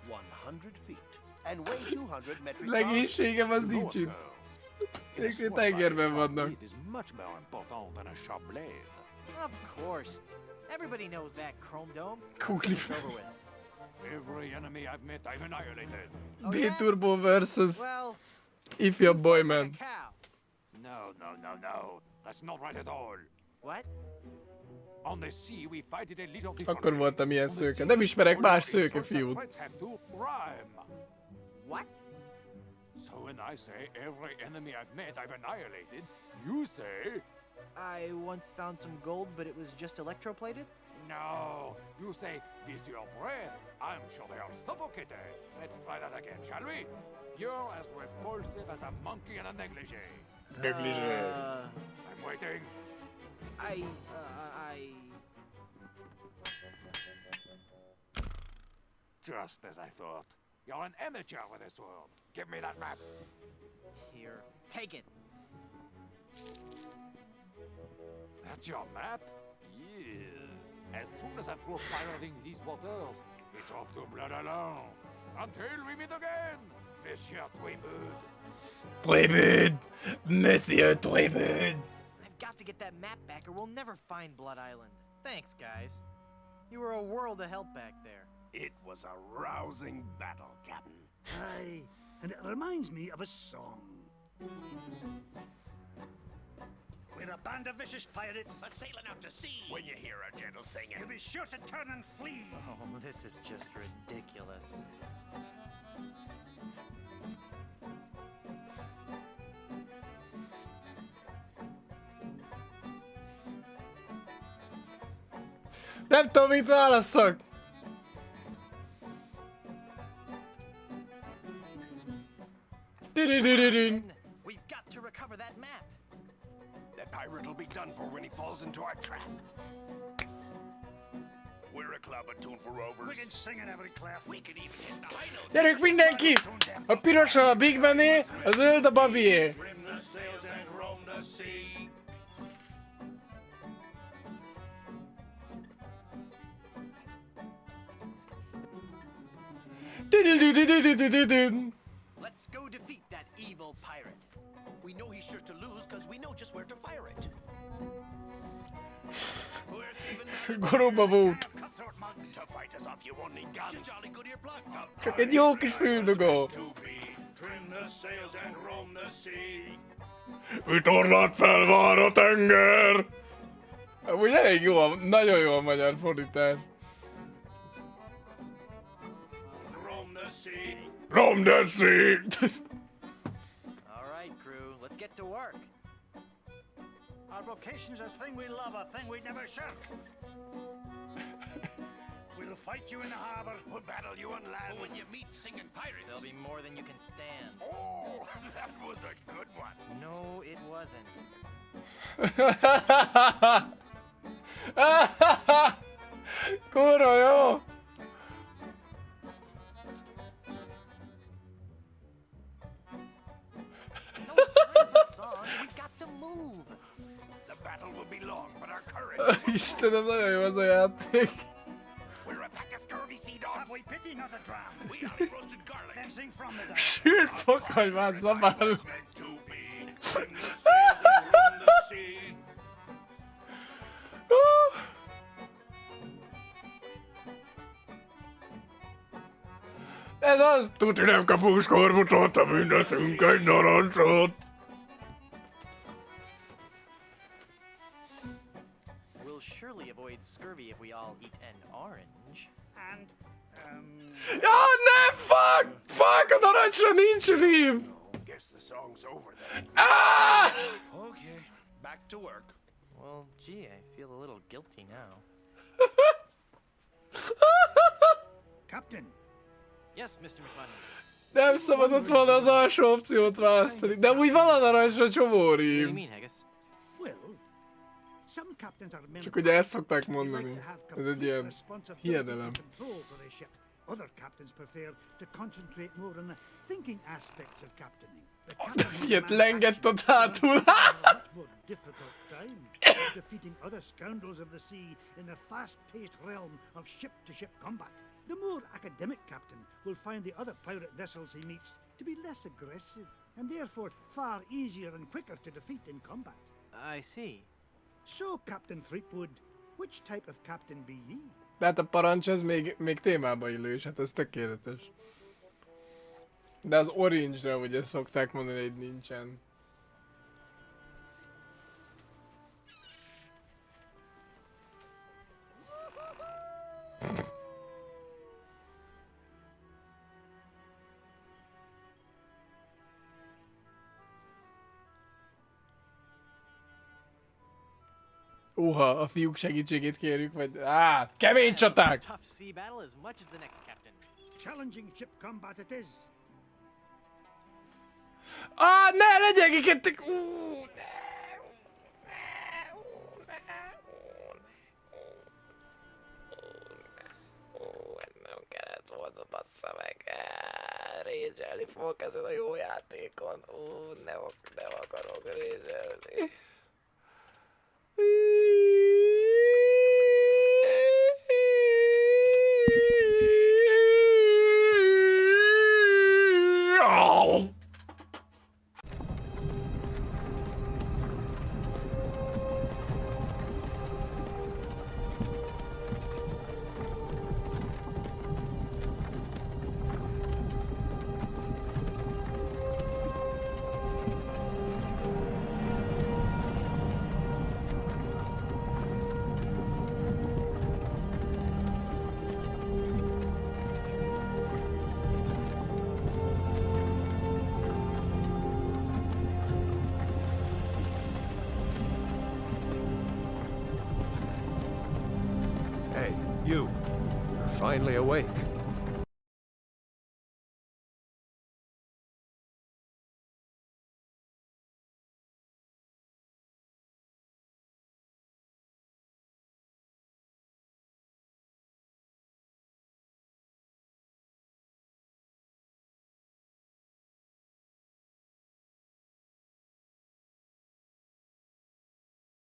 100 feet. And weigh 200 metric tons. Legénységem az nincs itt. Ők tengerben vannak. It is much more important than a sharp blade. Of course. Everybody knows that, Chrome Dome. Kukli. It's over with. Every enemy I've met, I've annihilated. B-Turbo versus Well, ifjabb Boyman. No. That's not right at all. What? On the sea, we fight it a little differently. Akkor voltam ilyen szőke. Nem ismerek más szőke fiút. What? So when I say every enemy I've met, I've annihilated, you say... I once found some gold, but it was just electroplated? No, you say, with your breath, I'm sure they are suffocated. Let's try that again, shall we? You're as repulsive as a monkey in a negligee. I'm waiting. Just as I thought. You're an amateur with a sword. Give me that map. Here, take it. That's your map? Yeah. As soon as I'm through pirating these waters, it's off to Blood Island. Until we meet again, Monsieur Tweebird. Tweebird! Monsieur Tweebird! I've got to get that map back or we'll never find Blood Island. Thanks, guys. You were a world of help back there. It was a rousing battle, Captain. Aye, and it reminds me of a song. We're a band of vicious pirates sailing out to sea. When you hear our gentle singing, you'll be sure to turn and flee. Oh, this is just ridiculous. Nem tudom, mit válasszak. We've got to recover that map. That pirate will be done for when he falls into our trap. We're a club attuned for rovers. We can sing in every clef. We can even hit the high notes. Gyerünk mindenki! A piros a Big Mané, a zöld a Babié. Trim the sails and roam the sea. Let's go defeat that evil pirate. We know he's sure to lose because we know just where to fire it. Goromba volt. To fight us off, you won't need guns. Jolly good ear plugs. Csak egy jó kis füldugó. Trim the sails and roam the sea. Vitorlát felvár a tenger! Amúgy elég jó, nagyon jó a magyar fordítás. Roam the sea. Roam the sea! All right, crew, let's get to work. Our vocation's a thing we love, a thing we never shirk. We'll fight you in the harbor. We'll battle you on land. When you meet singing pirates, there'll be more than you can stand. Oh, that was a good one. No, it wasn't. Kurva jó! No time for songs. We've got to move. The battle will be long, but our courage. Istenem, nagyon jó az a játék. We're a pack of scurvy sea dogs. Have we pity, not a dram? We only roasted garlic. Then sing from the Sült fokhagymát zabál. To be. Trim the sails and roam the sea. Ez az! Tuti nem kapunk skorbutot, a mindeszünk egy narancsot. We'll surely avoid scurvy if we all eat an orange. And, Ja, ne! Fuck! Fuck! A narancsra nincs rím! Guess the song's over then. Ah! Okay, back to work. Well, gee, I feel a little guilty now. Captain. Yes, Mr. McFarlane. Nem szabadott volna az alsó opciót választani, de úgy van a narancsra csomó What do you rím. mean, Haggis? Well, some captains are Csak ugye ezt szokták mondani. Ez egy ilyen hiedelem. control for their ship. Other captains prefer to concentrate more on the thinking aspects of captaining. The captain Ilyet lengett ott hátul. much more difficult time defeating other scoundrels of the sea in the fast-paced realm of ship-to-ship combat. The more academic captain will find the other pirate vessels he meets to be less aggressive and therefore far easier and quicker to defeat in combat. I see. So, Captain Threepwood, which type of captain be ye? De hát a parancs ez még témába illő, és hát ez tökéletes. De az orange-ra ugye szokták mondani, hogy nincsen. A fiúk segítségét kérjük, vagy... kemény csaták! Tough sea battle as much as the next captain. Challenging ship combat it is. Ne, legyengítettek! Nem kellett volna, bassza meg. Rézselni fogok ezen a jó játékon. Nem akarok rézselni. finally awake.